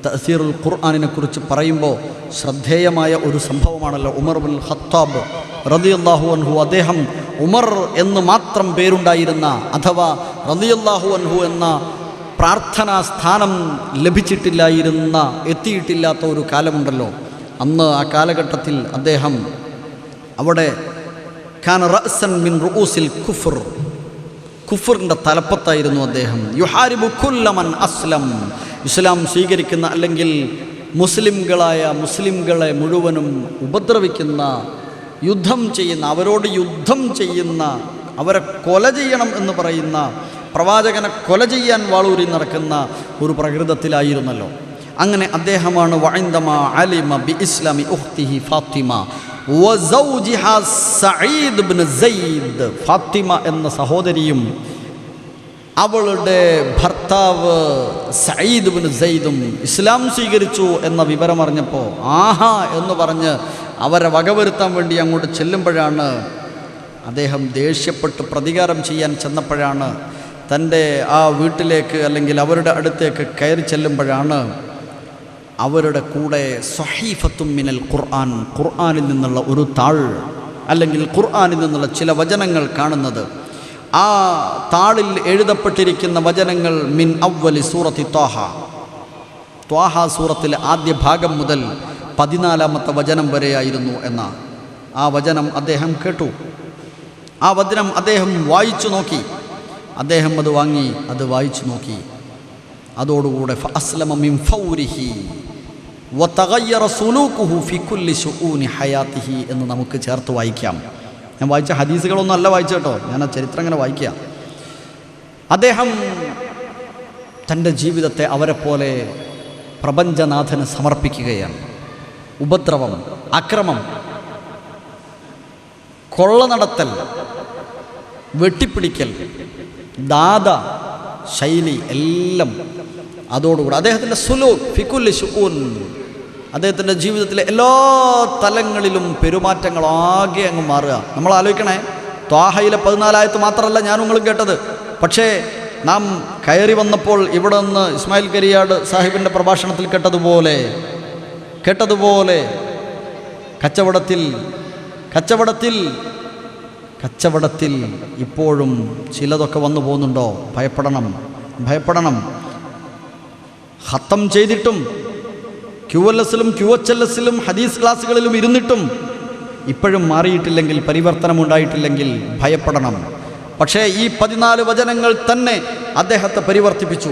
തഅ്സീറുൽ ഖുർആനിനെ കുറിച്ച് പറയുമ്പോൾ ശ്രദ്ധേയമായ ഒരു സംഭവമാണല്ലോ ഉമർ ബിൻ ഖത്താബ് റളിയല്ലാഹു അൻഹു. അദ്ദേഹം ഉമർ എന്ന് മാത്രം പേരുണ്ടായിരുന്ന, അഥവാ റളിയല്ലാഹു അൻഹു എന്ന പ്രാർത്ഥനാ സ്ഥാനം എത്തിയിട്ടില്ലാത്ത ഒരു കാലമുണ്ടല്ലോ. അന്ന് ആ കാലഘട്ടത്തിൽ അദ്ദേഹം അവിടെ കാന റഅ്സൻ മിൻ റുഊസിൽ കുഫർ, കുഫറിൻ്റെ തലപ്പത്തായിരുന്നു അദ്ദേഹം. യുഹാരിബു കുല്ല മൻ അസ്ലം, ഇസ്ലാം സ്വീകരിക്കുന്ന അല്ലെങ്കിൽ മുസ്ലിംകളെ മുഴുവനും ഉപദ്രവിക്കുന്ന, യുദ്ധം ചെയ്യുന്ന, അവരോട് യുദ്ധം ചെയ്യുന്ന, അവരെ കൊല ചെയ്യണം എന്ന് പറയുന്ന, പ്രവാചകനെ കൊല ചെയ്യാൻ വാളൂരി നടക്കുന്ന ഒരു പ്രകൃതത്തിലായിരുന്നല്ലോ. അങ്ങനെ അദ്ദേഹമാണ് വഇൻദമാ അലിമ ബി ഇസ്ലാമി ഉഖ്തിഹി ഫാത്തിമ വസൗജിഹാ സഈദ് ഇബ്നു സയ്യിദ്. ഫാത്തിമ എന്ന സഹോദരിയും അവളുടെ ഭർത്താവ് സഈദ് ഇബ്നു സയ്യിദും ഇസ്ലാം സ്വീകരിച്ചു എന്ന വിവരമറിഞ്ഞപ്പോൾ ആഹാ എന്ന് പറഞ്ഞ് അവരെ വകവരുത്താൻ വേണ്ടി അങ്ങോട്ട് ചെല്ലുമ്പോഴാണ്, അദ്ദേഹം ദേഷ്യപ്പെട്ട് പ്രതികാരം ചെയ്യാൻ ചെന്നപ്പോഴാണ്, തൻ്റെ ആ വീട്ടിലേക്ക് അല്ലെങ്കിൽ അവരുടെ അടുത്തേക്ക് കയറി ചെല്ലുമ്പോഴാണ് അവരുടെ കൂടെ സ്വഹീഫത്തും മിനൽ ഖുർആൻ, ഖുർആനിൽ നിന്നുള്ള ഒരു താൾ അല്ലെങ്കിൽ ഖുർആനിൽ നിന്നുള്ള ചില വചനങ്ങൾ കാണുന്നത്. ആ താളിൽ എഴുതപ്പെട്ടിരിക്കുന്ന വചനങ്ങൾ മിൻ അവ്വലി സൂറത്തി ത്വാഹ സൂറത്തിലെ ആദ്യ ഭാഗം മുതൽ 14ാമത്തെ വചനം വരെയായിരുന്നു എന്ന ആ വചനം അദ്ദേഹം കേട്ടു. ആ വചനം അദ്ദേഹം വായിച്ചു നോക്കി. അദ്ദേഹം അത് വാങ്ങി, അത് വായിച്ചു നോക്കി. അതോടുകൂടെ ഫഅസ്ലമ മിൻ ഫൗരിഹി വതഗയ്യറ സുലൂകുഹു ഫി കുല്ലി ശുഊനി ഹയാതിഹി എന്ന് നമുക്ക് ചേർത്ത് വായിക്കാം. ഞാൻ വായിച്ച ഹദീസുകളൊന്നും അല്ല വായിച്ചു കേട്ടോ, ഞാൻ ആ ചരിത്രം അങ്ങനെ വായിക്കാം. അദ്ദേഹം തൻ്റെ ജീവിതത്തെ അവരെപ്പോലെ പ്രപഞ്ചനാഥന് സമർപ്പിക്കുകയാണ്. ഉപദ്രവം, അക്രമം, കൊള്ള നടത്തൽ, വെട്ടിപ്പിടിക്കൽ, ദാദ ശൈലി എല്ലാം അതോടുകൂടി അദ്ദേഹത്തിൻ്റെ സുലൂക്ക് ഫിക്കുല്ലി ശുഊൻ, അദ്ദേഹത്തിൻ്റെ ജീവിതത്തിലെ എല്ലാ തലങ്ങളിലും പെരുമാറ്റങ്ങൾ ആകെ അങ്ങ് മാറുക. നമ്മൾ ആലോചിക്കണേ, ത്വാഹയിലെ 14 ആയത്ത് മാത്രമല്ല ഞാൻ നിങ്ങളും കേട്ടത്. പക്ഷേ നാം കയറി വന്നപ്പോൾ ഇവിടെ നിന്ന് ഇസ്മായിൽ കരിയാട് സാഹിബിൻ്റെ പ്രഭാഷണത്തിൽ കേട്ടതുപോലെ കച്ചവടത്തിൽ ഇപ്പോഴും ചിലതൊക്കെ വന്നു പോകുന്നുണ്ടോ? ഭയപ്പെടണം. ഖത്തം ചെയ്തിട്ടും QLS-ലും QHLS-ലും ഹദീസ് ക്ലാസ്സുകളിലും ഇരുന്നിട്ടും ഇപ്പോഴും മാറിയിട്ടില്ലെങ്കിൽ, പരിവർത്തനമുണ്ടായിട്ടില്ലെങ്കിൽ ഭയപ്പെടണം. പക്ഷേ ഈ 14 വചനങ്ങൾ തന്നെ അദ്ദേഹത്തെ പരിവർത്തിപ്പിച്ചു.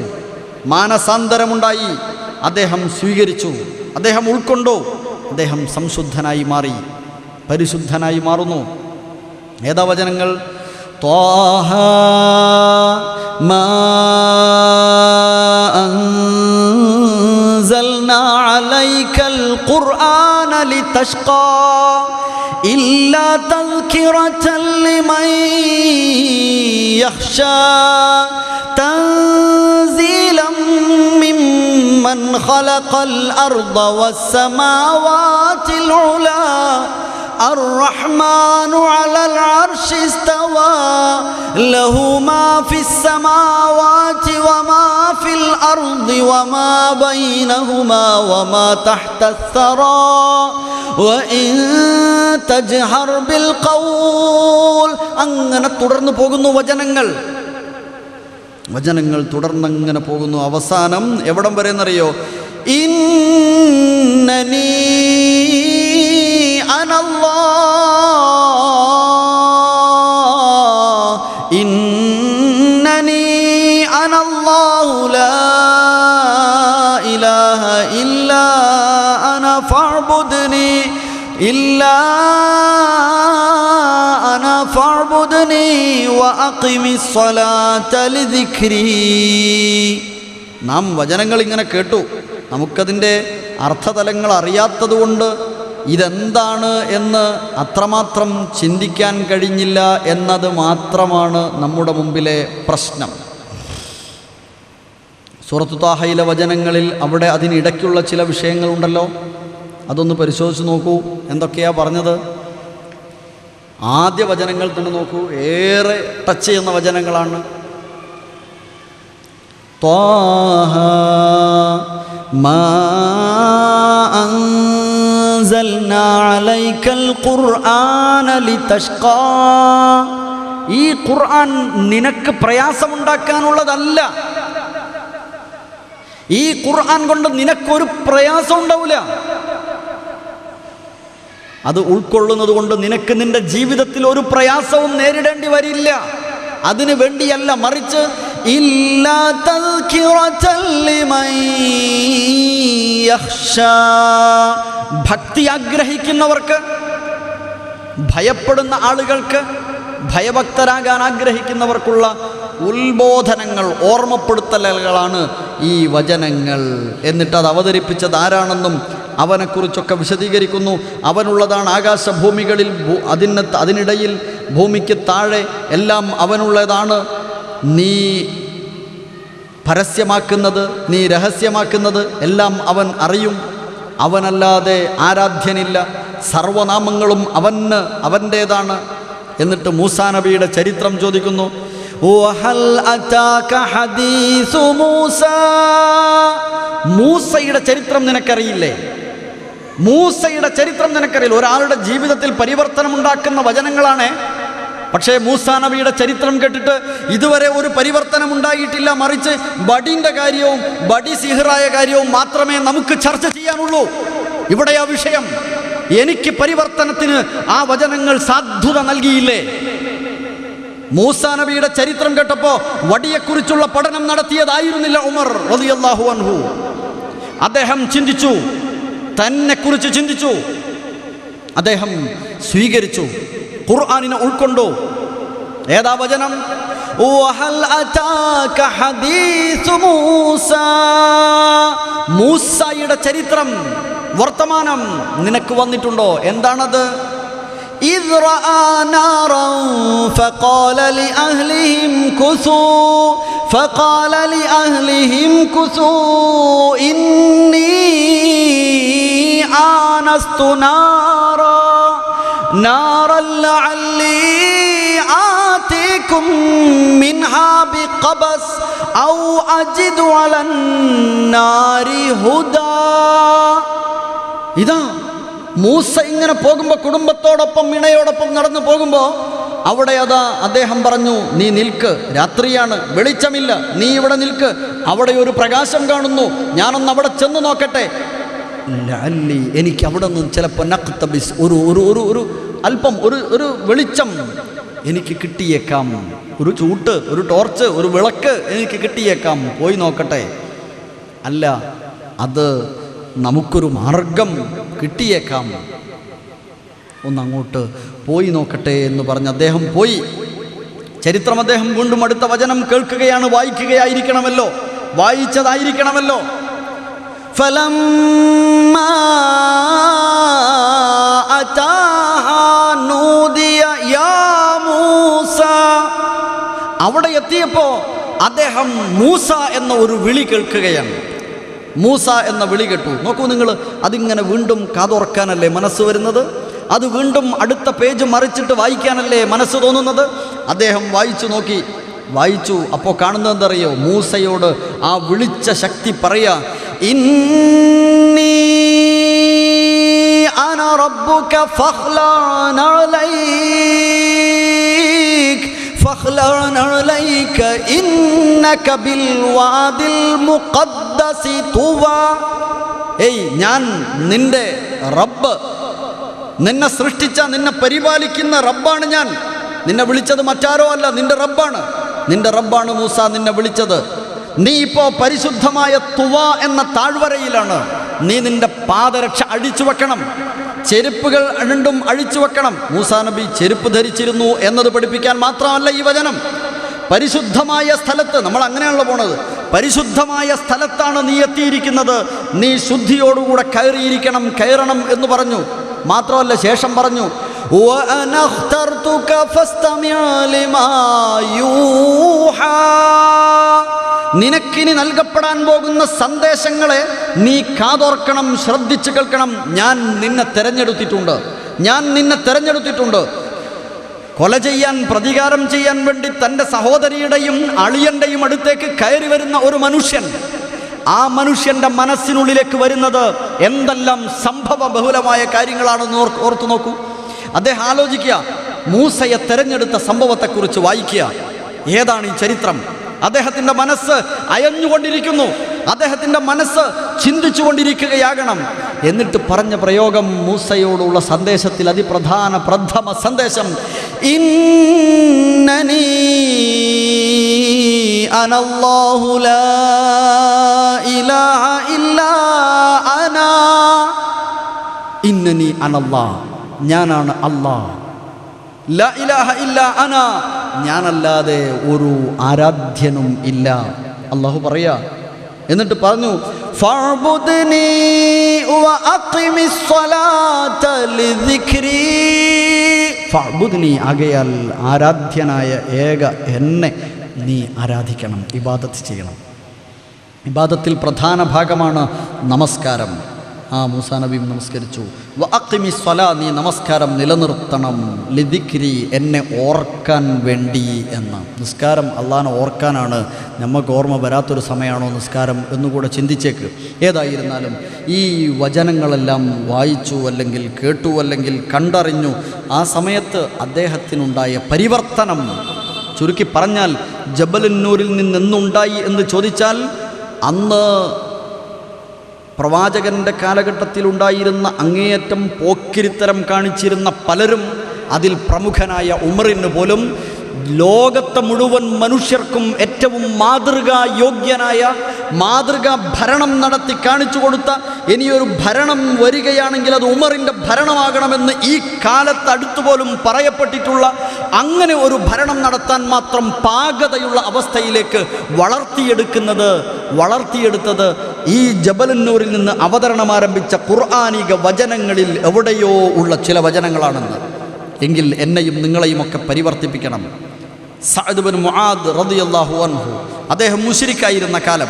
മാനസാന്തരമുണ്ടായി. അദ്ദേഹം സ്വീകരിച്ചു, അദ്ദേഹം ഉൾക്കൊണ്ടു, അദ്ദേഹം സംശുദ്ധനായി മാറി, പരിശുദ്ധനായി മാറുന്നു. ഏതാ വചനങ്ങൾ? ത്വാഹ മാ അൻസൽനാ അലൈക്കൽ ഖുർആന ലിതശ്ഖാ ഇല്ലാ തദ്കിറതൻ ലിമൻ യഖ്ശാ തൻസീലം മിമ്മൻ ഖലഖൽ അർദ വസ്സമാവാതിൽ ഉലാ الرحمن على العرش استوى له ما في السماوات وما في الأرض الأرض وما بينهما وما تحت الثرى وإن تجهر بالقول. അങ്ങനെ തുടർന്നു പോകുന്നു വചനങ്ങൾ തുടർന്നങ്ങനെ പോകുന്നു. അവസാനം എവിടം വരെ എന്നറിയോ? ഇന്നനീ അനല്ലാഹ് ഇന്നനീ അനല്ലാഹു ലാ ഇലാഹ ഇല്ലാ അന ഫഅ്ബുദ്നി ഇല്ലാ അന ഫഅ്ബുദ്നി വഅഖിമിസ് സ്വലാത ലിദിക്രി. നാം വചനങ്ങൾ ഇങ്ങനെ കേട്ടു, നമുക്കതിൻ്റെ അർത്ഥതലങ്ങൾ അറിയാത്തതുകൊണ്ട് ഇതെന്താണ് എന്ന് അത്രമാത്രം ചിന്തിക്കാൻ കഴിഞ്ഞില്ല എന്നത് മാത്രമാണ് നമ്മുടെ മുമ്പിലെ പ്രശ്നം. സൂറത്തു ത്വാഹയിലെ വചനങ്ങളിൽ അവിടെ അതിനിടയ്ക്കുള്ള ചില വിഷയങ്ങളുണ്ടല്ലോ, അതൊന്ന് പരിശോധിച്ച് നോക്കൂ. എന്തൊക്കെയാ പറഞ്ഞത്? ആദ്യ വചനങ്ങൾ തന്നെ നോക്കൂ, ഏറെ ടച്ച് ചെയ്യുന്ന വചനങ്ങളാണ്. ത്വാഹ മാ അൻസൽനാ അലൈക്കൽ ഖുർആന ലിതഷ്ഖാ. ഈ ഖുർആൻ നിനക്ക് പ്രയാസമുണ്ടാക്കാനുള്ളതല്ല. ഈ ഖുർആൻ കൊണ്ട് നിനക്കൊരു പ്രയാസം ഉണ്ടാവില്ല. അത് ഉൾക്കൊള്ളുന്നത് കൊണ്ട് നിനക്ക് നിന്റെ ജീവിതത്തിൽ ഒരു പ്രയാസവും നേരിടേണ്ടി വരില്ല. അതിനു വേണ്ടിയല്ല, മറിച്ച് ഇല്ലാ തദ്കിറതൻ ലിമൻ യഖ്ശാ. ഭക്തി ആഗ്രഹിക്കുന്നവർക്ക്, ഭയപ്പെടുന്ന ആളുകൾക്ക്, ഭയഭക്തരാകാൻ ആഗ്രഹിക്കുന്നവർക്കുള്ള ഉത്ബോധനങ്ങൾ, ഓർമ്മപ്പെടുത്തലുകളാണ് ഈ വചനങ്ങൾ. എന്നിട്ട് അത് അവതരിപ്പിച്ചത് ആരാണെന്നും അവനെക്കുറിച്ചൊക്കെ വിശദീകരിക്കുന്നു. അവനുള്ളതാണ് ആകാശഭൂമികളിൽ, അതിനിടയിൽ ഭൂമിക്ക് താഴെ എല്ലാം അവനുള്ളതാണ്. നീ പരസ്യമാക്കുന്നത്, നീ രഹസ്യമാക്കുന്നത് എല്ലാം അവൻ അറിയും. അവനല്ലാതെ ആരാധ്യനില്ല. സർവനാമങ്ങളും അവൻ്റേതാണ്. എന്നിട്ട് മൂസാ നബിയുടെ ചരിത്രം ചോദിക്കുന്നു. മൂസയുടെ ചരിത്രം നിനക്കറിയില്ലേ? മൂസയുടെ ചരിത്രം നിനക്കറിയില്ല. ഒരാളുടെ ജീവിതത്തിൽ പരിവർത്തനം ഉണ്ടാക്കുന്ന വചനങ്ങളാണ്. പക്ഷേ മൂസാ നബിയുടെ ചരിത്രം കേട്ടിട്ട് ഇതുവരെ ഒരു പരിവർത്തനം ഉണ്ടായിട്ടില്ല. മറിച്ച് ബഡിൻ്റെ കാര്യവും ബഡി സിഹറായ കാര്യവും മാത്രമേ നമുക്ക് ചർച്ച ചെയ്യാനുള്ളൂ. ഇവിടെയാ വിഷയം. എനിക്ക് പരിവർത്തനത്തിന് ആ വചനങ്ങൾ സാധുത നൽകിയില്ലേ? മൂസാ നബിയുടെ ചരിത്രം കേട്ടപ്പോൾ വടിയെക്കുറിച്ചുള്ള പഠനം നടത്തിയതായിരുന്നില്ല ഉമർ റളിയല്ലാഹു അൻഹു. അദ്ദേഹം ചിന്തിച്ചു, തന്നെക്കുറിച്ച് ചിന്തിച്ചു. അദ്ദേഹം സ്വീകരിച്ചു, ഖുർആനിനെ ഉൾക്കൊണ്ടു. ഏതാ വചനം? വഹൽ അതാക ഹദീസു മൂസ. മൂസയുടെ ചരിത്രം, വർത്തമാനം നിനക്ക് വന്നിട്ടുണ്ടോ? എന്താണത്? إذ رأى نارا فقال لأهلهم كثوا إني آنست نارا لعلي آتيكم منها بقبس أو أجد على النار هدى. ഇതാ മൂസ ഇങ്ങനെ പോകുമ്പോൾ, കുടുംബത്തോടൊപ്പം ഇണയോടൊപ്പം നടന്നു പോകുമ്പോൾ അവിടെ അതാ അദ്ദേഹം പറഞ്ഞു, നീ നിൽക്ക്, രാത്രിയാണ്, വെളിച്ചമില്ല, നീ ഇവിടെ നിൽക്ക്, അവിടെ ഒരു പ്രകാശം കാണുന്നു, ഞാനൊന്ന് അവിടെ ചെന്ന് നോക്കട്ടെ. എനിക്ക് അവിടെ നിന്ന് ചിലപ്പോൾ നഖ്തബിസ്, ഒരു അല്പം ഒരു വെളിച്ചം എനിക്ക് കിട്ടിയേക്കാം, ഒരു ചൂട്ട്, ഒരു ടോർച്ച്, ഒരു വിളക്ക് എനിക്ക് കിട്ടിയേക്കാം, പോയി നോക്കട്ടെ. അല്ല, അത് നമുക്കൊരു മാർഗം കിട്ടിയേക്കാം, ഒന്നങ്ങോട്ട് പോയി നോക്കട്ടെ എന്ന് പറഞ്ഞ് അദ്ദേഹം പോയി. ചരിത്രം അദ്ദേഹം വീണ്ടും അടുത്ത വചനം കേൾക്കുകയാണ്. വായിക്കുകയായിരിക്കണമല്ലോ, വായിച്ചതായിരിക്കണമല്ലോ. ഫലമ്മാ അതാഹാ നൂദിയ യാ മൂസ. അവിടെ എത്തിയപ്പോൾ അദ്ദേഹം മൂസ എന്ന ഒരു വിളി കേൾക്കുകയാണ്. മൂസ എന്ന വിളി കേട്ടു. നോക്കൂ നിങ്ങൾ, അതിങ്ങനെ വീണ്ടും കാതോർക്കാനല്ലേ മനസ്സ് വരുന്നത്? അത് വീണ്ടും അടുത്ത പേജ് മറിച്ചിട്ട് വായിക്കാനല്ലേ മനസ്സ് തോന്നുന്നത്? അദ്ദേഹം വായിച്ചു നോക്കി. വായിച്ചു. അപ്പോൾ കാണുന്നത് എന്തറിയോ? മൂസയോട് ആ വിളിച്ച ശക്തി പറയാ, ഇന്നി അന റബ്ബുക ഫഖ്ലഅന അലൈക ഫഖ്ലഅന അലൈക ഇന്നക ബിൽ വാദിൽ മുഖദ്ദസി തുവാ. ഏയ്, ഞാൻ നിന്റെ റബ്ബ്, നിന്നെ സൃഷ്ടിച്ച നിന്നെ പരിപാലിക്കുന്ന റബ്ബാണ് ഞാൻ. നിന്നെ വിളിച്ചത് മറ്റാരോ അല്ല, നിന്റെ റബ്ബാണ്. നിന്റെ റബ്ബാണ് മൂസ നിന്നെ വിളിച്ചത്. നീ ഇപ്പോൾ പരിശുദ്ധമായ തുവ എന്ന താഴ്വരയിലാണ്. നീ നിന്റെ പാദരക്ഷ അഴിച്ചു വെക്കണം, ചെരുപ്പുകൾ രണ്ടും അഴിച്ചു വെക്കണം. മൂസാ നബി ചെരുപ്പ് ധരിച്ചിരുന്നു എന്നത് പഠിപ്പിക്കാൻ മാത്രമല്ല ഈ വചനം. പരിശുദ്ധമായ സ്ഥലത്ത്, നമ്മൾ അങ്ങനെയാണല്ലോ പോണത്, പരിശുദ്ധമായ സ്ഥലത്താണ് നീ എത്തിയിരിക്കുന്നത്. നീ ശുദ്ധിയോടുകൂടെ കയറണം എന്ന് പറഞ്ഞു. മാത്രമല്ല ശേഷം പറഞ്ഞു, നിനക്കിനി നൽകപ്പെടാൻ പോകുന്ന സന്ദേശങ്ങളെ നീ കാതോർക്കണം, ശ്രദ്ധിച്ചു കേൾക്കണം. ഞാൻ നിന്നെ തെരഞ്ഞെടുത്തിട്ടുണ്ട്. കൊല ചെയ്യാൻ, പ്രതികാരം ചെയ്യാൻ വേണ്ടി തൻ്റെ സഹോദരിയുടെയും അളിയൻ്റെയും അടുത്തേക്ക് കയറി വരുന്ന ഒരു മനുഷ്യൻ, ആ മനുഷ്യൻ്റെ മനസ്സിനുള്ളിലേക്ക് വരുന്നത് എന്തെല്ലാം സംഭവ ബഹുലമായ കാര്യങ്ങളാണെന്ന് ഓർത്തു നോക്കൂ. അദ്ദേഹം ആലോചിക്കുക, മൂസയെ തെരഞ്ഞെടുത്ത സംഭവത്തെക്കുറിച്ച് വായിക്കുക. ഏതാണ് ഈ ചരിത്രം? അദ്ദേഹത്തിൻ്റെ മനസ്സ് അയഞ്ഞുകൊണ്ടിരിക്കുന്നു, അദ്ദേഹത്തിൻ്റെ മനസ്സ് ചിന്തിച്ചുകൊണ്ടിരിക്കുകയാകണം. എന്നിട്ട് പറഞ്ഞ പ്രയോഗം, മൂസയോടുള്ള സന്ദേശത്തിൽ പ്രഥമ സന്ദേശം, ഇന്നനീ അനല്ലാഹു ലാ ഇലാഹ ഇല്ലാ അനാ. ഇന്നനീ അനല്ലാഹ്, ഞാനാണ് അല്ലാഹ്. ലാ ഇലാഹ ഇല്ലാ അനാ, ഞാനല്ലാതെ ഒരു ആരാധ്യനും ഇല്ല. അല്ലാഹു പറയാ. എന്നിട്ട് പറഞ്ഞു, ഫഅബ്ദുനി വഅഖിമിസ് സ്വലാത ലിദിക്രി. ഫഅബ്ദുനി, ആകയാൽ ആരാധ്യനായ ഏക എന്നെ നീ ആരാധിക്കണം, ഇബാദത്ത് ചെയ്യണം. ഇബാദത്തിൽ പ്രധാന ഭാഗമാണ് നമസ്കാരം. ആ മൂസാ നബിയും നമസ്കരിച്ചു. വഅഖിമി സ്വലാ, നീ നമസ്കാരം നിലനിർത്തണം. ലിദിക്രി, എന്നെ ഓർക്കാൻ വേണ്ടി എന്ന്. നിസ്കാരം അള്ളാഹനെ ഓർക്കാനാണ്. നമുക്ക് ഓർമ്മ വരാത്തൊരു സമയമാണോ നിസ്കാരം എന്നുകൂടെ ചിന്തിച്ചേക്ക്. ഏതായിരുന്നാലും ഈ വചനങ്ങളെല്ലാം വായിച്ചു, അല്ലെങ്കിൽ കേട്ടു, അല്ലെങ്കിൽ കണ്ടറിഞ്ഞു. ആ സമയത്ത് അദ്ദേഹത്തിനുണ്ടായ പരിവർത്തനം, ചുരുക്കി പറഞ്ഞാൽ ജബലുന്നൂരിൽ നിന്നെന്നുണ്ടായി എന്ന് ചോദിച്ചാൽ, അന്ന് പ്രവാചകൻ്റെ കാലഘട്ടത്തിലുണ്ടായിരുന്ന അങ്ങേയറ്റം പോക്കിരിത്തരം കാണിച്ചിരുന്ന പലരും, അതിൽ പ്രമുഖനായ ഉമറിന് പോലും ലോകത്തെ മുഴുവൻ മനുഷ്യർക്കും ഏറ്റവും മാതൃകായോഗ്യനായ മാതൃകാ ഭരണം നടത്തി കാണിച്ചു കൊടുത്ത, ഇനിയൊരു ഭരണം വരികയാണെങ്കിൽ അത് ഉമറിൻ്റെ ഭരണമാകണമെന്ന് ഈ കാലത്ത് അടുത്തുപോലും പറയപ്പെട്ടിട്ടുള്ള, അങ്ങനെ ഒരു ഭരണം നടത്താൻ മാത്രം പാകതയുള്ള അവസ്ഥയിലേക്ക് വളർത്തിയെടുത്തത് ഈ ജബലുന്നൂരിൽ നിന്ന് അവതരണം ആരംഭിച്ച ഖുർആനിക വചനങ്ങളിൽ എവിടെയോ ഉള്ള ചില വചനങ്ങളാണെന്ന്. എങ്കിൽ എന്നെയും നിങ്ങളെയും ഒക്കെ പരിവർത്തിപ്പിക്കണം. സഅദ് ബിൻ മുആദ് റളിയല്ലാഹു അൻഹു, അദ്ദേഹം മുശ്രിക്കായിരുന്ന കാലം,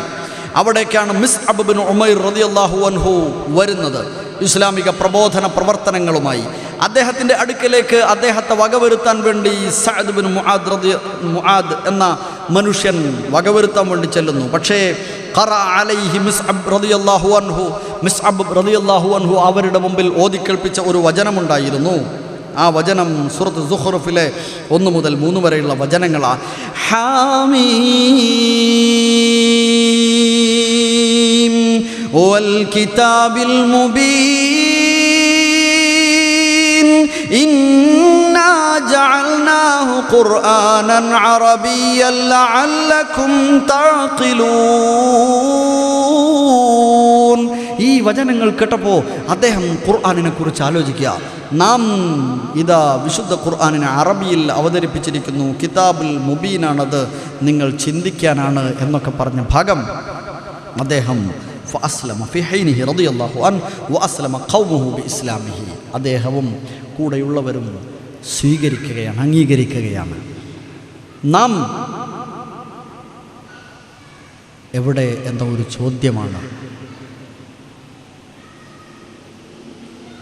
അവിടേക്കാണ് മിസ്അബ് ബിൻ ഉമൈർ റളിയല്ലാഹു അൻഹു വരുന്നത് ഇസ്ലാമിക പ്രബോധന പ്രവർത്തനങ്ങളുമായി. അദ്ദേഹത്തിൻ്റെ അടുക്കലേക്ക് അദ്ദേഹത്തെ വകവരുത്താൻ വേണ്ടി സഅദ് ബിൻ മുആദ് എന്ന മനുഷ്യൻ വകവരുത്താൻ വേണ്ടി ചെല്ലുന്നു. പക്ഷേ അലൈഹി മിസ്അബ് റളിയല്ലാഹു അൻഹു അവരുടെ മുമ്പിൽ ഓതിക്കേൾപ്പിച്ച ഒരു വചനമുണ്ടായിരുന്നു. ആ വചനം സൂറത്ത് സുഖ്റുഫിലെ 1 മുതൽ 3 വരെയുള്ള വചനങ്ങളാണ്. ഹാമീം വൽ കിതാബിൽ മുബീൻ ഇന്നാ ജഅൽനാഹു ഖുർആനൻ അറബിയ്യൻ ലഅല്ലകും തഅഖിലൂൻ. ഈ വചനങ്ങൾ കേട്ടപ്പോൾ അദ്ദേഹം ഖുർആനിനെ കുറിച്ച് ആലോചിക്കുക. നാം ഇതാ വിശുദ്ധ ഖുർആനിനെ അറബിയിൽ അവതരിപ്പിച്ചിരിക്കുന്നു, കിതാബുൽ മുബീനാണത്, നിങ്ങൾ ചിന്തിക്കാനാണ് എന്നൊക്കെ പറഞ്ഞ ഭാഗം അദ്ദേഹം ഫഅസ്ലമ ഫി ഹൈനിഹി റളിയല്ലാഹു അൻഹു വഅസ്ലമ ഖൗമുഹു ബിഇസ്ലാമിഹി. അദ്ദേഹവും കൂടെയുള്ളവരും സ്വീകരിക്കുകയാണ്, അംഗീകരിക്കുകയാണ്. നാം എവിടെ എന്ന ഒരു ചോദ്യമാണ്.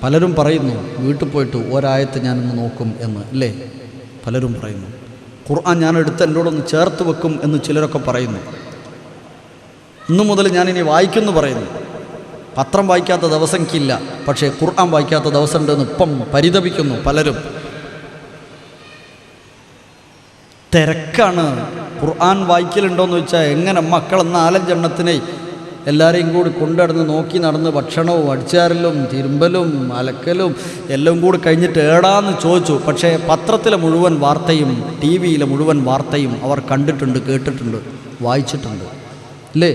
പലരും പറയുന്നു വീട്ടിൽ പോയിട്ട് ഒരായത്ത് ഞാനിന്ന് നോക്കും എന്ന്, അല്ലേ? പലരും പറയുന്നു. ഖുർആൻ ഞാൻ എടുത്ത് എന്നോടൊന്ന് ചേർത്ത് വെക്കും എന്ന് ചിലരൊക്കെ പറയുന്നു. ഇന്നു മുതൽ ഞാനിനി വായിക്കുമെന്ന് പറയുന്നു. പത്രം വായിക്കാത്ത ദിവസം എനിക്കില്ല, പക്ഷേ ഖുർആൻ വായിക്കാത്ത ദിവസം ഉണ്ടെന്ന് ഇപ്പം പരിതപിക്കുന്നു പലരും. തിരക്കാണ്. ഖുർആൻ വായിക്കലുണ്ടോയെന്ന് ചോദിച്ചാൽ എങ്ങനെ മക്കളെന്ന 4-5 എല്ലാവരെയും കൂടി കൊണ്ടുനടന്ന് നോക്കി നടന്ന് ഭക്ഷണവും അടിച്ചാരലും തിരുമ്പലും അലക്കലും എല്ലാം കൂടി കഴിഞ്ഞിട്ട് ഏടാന്ന് ചോദിച്ചു. പക്ഷേ പത്രത്തിലെ മുഴുവൻ വാർത്തയും ടി വിയിലെ മുഴുവൻ വാർത്തയും അവർ കണ്ടിട്ടുണ്ട്, കേട്ടിട്ടുണ്ട്, വായിച്ചിട്ടുണ്ട് അല്ലേ?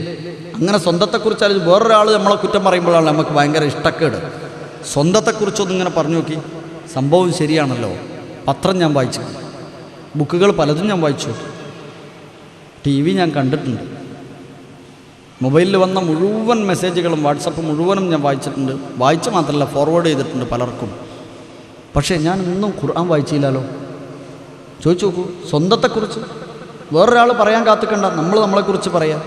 അങ്ങനെ സ്വന്തത്തെക്കുറിച്ച് വേറൊരാൾ നമ്മളെ കുറ്റം പറയുമ്പോഴാണ് നമുക്ക് ഭയങ്കര ഇഷ്ടക്കേട്. സ്വന്തത്തെക്കുറിച്ചൊന്നും ഇങ്ങനെ പറഞ്ഞു നോക്കി. സംഭവം ശരിയാണല്ലോ. പത്രം ഞാൻ വായിച്ചു, ബുക്കുകൾ പലതും ഞാൻ വായിച്ചു, ടി വി ഞാൻ കണ്ടിട്ടുണ്ട്, മൊബൈലിൽ വന്ന മുഴുവൻ മെസ്സേജുകളും വാട്സപ്പ് മുഴുവനും ഞാൻ വായിച്ചിട്ടുണ്ട്. വായിച്ച് മാത്രമല്ല ഫോർവേഡ് ചെയ്തിട്ടുണ്ട് പലർക്കും. പക്ഷേ ഞാൻ ഇന്നും ഖുർആൻ വായിച്ചില്ലല്ലോ. ചോദിച്ചു നോക്കൂ. സ്വന്തത്തെക്കുറിച്ച് വേറൊരാൾ പറയാൻ കാത്തിക്കണ്ട, നമ്മൾ നമ്മളെക്കുറിച്ച് പറയാം.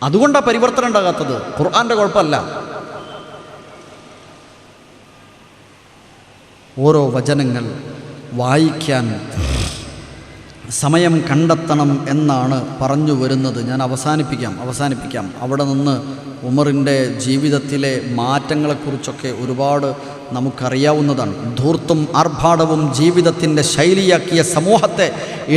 അതുകൊണ്ടാണ് പരിവർത്തനം ഉണ്ടാകാത്തത്, ഖുർആൻ്റെ കുഴപ്പമല്ല. ഓരോ വചനങ്ങൾ വായിക്കാൻ സമയം കണ്ടെത്തണം എന്നാണ് പറഞ്ഞു വരുന്നത്. ഞാൻ അവസാനിപ്പിക്കാം. അവിടെ നിന്ന് ഉമറിൻ്റെ ജീവിതത്തിലെ മാറ്റങ്ങളെക്കുറിച്ചൊക്കെ ഒരുപാട് നമുക്കറിയാവുന്നതാണ്. ധൂർത്തും ആർഭാടവും ജീവിതത്തിൻ്റെ ശൈലിയാക്കിയ സമൂഹത്തെ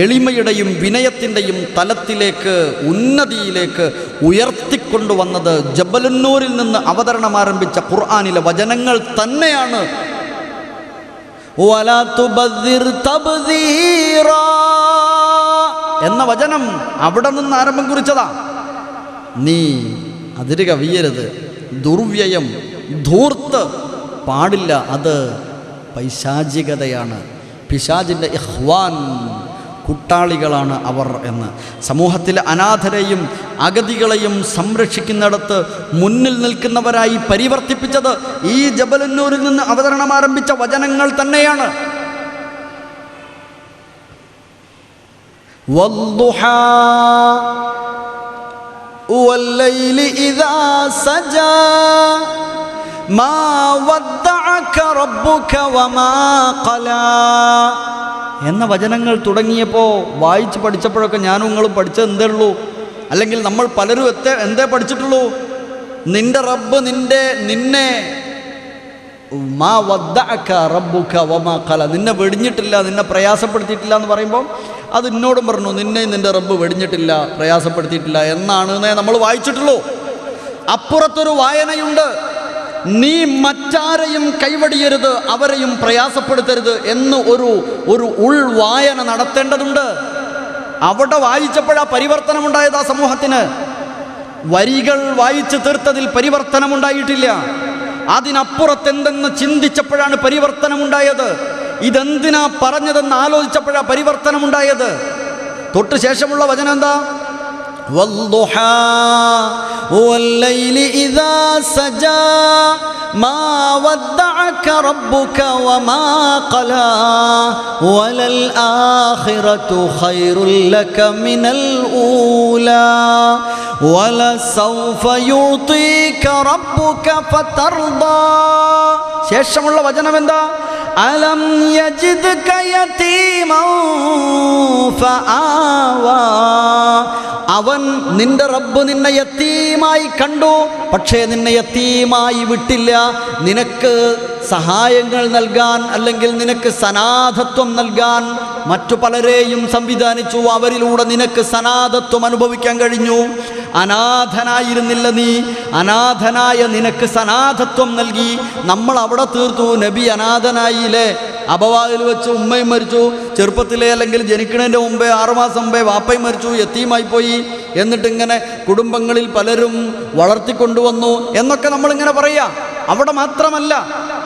എളിമയുടെയും വിനയത്തിൻ്റെയും തലത്തിലേക്ക്, ഉന്നതിയിലേക്ക് ഉയർത്തിക്കൊണ്ടുവന്നത് ജബലുന്നൂരിൽ നിന്ന് അവതരണം ആരംഭിച്ച ഖുർആനിലെ വചനങ്ങൾ തന്നെയാണ്. വലാ തുബദ്ദിർ തബ്ദീറാ എന്ന വചനം അവിടെ നിന്ന് ആരംഭം കുറിച്ചതാ. നീ അതിര് കവിയരുത്, ദുർവ്യയം, ധൂർത്ത് പാടില്ല. അത് പൈശാചികതയാണ്. പിശാചിൻ്റെ ഇഖ്വാൻ, കൂട്ടാളികളാണ് അവർ എന്ന്. സമൂഹത്തിലെ അനാഥരെയും അഗതികളെയും സംരക്ഷിക്കുന്നിടത്ത് മുന്നിൽ നിൽക്കുന്നവരായി പരിവർത്തിപ്പിച്ചത് ഈ ജബലുന്നൂരിൽ നിന്ന് അവതരണം ആരംഭിച്ച വചനങ്ങൾ തന്നെയാണ്. വദ്ദുഹാ വല്ലൈലി ഇദാ സജാ മാ വദ്ദഅക റബ്ബുക വമാ ഖലാ എന്ന വചനങ്ങൾ തുടങ്ങിയപ്പോൾ വായിച്ച് പഠിച്ചപ്പോഴൊക്കെ ഞാനും നിങ്ങളും പഠിച്ചത് എന്തേ ഉള്ളൂ? അല്ലെങ്കിൽ നമ്മൾ പലരും എന്തേ പഠിച്ചിട്ടുള്ളൂ? നിന്റെ റബ്ബ് നിന്നെ മാ വദ്ദഅക റബ്ബുക വമാ ഖല, നിന്നെ വെടിഞ്ഞിട്ടില്ല, നിന്നെ പ്രയാസപ്പെടുത്തിയിട്ടില്ല എന്ന് പറയുമ്പോൾ അത് എന്നോടും പറഞ്ഞു, നിന്റെ റബ്ബ് വെടിഞ്ഞിട്ടില്ല, പ്രയാസപ്പെടുത്തിയിട്ടില്ല എന്നാണ് നമ്മൾ വായിച്ചിട്ടുള്ളൂ. അപ്പുറത്തൊരു വായനയുണ്ട്. നീ മറ്റാരെയും കൈവടിയരുത്, അവരെയും പ്രയാസപ്പെടുത്തരുത് എന്ന് ഒരു ഉൾവായന നടത്തേണ്ടതുണ്ട്. അവിടെ വായിച്ചപ്പോഴാ പരിവർത്തനമുണ്ടായത് ആ സമൂഹത്തിന്. വരികൾ വായിച്ചു തീർത്തതിൽ പരിവർത്തനമുണ്ടായിട്ടില്ല. അതിനപ്പുറത്തെന്തെന്ന് ചിന്തിച്ചപ്പോഴാണ് പരിവർത്തനമുണ്ടായത്. ഇതെന്തിനാ പറഞ്ഞതെന്ന് ആലോചിച്ചപ്പോഴാ പരിവർത്തനമുണ്ടായത്. തൊട്ട് ശേഷമുള്ള വചനം എന്താ? വദ്ദുഹാ വല്ലൈലി ഇദാ സജാ മാ വദ്ദഅക റബ്ബുക വമാ ഖലാ വലൽ ആഖിറതു ഖൈറുൽ ലക മിനൽ ഊലാ വലസൗഫ യുതീക റബ്ബുക ഫതർദാ. ശേഷമുള്ള വചനം എന്താ? അലം യജിദ്ക യതീമൻ ഫആവാ. അവൻ നിന്റെ റബ്ബ് നിന്നെ യതീമായി കണ്ടു, പക്ഷേ നിന്നെ യതീമായി വിട്ടില്ല. നിനക്ക് സഹായങ്ങൾ നൽകാൻ, അല്ലെങ്കിൽ നിനക്ക് സനാഥത്വം നൽകാൻ മറ്റു പലരെയും സംവിധാനിച്ചു. അവരിലൂടെ നിനക്ക് സനാഥത്വം അനുഭവിക്കാൻ കഴിഞ്ഞു. അനാഥനായിരുന്നില്ല നീ, അനാഥനായ നിനക്ക് സനാഥത്വം നൽകി. നമ്മൾ അവിടെ തീർത്തു. നബി അനാഥനായില്ലേ? അബവായിൽ വെച്ച് ഉമ്മയും മരിച്ചു ചെറുപ്പത്തിലെ, അല്ലെങ്കിൽ ജനിക്കുന്നതിൻ്റെ മുമ്പേ 6 മാസം മുമ്പേ വാപ്പയും മരിച്ചു, യത്തീമായി പോയി. എന്നിട്ടിങ്ങനെ കുടുംബങ്ങളിൽ പലരും വളർത്തിക്കൊണ്ടുവന്നു എന്നൊക്കെ നമ്മളിങ്ങനെ പറയാം. അവിടെ മാത്രമല്ല,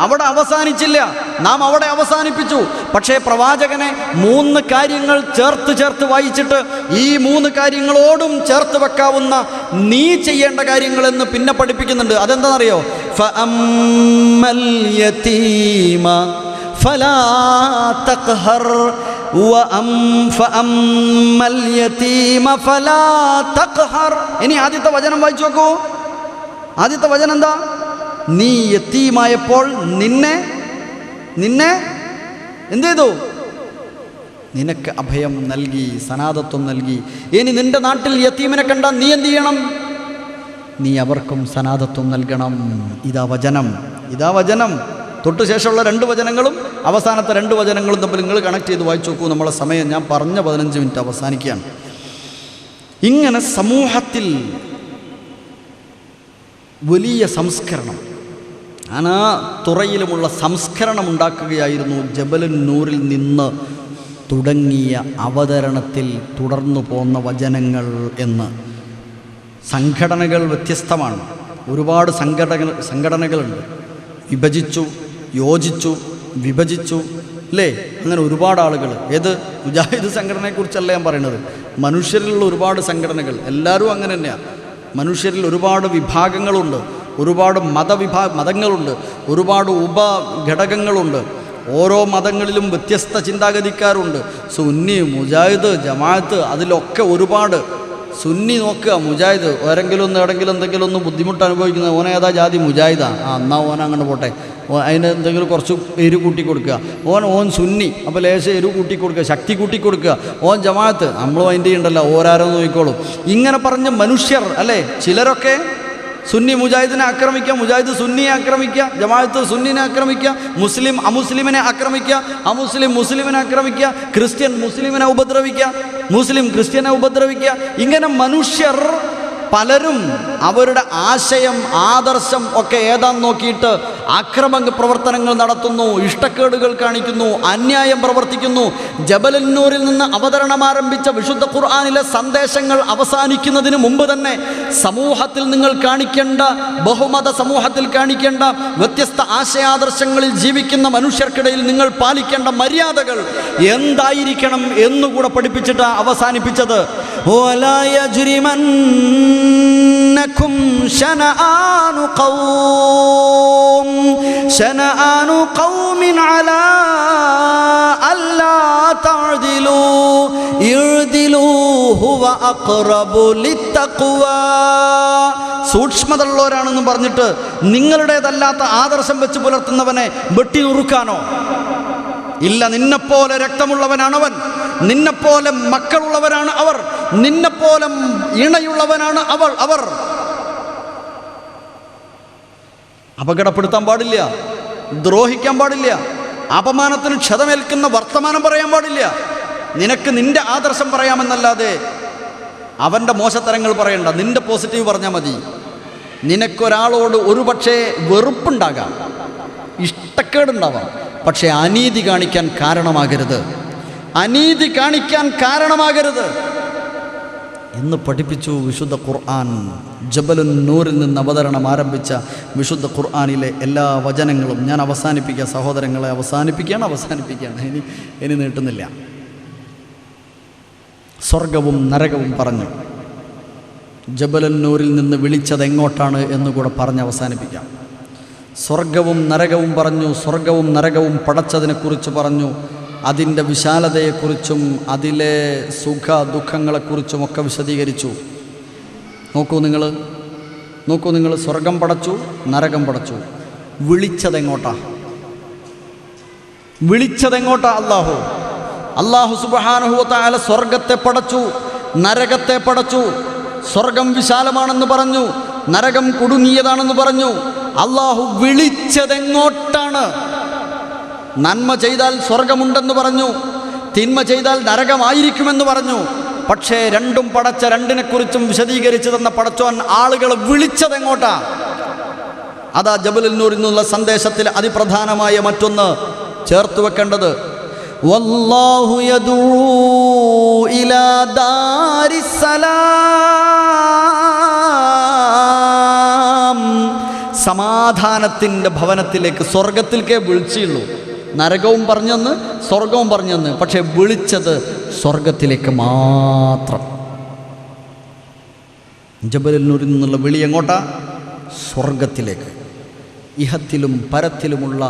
അവിടെ അവസാനിച്ചില്ല, നാം അവിടെ അവസാനിപ്പിച്ചു. പക്ഷേ പ്രവാചകനെ 3 കാര്യങ്ങൾ ചേർത്ത് വായിച്ചിട്ട് ഈ 3 കാര്യങ്ങളോടും ചേർത്ത് വെക്കാവുന്ന നീ ചെയ്യേണ്ട കാര്യങ്ങളെന്ന് പിന്നെ പഠിപ്പിക്കുന്നുണ്ട്. അതെന്താണെന്നറിയോ? ഫഅമ്മൽ യതീമ ഫലാ തഖ്ഹർ ഫഅമ്മൽ യതീമ ഫലാ തഖ്ഹർ. ഇനി ആദ്യത്തെ വചനം വായിച്ചു നോക്കൂ. ആദ്യത്തെ വചനം എന്താ? നീ യതീമായപ്പോൾ നിന്നെ എന്ത് ചെയ്തു? നിനക്ക് അഭയം നൽകി, സനാതത്വം നൽകി. ഇനി നിൻ്റെ നാട്ടിൽ യതീമിനെ കണ്ടാൽ നീ എന്ത് ചെയ്യണം? നീ അവർക്കും സനാതത്വം നൽകണം. ഇതാ വചനം, ഇതാ വചനം. തൊട്ട് ശേഷമുള്ള 2 വചനങ്ങളും അവസാനത്തെ 2 വചനങ്ങളും തമ്മിൽ നിങ്ങൾ കണക്ട് ചെയ്ത് വായിച്ചു നോക്കൂ. നമ്മളെ സമയം ഞാൻ പറഞ്ഞ 15 മിനിറ്റ് അവസാനിക്കുകയാണ്. ഇങ്ങനെ സമൂഹത്തിൽ വലിയ സംസ്കരണം, ആ തുറയിലുമുള്ള സംസ്കരണം ഉണ്ടാക്കുകയായിരുന്നു ജബലുൻ നൂറിൽ നിന്ന് തുടങ്ങിയ അവതരണത്തിൽ തുടർന്നു പോന്ന വചനങ്ങൾ എന്ന്. സംഘടനകൾ വ്യത്യസ്തമാണ്, ഒരുപാട് സംഘടനകളുണ്ട്. വിഭജിച്ചു, യോജിച്ചു, വിഭജിച്ചു, അല്ലേ? അങ്ങനെ ഒരുപാട് ആളുകൾ. ഏത് മുജാഹിദ് സംഘടനയെക്കുറിച്ചല്ല ഞാൻ പറയുന്നത്. മനുഷ്യരിലുള്ള ഒരുപാട് സംഘടനകൾ, എല്ലാവരും അങ്ങനെ തന്നെയാണ്. മനുഷ്യരിൽ ഒരുപാട് വിഭാഗങ്ങളുണ്ട്, ഒരുപാട് മതങ്ങളുണ്ട്, ഒരുപാട് ഉപഘടകങ്ങളുണ്ട്. ഓരോ മതങ്ങളിലും വ്യത്യസ്ത ചിന്താഗതിക്കാരുണ്ട്. സുന്നി, മുജാഹിദ്, ജമാഅത്ത്, അതിലൊക്കെ ഒരുപാട്. സുന്നി നോക്കുക, മുജാഹിദ് ആരെങ്കിലും എവിടെങ്കിലും എന്തെങ്കിലും ഒന്ന് ബുദ്ധിമുട്ട് അനുഭവിക്കുന്നത്, ഓൻ ഏതാ ജാതി? മുജാഹിദാണ്. എന്നാൽ ഓൻ അങ്ങനെ പോട്ടെ, അതിന് എന്തെങ്കിലും കുറച്ച് എരു കൂട്ടി കൊടുക്കുക. ഓൻ സുന്നി, അപ്പോൾ ലേശം എരു കൂട്ടി കൊടുക്കുക, ശക്തി കൂട്ടി കൊടുക്കുക. ഓൻ ജമാഅത്ത്, നമ്മളും അതിൻ്റെ ഉണ്ടല്ലോ, ഓരാരോ നോക്കിക്കോളും. ഇങ്ങനെ പറഞ്ഞ മനുഷ്യർ അല്ലേ? ചിലരൊക്കെ സുന്നി മുജാഹിദിനെ ആക്രമിക്കുക, മുജാഹിദ് സുന്നിയെ ആക്രമിക്കുക, ജമാഅത്ത് സുന്നിനെ ആക്രമിക്കുക, മുസ്ലിം അമുസ്ലിമിനെ ആക്രമിക്കുക, അമുസ്ലിം മുസ്ലിമിനെ ആക്രമിക്കുക, ക്രിസ്ത്യൻ മുസ്ലിമിനെ ഉപദ്രവിക്കുക, മുസ്ലിം ക്രിസ്ത്യനെ ഉപദ്രവിക്കുക. ഇങ്ങനെ മനുഷ്യർ പലരും അവരുടെ ആശയം, ആദർശം ഒക്കെ ഏതാന്ന് നോക്കിയിട്ട് ആക്രമണ പ്രവർത്തനങ്ങൾ നടത്തുന്നു, ഇഷ്ടക്കേടുകൾ കാണിക്കുന്നു, അന്യായം പ്രവർത്തിക്കുന്നു. ജബലുന്നൂരിൽ നിന്ന് അവതരണം ആരംഭിച്ച വിശുദ്ധ ഖുർആനിലെ സന്ദേശങ്ങൾ അവസാനിക്കുന്നതിന് മുമ്പ് തന്നെ സമൂഹത്തിൽ നിങ്ങൾ കാണിക്കേണ്ട, ബഹുമത സമൂഹത്തിൽ കാണിക്കേണ്ട, വ്യത്യസ്ത ആശയാദർശങ്ങളിൽ ജീവിക്കുന്ന മനുഷ്യർക്കിടയിൽ നിങ്ങൾ പാലിക്കേണ്ട മര്യാദകൾ എന്തായിരിക്കണം എന്നുകൂടെ പഠിപ്പിച്ചിട്ട് അവസാനിപ്പിച്ചത്. ും شنآن قوم على ألا تعدلوا اعدلوا هو أقرب للتقوى. സൂക്ഷ്മതയുള്ളവരാണെന്ന് പറഞ്ഞിട്ട് നിങ്ങളുടേതല്ലാത്ത ആദർശം വെച്ച് പുലർത്തുന്നവനെ വെട്ടി നുറുക്കാനോ? ഇല്ല, നിന്നെപ്പോലെ രക്തമുള്ളവനാണവൻ, നിന്നെപ്പോലെ മക്കളുള്ളവരാണ് അവർ, നിന്നെപ്പോലെ ഇണയുള്ളവനാണ് അവർ. അപകടപ്പെടുത്താൻ പാടില്ല, ദ്രോഹിക്കാൻ പാടില്ല, അപമാനത്തിന് ക്ഷതമേൽക്കുന്ന വർത്തമാനം പറയാൻ പാടില്ല. നിനക്ക് നിന്റെ ആദർശം പറയാമെന്നല്ലാതെ അവൻ്റെ മോശത്തരങ്ങൾ പറയണ്ട, നിന്റെ പോസിറ്റീവ് പറഞ്ഞാൽ മതി. നിനക്കൊരാളോട് ഒരുപക്ഷെ വെറുപ്പുണ്ടാകാം, ഇഷ്ടക്കേടുണ്ടാവാം, പക്ഷേ അനീതി കാണിക്കാൻ കാരണമാകരുത്, അനീതി കാണിക്കാൻ കാരണമാകരുത് എന്ന് പഠിപ്പിച്ചു വിശുദ്ധ ഖുർആൻ. ജബലുൻ നൂറിൽ നിന്ന് അവതരണം ആരംഭിച്ച വിശുദ്ധ ഖുർആനിലെ എല്ലാ വചനങ്ങളും ഞാൻ അവസാനിപ്പിക്കുക സഹോദരങ്ങളെ, അവസാനിപ്പിക്കുകയാണ്, ഇനി നീട്ടുന്നില്ല. സ്വർഗവും നരകവും പറഞ്ഞു. ജബലുൻ നൂറിൽ നിന്ന് വിളിച്ചത് എങ്ങോട്ടാണ് എന്നുകൂടെ പറഞ്ഞ് അവസാനിപ്പിക്കാം. സ്വർഗവും നരകവും പറഞ്ഞു, സ്വർഗവും നരകവും പടച്ചതിനെക്കുറിച്ച് പറഞ്ഞു, അതിൻ്റെ വിശാലതയെക്കുറിച്ചും അതിലെ സുഖ ദുഃഖങ്ങളെക്കുറിച്ചുമൊക്കെ വിശദീകരിച്ചു. നോക്കൂ നിങ്ങൾ, സ്വർഗം പടച്ചു, നരകം പടച്ചു. വിളിച്ചതെങ്ങോട്ടാ? അല്ലാഹു സുബ്ഹാനഹു വ തആല സ്വർഗത്തെ പടച്ചു, നരകത്തെ പടച്ചു. സ്വർഗം വിശാലമാണെന്ന് പറഞ്ഞു, നരകം കുടുങ്ങിയതാണെന്ന് പറഞ്ഞു. അല്ലാഹു വിളിച്ചതെങ്ങോട്ടാണ്? നന്മ ചെയ്താൽ സ്വർഗമുണ്ടെന്ന് പറഞ്ഞു, തിന്മ ചെയ്താൽ നരകമായിരിക്കുമെന്ന് പറഞ്ഞു. പക്ഷേ രണ്ടും പടച്ച, രണ്ടിനെക്കുറിച്ചും വിശദീകരിച്ചു തന്ന പടച്ചോൻ ആളുകളെ വിളിച്ചതെങ്ങോട്ടാ? അതാ ജബലുൻ നൂറിൽ നിന്നുള്ള സന്ദേശത്തിൽ അതിപ്രധാനമായ മറ്റൊന്ന് ചേർത്ത് വെക്കേണ്ടത്. വല്ലാഹു യദൂ ഇലാ ദാരിസ്സലാം, സമാധാനത്തിൻ്റെ ഭവനത്തിലേക്ക്, സ്വർഗത്തിലേക്കേ വിളിച്ചുള്ളൂ. നരകവും പറഞ്ഞെന്ന്, സ്വർഗവും പറഞ്ഞെന്ന്, പക്ഷേ വിളിച്ചത് സ്വർഗത്തിലേക്ക് മാത്രം. ജബലുൻ നൂറിൽ നിന്നുള്ള വിളി എങ്ങോട്ടാ? സ്വർഗത്തിലേക്ക്. ഇഹത്തിലും പരത്തിലുമുള്ള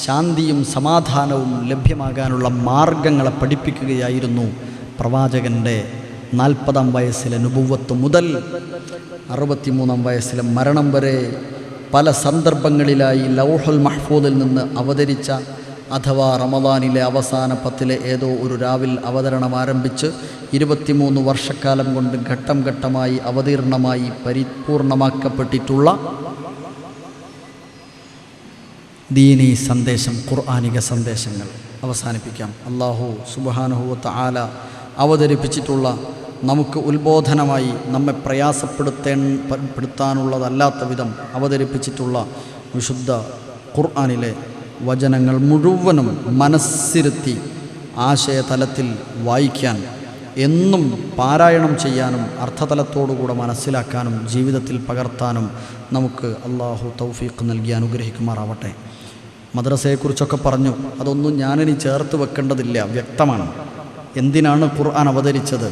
ശാന്തിയും സമാധാനവും ലഭ്യമാകാനുള്ള മാർഗങ്ങളെ പഠിപ്പിക്കുകയായിരുന്നു പ്രവാചകൻ്റെ 40-ാം വയസ്സിലെ നുബുവത്ത് മുതൽ 63-ാം വയസ്സിലെ മരണം വരെ പല സന്ദർഭങ്ങളിലായി ലൗഹുൽ മഹ്ഫൂദിൽ നിന്ന് അവതരിച്ച അഥവാ റമദാനിലെ അവസാന 10 ഏതോ ഒരു രാവിൽ അവതരണം ആരംഭിച്ച് 23 വർഷക്കാലം കൊണ്ട് ഘട്ടം ഘട്ടമായി അവതീർണമായി പരിപൂർണമാക്കപ്പെട്ടിട്ടുള്ള ദീനീ സന്ദേശം, ഖുർആനിക സന്ദേശങ്ങൾ അവസാനിപ്പിക്കാം. അല്ലാഹു സുബ്ഹാനഹു വ തആല അവതരിപ്പിച്ചിട്ടുള്ള നമുക്ക് ഉത്ബോധനമായി നമ്മെ പ്രയാസപ്പെടുത്താനുള്ളതല്ലാത്ത വിധം അവതരിപ്പിച്ചിട്ടുള്ള വിശുദ്ധ ഖുർആനിലെ വചനങ്ങൾ മുഴുവനും മനസ്സിരുത്തി ആശയതലത്തിൽ വായിക്കാൻ, എന്നും പാരായണം ചെയ്യാനും അർത്ഥതലത്തോടുകൂടെ മനസ്സിലാക്കാനും ജീവിതത്തിൽ പകർത്താനും നമുക്ക് അള്ളാഹു തൗഫീഖ് നൽകി അനുഗ്രഹിക്കുമാറാവട്ടെ. മദ്രസയെക്കുറിച്ചൊക്കെ പറഞ്ഞു, അതൊന്നും ഞാനിനി ചേർത്ത് വെക്കേണ്ടതില്ല, വ്യക്തമാണ്. എന്തിനാണ് ഖുർആൻ അവതരിച്ചത്,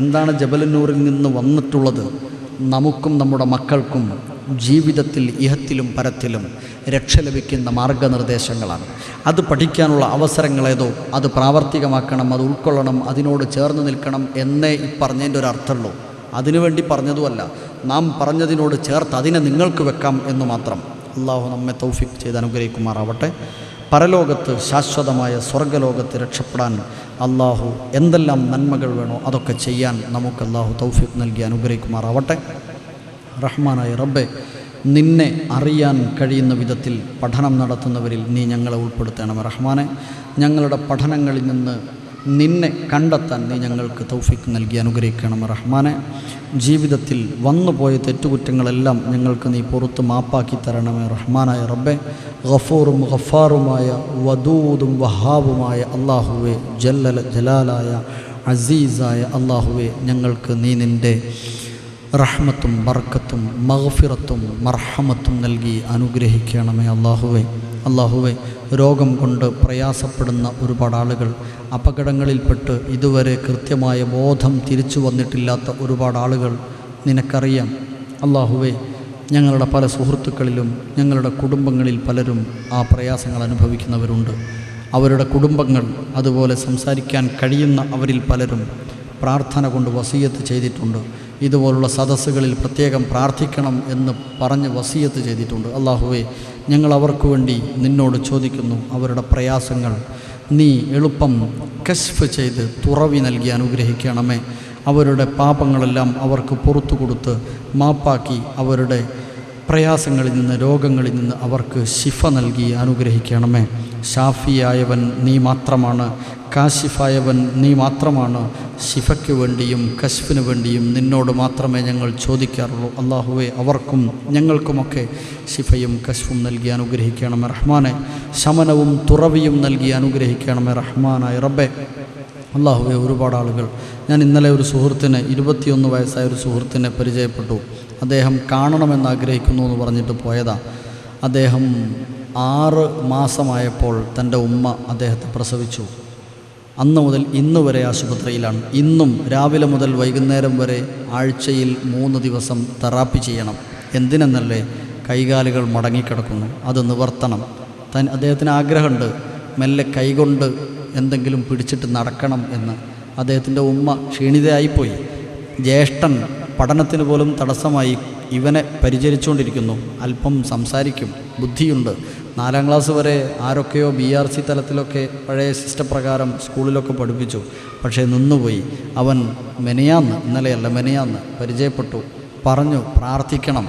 എന്താണ് ജബലുന്നൂറിൽ നിന്ന് വന്നിട്ടുള്ളത്, നമുക്കും നമ്മുടെ മക്കൾക്കും ജീവിതത്തിൽ ഇഹത്തിലും പരത്തിലും രക്ഷ ലഭിക്കുന്ന മാർഗനിർദ്ദേശങ്ങളാണ്. അത് പഠിക്കാനുള്ള അവസരങ്ങളേതോ അത് പ്രാവർത്തികമാക്കണം, അത് ഉൾക്കൊള്ളണം, അതിനോട് ചേർന്ന് നിൽക്കണം എന്നേ ഈ പറഞ്ഞതിൻ്റെ ഒരു അർത്ഥമുള്ളൂ. അതിനുവേണ്ടി പറഞ്ഞതുമല്ല, നാം പറഞ്ഞതിനോട് ചേർത്ത് അതിനെ നിങ്ങൾക്ക് വെക്കാം എന്ന് മാത്രം. അള്ളാഹു നമ്മെ തൗഫീഖ് ചെയ്ത് അനുഗ്രഹിക്കുമാറാവട്ടെ. പരലോകത്ത് ശാശ്വതമായ സ്വർഗ്ഗലോകത്ത് രക്ഷപ്പെടാൻ അള്ളാഹു എന്തെല്ലാം നന്മകൾ വേണോ അതൊക്കെ ചെയ്യാൻ നമുക്ക് അള്ളാഹു തൗഫീഖ് നൽകി അനുഗ്രഹിക്കുമാറാവട്ടെ. റഹ്മാനായ റബ്ബെ, നിന്നെ അറിയാൻ കഴിയുന്ന വിധത്തിൽ പഠനം നടത്തുന്നവരിൽ നീ ഞങ്ങളെ ഉൾപ്പെടുത്തണം റഹ്മാനെ. ഞങ്ങളുടെ പഠനങ്ങളിൽ നിന്ന് നിന്നെ കണ്ടെത്താൻ നീ ഞങ്ങൾക്ക് തൗഫീഖ് നൽകി അനുഗ്രഹിക്കണം റഹ്മാനെ. ജീവിതത്തിൽ വന്നുപോയ തെറ്റുകുറ്റങ്ങളെല്ലാം ഞങ്ങൾക്ക് നീ പുറത്ത് മാപ്പാക്കി തരണമേ റഹ്മാനായ റബ്ബെ. ഗഫൂറും ഗഫാറുമായ വദൂദും വഹാബുമായ അള്ളാഹുവെ, ജലാലായ അസീസായ അള്ളാഹുവെ, ഞങ്ങൾക്ക് നീ നിൻ്റെ റഹ്മത്തും ബർക്കത്തും മഗ്ഫിറത്തും മർഹമത്തും നൽകി അനുഗ്രഹിക്കണമേ അള്ളാഹുവെ. രോഗം കൊണ്ട് പ്രയാസപ്പെടുന്ന ഒരുപാട് ആളുകൾ, അപകടങ്ങളിൽപ്പെട്ട് ഇതുവരെ കൃത്യമായ ബോധം തിരിച്ചു വന്നിട്ടില്ലാത്ത ഒരുപാട് ആളുകൾ നിനക്കറിയാം അള്ളാഹുവെ. ഞങ്ങളുടെ പല സുഹൃത്തുക്കളിലും ഞങ്ങളുടെ കുടുംബങ്ങളിൽ പലരും ആ പ്രയാസങ്ങൾ അനുഭവിക്കുന്നവരുണ്ട്. അവരുടെ കുടുംബങ്ങൾ, അതുപോലെ സംസാരിക്കാൻ കഴിയുന്ന അവരിൽ പലരും പ്രാർത്ഥന കൊണ്ട് വസിയത്ത് ചെയ്തിട്ടുണ്ട്. ഇതുപോലുള്ള സദസ്സുകളിൽ പ്രത്യേകം പ്രാർത്ഥിക്കണം എന്ന് പറഞ്ഞ് വസിയത്ത് ചെയ്തിട്ടുണ്ട്. അള്ളാഹുവെ, ഞങ്ങൾ അവർക്ക് വേണ്ടി നിന്നോട് ചോദിക്കുന്നു, അവരുടെ പ്രയാസങ്ങൾ നീ എളുപ്പം കശ്ഫ് ചെയ്ത് തുറവി നൽകി അനുഗ്രഹിക്കണമേ. അവരുടെ പാപങ്ങളെല്ലാം അവർക്ക് പുറത്തു കൊടുത്ത് മാപ്പാക്കി അവരുടെ പ്രയാസങ്ങളിൽ നിന്ന്, രോഗങ്ങളിൽ നിന്ന് അവർക്ക് ശിഫ നൽകി അനുഗ്രഹിക്കണമേ. ഷാഫിയായവൻ നീ മാത്രമാണ്, കാശിഫായവൻ നീ മാത്രമാണ്. ശിഫയ്ക്ക് വേണ്ടിയും കശ്ഫിന് വേണ്ടിയും നിന്നോട് മാത്രമേ ഞങ്ങൾ ചോദിക്കാറുള്ളൂ. അള്ളാഹുവെ, അവർക്കും ഞങ്ങൾക്കുമൊക്കെ ശിഫയും കശ്ഫും നൽകി അനുഗ്രഹിക്കണമേ റഹ്മാനെ. ശമനവും തുറവിയും നൽകി അനുഗ്രഹിക്കണമേ റഹ്മാനായ റബ്ബെ. അള്ളാഹുവെ, ഒരുപാട് ആളുകൾ, ഞാൻ ഇന്നലെ ഒരു സുഹൃത്തിനെ, 21 വയസ്സായ ഒരു സുഹൃത്തിനെ പരിചയപ്പെട്ടു. അദ്ദേഹം കാണണമെന്ന് ആഗ്രഹിക്കുന്നു എന്ന് പറഞ്ഞിട്ട് പോയതാ. അദ്ദേഹം 6 മാസമായപ്പോൾ തൻ്റെ ഉമ്മ അദ്ദേഹത്തെ പ്രസവിച്ചു. അന്ന് മുതൽ ഇന്ന് വരെ ആശുപത്രിയിലാണ്. ഇന്നും രാവിലെ മുതൽ വൈകുന്നേരം വരെ ആഴ്ചയിൽ 3 ദിവസം തെറാപ്പി ചെയ്യണം. എന്തിനെന്നല്ലേ, കൈകാലുകൾ മടങ്ങിക്കിടക്കുന്നു, അത് നിവർത്തണം. അദ്ദേഹത്തിന് ആഗ്രഹമുണ്ട് മെല്ലെ കൈകൊണ്ട് എന്തെങ്കിലും പിടിച്ചിട്ട് നടക്കണം എന്ന്. അദ്ദേഹത്തിൻ്റെ ഉമ്മ ക്ഷീണിതയായിപ്പോയി. ജ്യേഷ്ഠൻ പഠനത്തിന് പോലും തടസ്സമായി ഇവനെ പരിചരിച്ചുകൊണ്ടിരിക്കുന്നു. അല്പം സംസാരിക്കും, ബുദ്ധിയുണ്ട്. 4ാം ക്ലാസ് വരെ ആരൊക്കെയോ BRC തലത്തിലൊക്കെ പഴയ സിസ്റ്റം പ്രകാരം സ്കൂളിലൊക്കെ പഠിപ്പിച്ചു. പക്ഷേ നിന്നുപോയി. അവൻ ഇന്നലെയല്ല മെനയാന്ന് പരിചയപ്പെട്ടു. പറഞ്ഞു, പ്രാർത്ഥിക്കണം,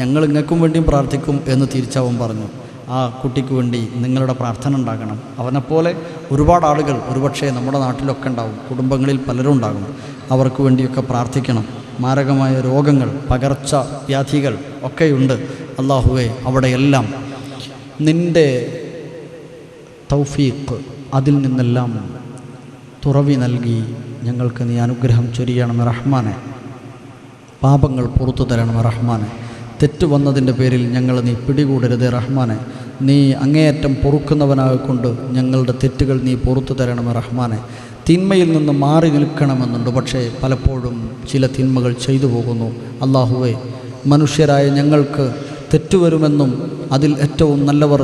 ഞങ്ങൾ ഇങ്ങൾക്കും വേണ്ടിയും പ്രാർത്ഥിക്കും എന്ന് തിരിച്ചവൻ പറഞ്ഞു. ആ കുട്ടിക്ക് വേണ്ടി നിങ്ങളുടെ പ്രാർത്ഥന ഉണ്ടാകണം. അവനെപ്പോലെ ഒരുപാട് ആളുകൾ ഒരുപക്ഷെ നമ്മുടെ നാട്ടിലൊക്കെ ഉണ്ടാവും, കുടുംബങ്ങളിൽ പലരും ഉണ്ടാകും. അവർക്ക് വേണ്ടിയൊക്കെ പ്രാർത്ഥിക്കണം. മാരകമായ രോഗങ്ങൾ, പകർച്ച വ്യാധികൾ ഒക്കെയുണ്ട്. അള്ളാഹുവെ, അവിടെയെല്ലാം നിൻ്റെ തൗഫീഖ്, അതിൽ നിന്നെല്ലാം തുറവി നൽകി ഞങ്ങൾക്ക് നീ അനുഗ്രഹം ചൊരിയണമേ റഹ്മാനെ. പാപങ്ങൾ പുറത്തു തരണമേ റഹ്മാനെ. തെറ്റ് വന്നതിൻ്റെ പേരിൽ ഞങ്ങൾ നീ പിടികൂടരുതേ റഹ്മാനെ. നീ അങ്ങേയറ്റം പൊറുക്കുന്നവനാകൊണ്ട് ഞങ്ങളുടെ തെറ്റുകൾ നീ പുറത്തു തരണമേ റഹ്മാനെ. തിന്മയിൽ നിന്ന് മാറി നിൽക്കണമെന്നുണ്ട്, പക്ഷേ പലപ്പോഴും ചില തിന്മകൾ ചെയ്തു പോകുന്നു. അള്ളാഹുവെ, മനുഷ്യരായ ഞങ്ങൾക്ക് തെറ്റുവരുമെന്നും അതിൽ ഏറ്റവും നല്ലവർ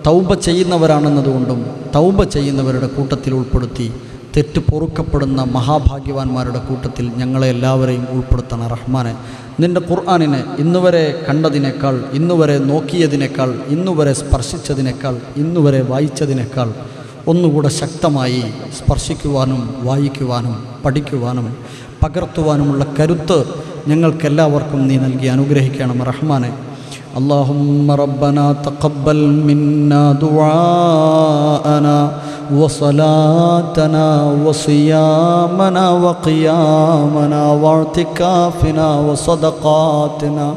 തൗബ ചെയ്യുന്നവരാണെന്നതുകൊണ്ടും തൗബ ചെയ്യുന്നവരുടെ കൂട്ടത്തിൽ ഉൾപ്പെടുത്തി തെറ്റ് പൊറുക്കപ്പെടുന്ന മഹാഭാഗ്യവാന്മാരുടെ കൂട്ടത്തിൽ ഞങ്ങളെ എല്ലാവരെയും ഉൾപ്പെടുത്തണം റഹ്മാനെ. നിൻ്റെ ഖുർആനിനെ ഇന്നുവരെ കണ്ടതിനേക്കാൾ, ഇന്നുവരെ നോക്കിയതിനേക്കാൾ, ഇന്നുവരെ സ്പർശിച്ചതിനേക്കാൾ, ഇന്നുവരെ വായിച്ചതിനേക്കാൾ ഒന്നുകൂടെ ശക്തമായി സ്പർശിക്കുവാനും വായിക്കുവാനും പഠിക്കുവാനും പകർത്തുവാനുമുള്ള കരുത്ത് ഞങ്ങൾക്കെല്ലാവർക്കും നീ നൽകി അനുഗ്രഹിക്കണം റഹ്മാനെ. اللهم ربنا تقبل منا دعاءنا وصلاتنا وصيامنا وقيامنا واعتكافنا وصدقاتنا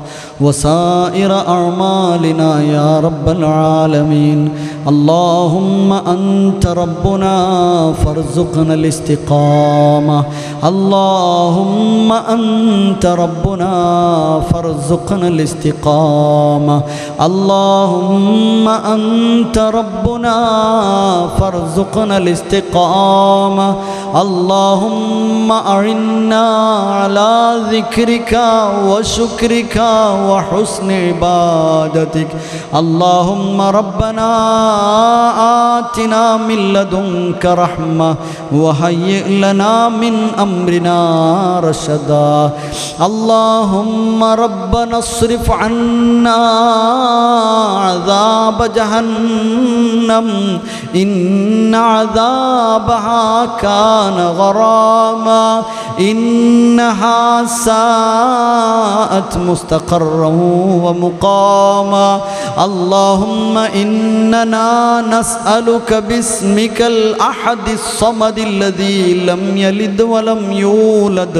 وسائر أعمالنا يا رب العالمين. اللهم أنت ربنا فارزقنا الاستقامة. اللهم أنت ربنا فارزقنا الاستقامة. اللهم أنت ربنا فارزقنا الاستقامة. اللهم أعنا على ذكرك وشكرك وحسن عبادتك. اللهم ربنا آتنا من لدنك رحمة وهيئ لنا من أمرنا رشدا. اللهم ربنا اصرف عنا عذاب جهنم إن عذابها كان غراما إنها ساءت مستقرا ومقاما. اللهم إننا نسألك باسمك الأحد الصمد الذي لم يلد ولم يولد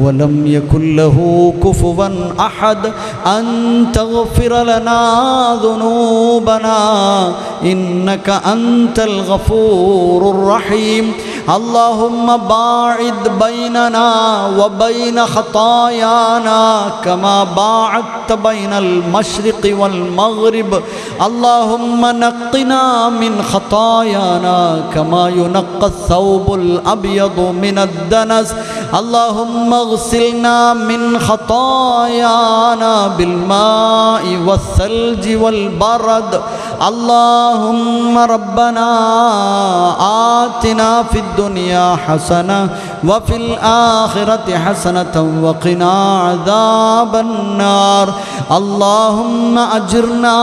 ولم يكن له كفوا أحد أن تغفر لنا ذنوبنا إنك أنت الغفور الرحيم. اللهم باعد بيننا وبين خطايانا كما باعدت بين المشرق والمغرب. اللهم نقنا من خطايانا كما ينقى الثوب الأبيض من الدنس. اللهم اغسلنا من خطايانا بالماء والثلج والبرد. اللهم ربنا آتنا في الدنيا حسنة وفي الآخرة حسنة وقنا عذاب النار. اللهم أجرنا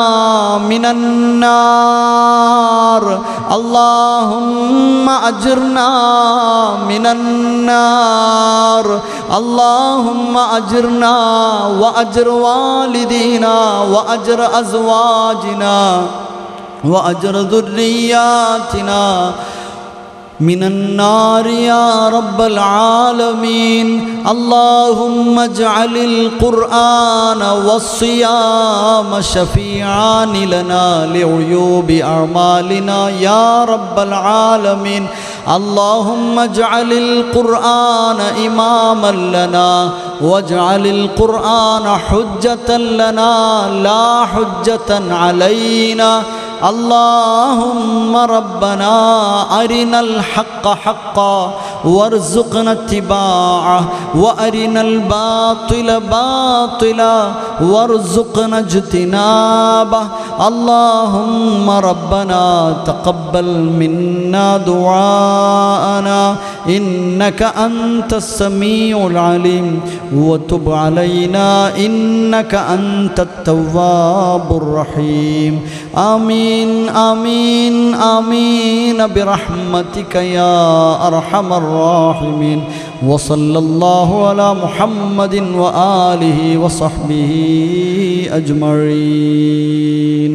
من النار. اللهم أجرنا من النار. اللهم أجرنا وأجر والدينا وأجر أزواجنا وأجر ذرياتنا من النار يا رب العالمين. اللهم اجعل القرآن والصيام شفيعان لنا لعيوب أعمالنا يا رب العالمين. اللهم اجعل القرآن إماما لنا واجعل القرآن حجة لنا لا حجة علينا. اللهم ربنا أرنا الحق حقا وارزقنا اتباعه وأرنا الباطل باطلا وارزقنا اجتنابه. اللهم ربنا تقبل منا دعاءنا إنك أنت السميع العليم وتب علينا إنك أنت التواب الرحيم. آمين آمين آمين برحمتك يا أرحم الراحمين. وصلى الله على محمد وآله وصحبه أجمعين.